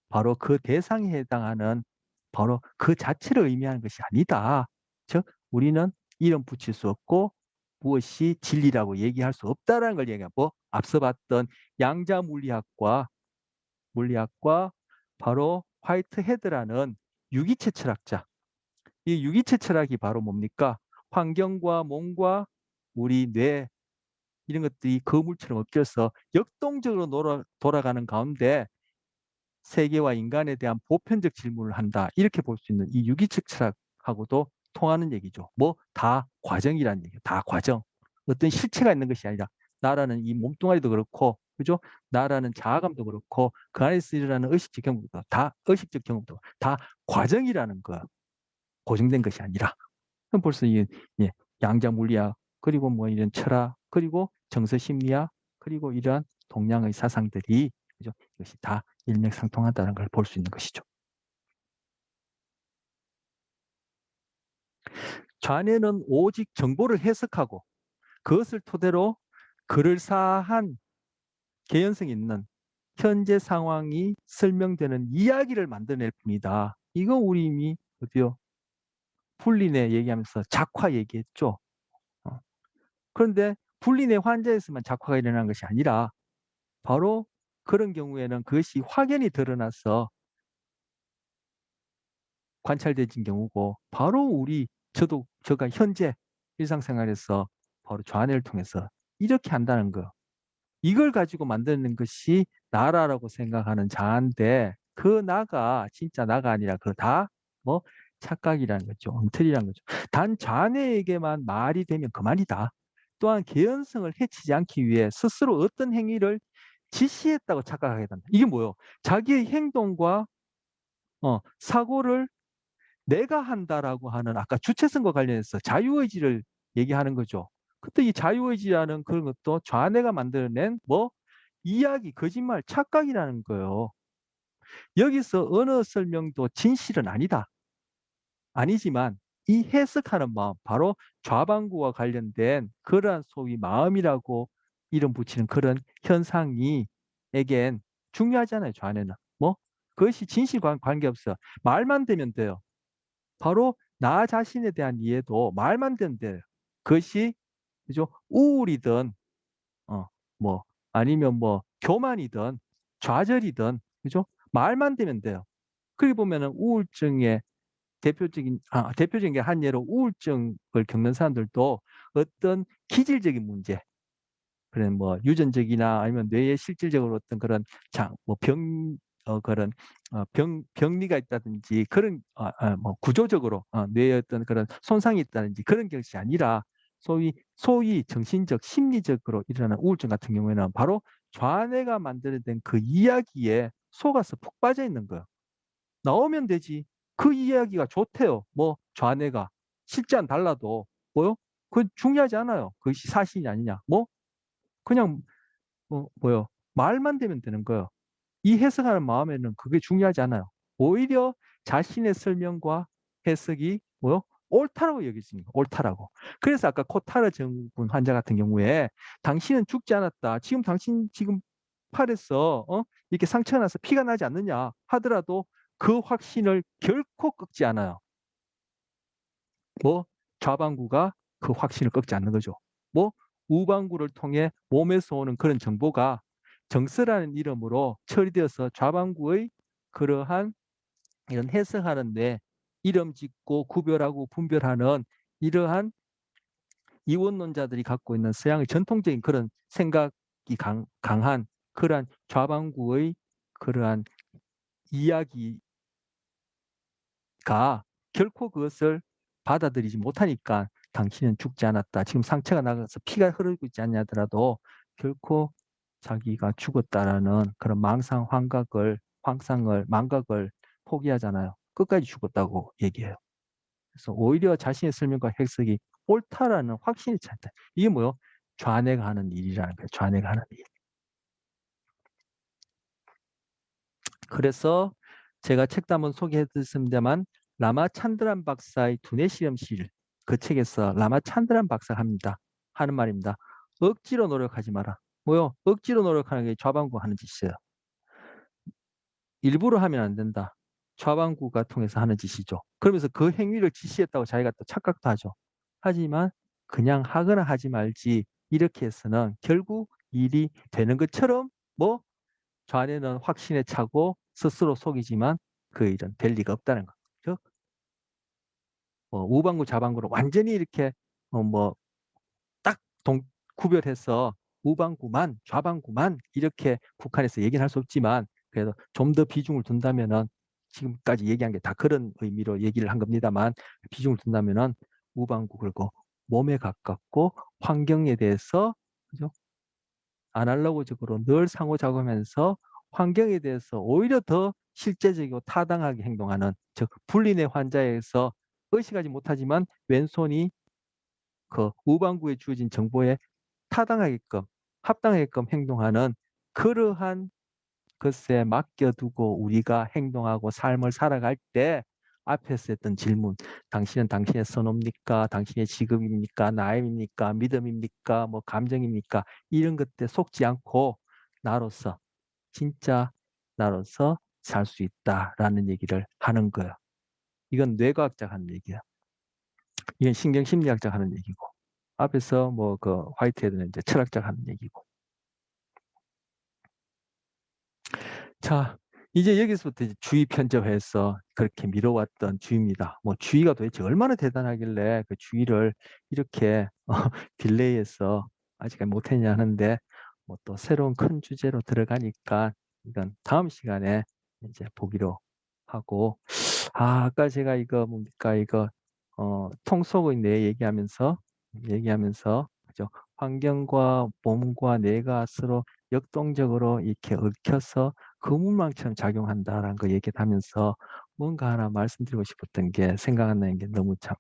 바로 그 대상에 해당하는 바로 그 자체를 의미하는 것이 아니다. 즉 우리는 이름 붙일 수 없고 무엇이 진리라고 얘기할 수 없다라는 걸 얘기하고 앞서 봤던 양자 물리학과 물리학과 바로 화이트헤드라는 유기체 철학자. 이 유기체 철학이 바로 뭡니까? 환경과 몸과 우리 뇌 이런 것들이 거물처럼 엮여서 역동적으로 돌아가는 가운데 세계와 인간에 대한 보편적 질문을 한다. 이렇게 볼 수 있는 이 유기체 철학하고도 통하는 얘기죠. 뭐 다 과정이라는 얘기예요. 다 과정. 어떤 실체가 있는 것이 아니라 나라는 이 몸뚱아리도 그렇고, 그죠? 나라는 자아감도 그렇고 그 안에서 일어나는 의식적 경험도 다 의식적 경험도 다 과정이라는 거. 고정된 것이 아니라. 그럼 벌써 이 예, 양자 물리학 그리고 뭐 이런 철학 그리고 정서 심리학 그리고 이러한 동양의 사상들이 그죠? 이것이 다 일맥상통하다는 걸 볼 수 있는 것이죠. 좌뇌는 오직 정보를 해석하고 그것을 토대로 그럴싸한 개연성 있는 현재 상황이 설명되는 이야기를 만들어낼 뿐이다. 이거 우리 이미 어디요? 풀린의 얘기하면서 작화 얘기했죠. 어. 그런데 불린의 환자에서만 작화가 일어나는 것이 아니라 바로 그런 경우에는 그것이 확연히 드러나서 관찰되진 경우고 바로 저가 현재 일상생활에서 바로 좌뇌를 통해서 이렇게 한다는 거. 이걸 가지고 만드는 것이 나라라고 생각하는 자아인데 그 나가 진짜 나가 아니라 그 다 뭐 착각이라는 거죠. 엉터리라는 거죠. 단 자네에게만 말이 되면 그만이다. 또한 개연성을 해치지 않기 위해 스스로 어떤 행위를 지시했다고 착각하게 된다. 이게 뭐예요? 자기의 행동과 사고를 내가 한다라고 하는 아까 주체성과 관련해서 자유의지를 얘기하는 거죠. 그때 이 자유의지라는 그런 것도 좌뇌가 만들어낸 뭐 이야기, 거짓말, 착각이라는 거예요. 여기서 언어 설명도 진실은 아니다. 아니지만 이 해석하는 마음, 바로 좌반구와 관련된 그러한 소위 마음이라고 이름 붙이는 그런 현상이 에겐 중요하잖아요, 좌뇌는. 뭐 그것이 진실과 관계없어. 말만 되면 돼요. 바로 나 자신에 대한 이해도 말만 되면 돼요. 그것이 그죠? 우울이든 뭐 아니면 뭐 교만이든 좌절이든 그죠? 말만 되면 돼요. 그리 보면은 우울증의 대표적인 게 한 예로 우울증을 겪는 사람들도 어떤 기질적인 문제, 그런 뭐 유전적이나 아니면 뇌에 실질적으로 어떤 그런 그런 병리가 있다든지 그런 뭐 구조적으로 뇌에 어떤 그런 손상이 있다든지 그런 것이 아니라 소위 정신적 심리적으로 일어나는 우울증 같은 경우에는 바로 좌뇌가 만들어낸 그 이야기에 속아서 푹 빠져 있는 거예요. 나오면 되지. 그 이야기가 좋대요. 뭐 좌뇌가 실제와는 달라도 뭐요? 그 중요하지 않아요. 그것이 사실이 아니냐. 뭐 그냥 뭐요? 말만 되면 되는 거예요. 이 해석하는 마음에는 그게 중요하지 않아요. 오히려 자신의 설명과 해석이 뭐요? 옳다라고 여기집니다. 옳다라고. 그래서 아까 코타르 증후군 환자 같은 경우에 당신은 죽지 않았다. 당신 지금 팔에서 이렇게 상처가 나서 피가 나지 않느냐 하더라도 그 확신을 결코 꺾지 않아요. 뭐 좌반구가 그 확신을 꺾지 않는 거죠. 뭐 우반구를 통해 몸에서 오는 그런 정보가 정서라는 이름으로 처리되어서 좌반구의 그러한 이런 해석하는 데 이름 짓고 구별하고 분별하는 이러한 이원론자들이 갖고 있는 서양의 전통적인 그런 생각이 강한 그러한 좌반구의 그러한 이야기가 결코 그것을 받아들이지 못하니까 당신은 죽지 않았다. 지금 상처가 나가서 피가 흐르고 있지 않냐 하더라도 결코 자기가 죽었다라는 그런 망각을 포기하잖아요. 끝까지 죽었다고 얘기해요. 그래서 오히려 자신의 설명과 해석이 옳다라는 확신이 찬다. 이게 뭐요? 좌뇌가 하는 일이라는 거예요. 좌뇌가 하는 일. 그래서 제가 책도 한번 소개해드렸습니다만 라마찬드란 박사의 두뇌 실험실 그 책에서 라마찬드란 박사가 하는 말입니다. 억지로 노력하지 마라. 뭐요? 억지로 노력하는 게 좌반구 하는 짓이에요. 일부러 하면 안 된다. 좌반구가 통해서 하는 짓이죠. 그러면서 그 행위를 지시했다고 자기가 또 착각도 하죠. 하지만 그냥 하거나 하지 말지 이렇게 해서는 결국 일이 되는 것처럼 뭐 좌뇌는 확신에 차고 스스로 속이지만 그 일은 될 리가 없다는 거. 즉, 우방구 좌방구를 완전히 이렇게 뭐 딱 구별해서 우방구만 좌방구만 이렇게 국한해서 얘기는 할 수 없지만 그래도 좀 더 비중을 둔다면은 지금까지 얘기한 게 다 그런 의미로 얘기를 한 겁니다만 비중을 둔다면은 우방구 그리고 몸에 가깝고 환경에 대해서 그죠? 아날로그적으로 늘 상호작용하면서 환경에 대해서 오히려 더 실제적이고 타당하게 행동하는 즉 불린의 환자에서 의식하지 못하지만 왼손이 그 우방구에 주어진 정보에 타당하게끔 합당하게끔 행동하는 그러한 것에 맡겨두고 우리가 행동하고 삶을 살아갈 때 앞에서 했던 질문, 당신은 당신의 선호입니까? 당신의 직업입니까? 나임입니까? 믿음입니까? 뭐 감정입니까? 이런 것들 속지 않고 나로서 진짜 나로서 살 수 있다라는 얘기를 하는 거예요. 이건 뇌과학자가 하는 얘기야. 이건 신경심리학자가 하는 얘기고. 앞에서 뭐 그 화이트헤드는 이제 철학자가 하는 얘기고. 자, 이제 여기서부터 이제 주의 편접해서 그렇게 미뤄왔던 주의입니다. 뭐 주의가 도대체 얼마나 대단하길래 그 주의를 이렇게 딜레이해서 아직까지 못했냐 하는데 뭐 또 새로운 큰 주제로 들어가니까 이건 다음 시간에 이제 보기로 하고 아까 제가 이거 뭡니까 이거 통속의 뇌 얘기하면서 그죠? 환경과 몸과 뇌가 서로 역동적으로 이렇게 얽혀서 그물망처럼 작용한다라는 거 얘기하면서 뭔가 하나 말씀드리고 싶었던 게 생각 안 나는 게 너무 참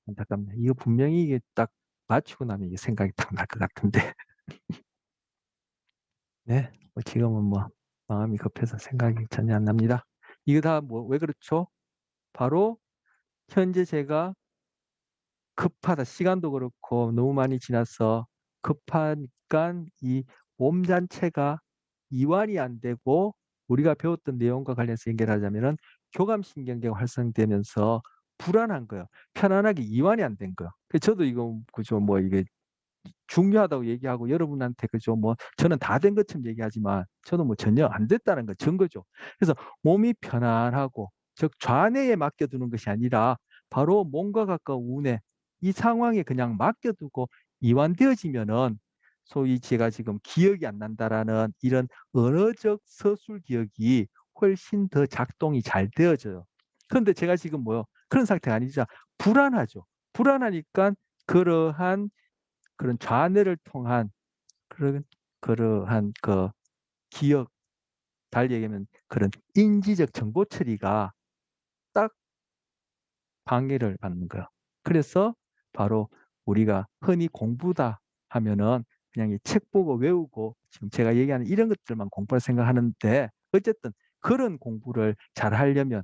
안타깝네. 이거 분명히 이게 딱 맞추고 나면 이게 생각이 딱 날 것 같은데. 네, 뭐 지금은 뭐 마음이 급해서 생각이 전혀 안 납니다. 이거 다 뭐 왜 그렇죠? 바로 현재 제가 급하다. 시간도 그렇고 너무 많이 지나서 급하니까 이 몸 자체가 이완이 안 되고 우리가 배웠던 내용과 관련해서 연결하자면은 교감신경계가 활성되면서 불안한 거예요. 편안하게 이완이 안 된 거예요. 그래서 저도 이거 그죠 뭐 이게 중요하다고 얘기하고 여러분한테 그죠 뭐 저는 다 된 것처럼 얘기하지만 저도 뭐 전혀 안 됐다는 거 증거죠. 그래서 몸이 편안하고 즉 좌뇌에 맡겨두는 것이 아니라 바로 몸과 가까운 우뇌 이 상황에 그냥 맡겨두고 이완되어지면은 소위 제가 지금 기억이 안 난다라는 이런 언어적 서술 기억이 훨씬 더 작동이 잘 되어져요. 그런데 제가 지금 뭐요? 그런 상태가 아니죠. 불안하죠. 불안하니까 그러한 그런 좌뇌를 통한 그러한 그 기억, 달리 얘기하면 그런 인지적 정보 처리가 딱 방해를 받는 거예요. 그래서 바로 우리가 흔히 공부다 하면은 그냥 이 책 보고 외우고 지금 제가 얘기하는 이런 것들만 공부를 생각하는데 어쨌든 그런 공부를 잘 하려면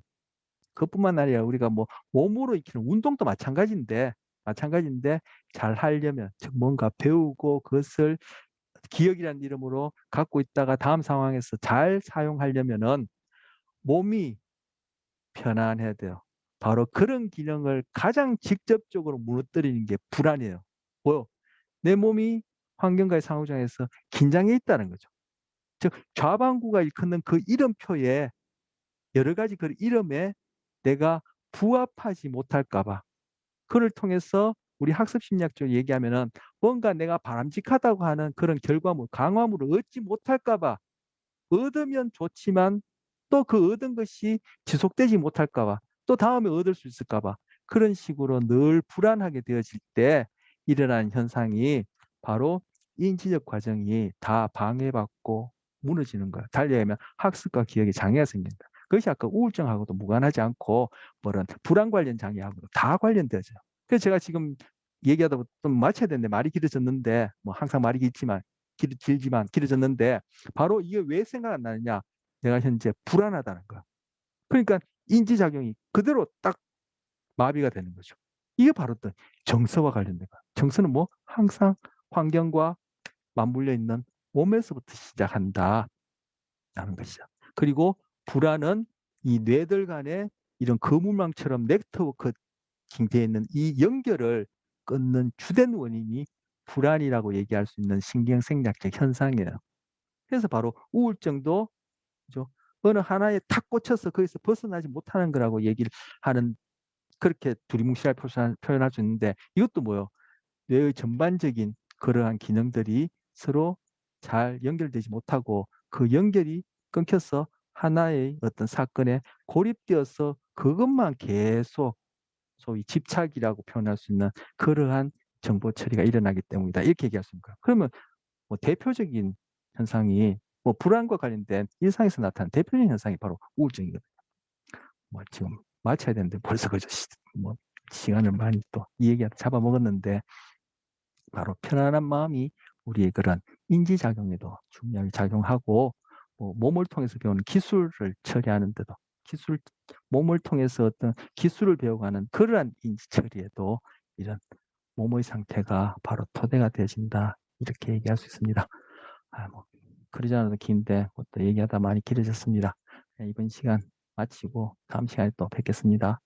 그것뿐만 아니라 우리가 뭐 몸으로 익히는 운동도 마찬가지인데 잘 하려면 즉 뭔가 배우고 그것을 기억이라는 이름으로 갖고 있다가 다음 상황에서 잘 사용하려면은 몸이 편안해야 돼요. 바로 그런 기능을 가장 직접적으로 무너뜨리는 게 불안이에요. 뭐요? 내 몸이 환경과의 상호작용에서 긴장해 있다는 거죠. 즉 좌방구가 일컫는 그 이름표에 여러 가지 그 이름에 내가 부합하지 못할까 봐 그를 통해서 우리 학습 심리학적으로 얘기하면은 뭔가 내가 바람직하다고 하는 그런 결과물, 강화물을 얻지 못할까 봐 얻으면 좋지만 또 그 얻은 것이 지속되지 못할까 봐 또 다음에 얻을 수 있을까 봐 그런 식으로 늘 불안하게 되어질 때 일어나는 현상이 바로 인지적 과정이 다 방해받고 무너지는 거예요. 달리 얘기하면 학습과 기억에 장애가 생긴다. 그것이 아까 우울증하고도 무관하지 않고 뭐런 불안 관련 장애하고도 다 관련되어져요. 그래서 제가 지금 얘기하다 보면 좀 맞춰야 되는데 말이 길어졌는데 뭐 항상 말이 길지만 길어졌는데 바로 이게 왜 생각 안 나느냐? 내가 현재 불안하다는 거야. 그러니까 인지작용이 그대로 딱 마비가 되는 거죠. 이게 바로 또 정서와 관련된 거야. 정서는 뭐 항상 환경과 맞물려 있는 몸에서부터 시작한다라는 것이죠. 그리고 불안은 이 뇌들 간의 이런 거물망처럼 네트워크 되어 있는 이 연결을 끊는 주된 원인이 불안이라고 얘기할 수 있는 신경생리학적 현상이에요. 그래서 바로 우울증도 그죠? 어느 하나에 탁 꽂혀서 거기서 벗어나지 못하는 거라고 얘기를 하는, 그렇게 두리뭉실하게 표현할 수 있는데, 이것도 뭐요? 뇌의 전반적인 그러한 기능들이 서로 잘 연결되지 못하고 그 연결이 끊겨서 하나의 어떤 사건에 고립되어서 그것만 계속 소위 집착이라고 표현할 수 있는 그러한 정보 처리가 일어나기 때문이다. 이렇게 얘기할 수 있는 거예요. 그러면 뭐 대표적인 현상이 뭐 불안과 관련된 일상에서 나타나는 대표적인 현상이 바로 우울증이거든요. 뭐 지금 마쳐야 되는데 벌써 그저 뭐 시간을 많이 또 이 얘기하다 잡아먹었는데, 바로 편안한 마음이 우리의 그런 인지작용에도 중요하게 작용하고, 뭐 몸을 통해서 배우는 기술을 처리하는 데도, 기술, 몸을 통해서 어떤 기술을 배워가는 그러한 인지 처리에도 이런 몸의 상태가 바로 토대가 되어진다. 이렇게 얘기할 수 있습니다. 뭐 그러지 않아도 긴데 또 얘기하다 많이 길어졌습니다. 이번 시간 마치고 다음 시간에 또 뵙겠습니다.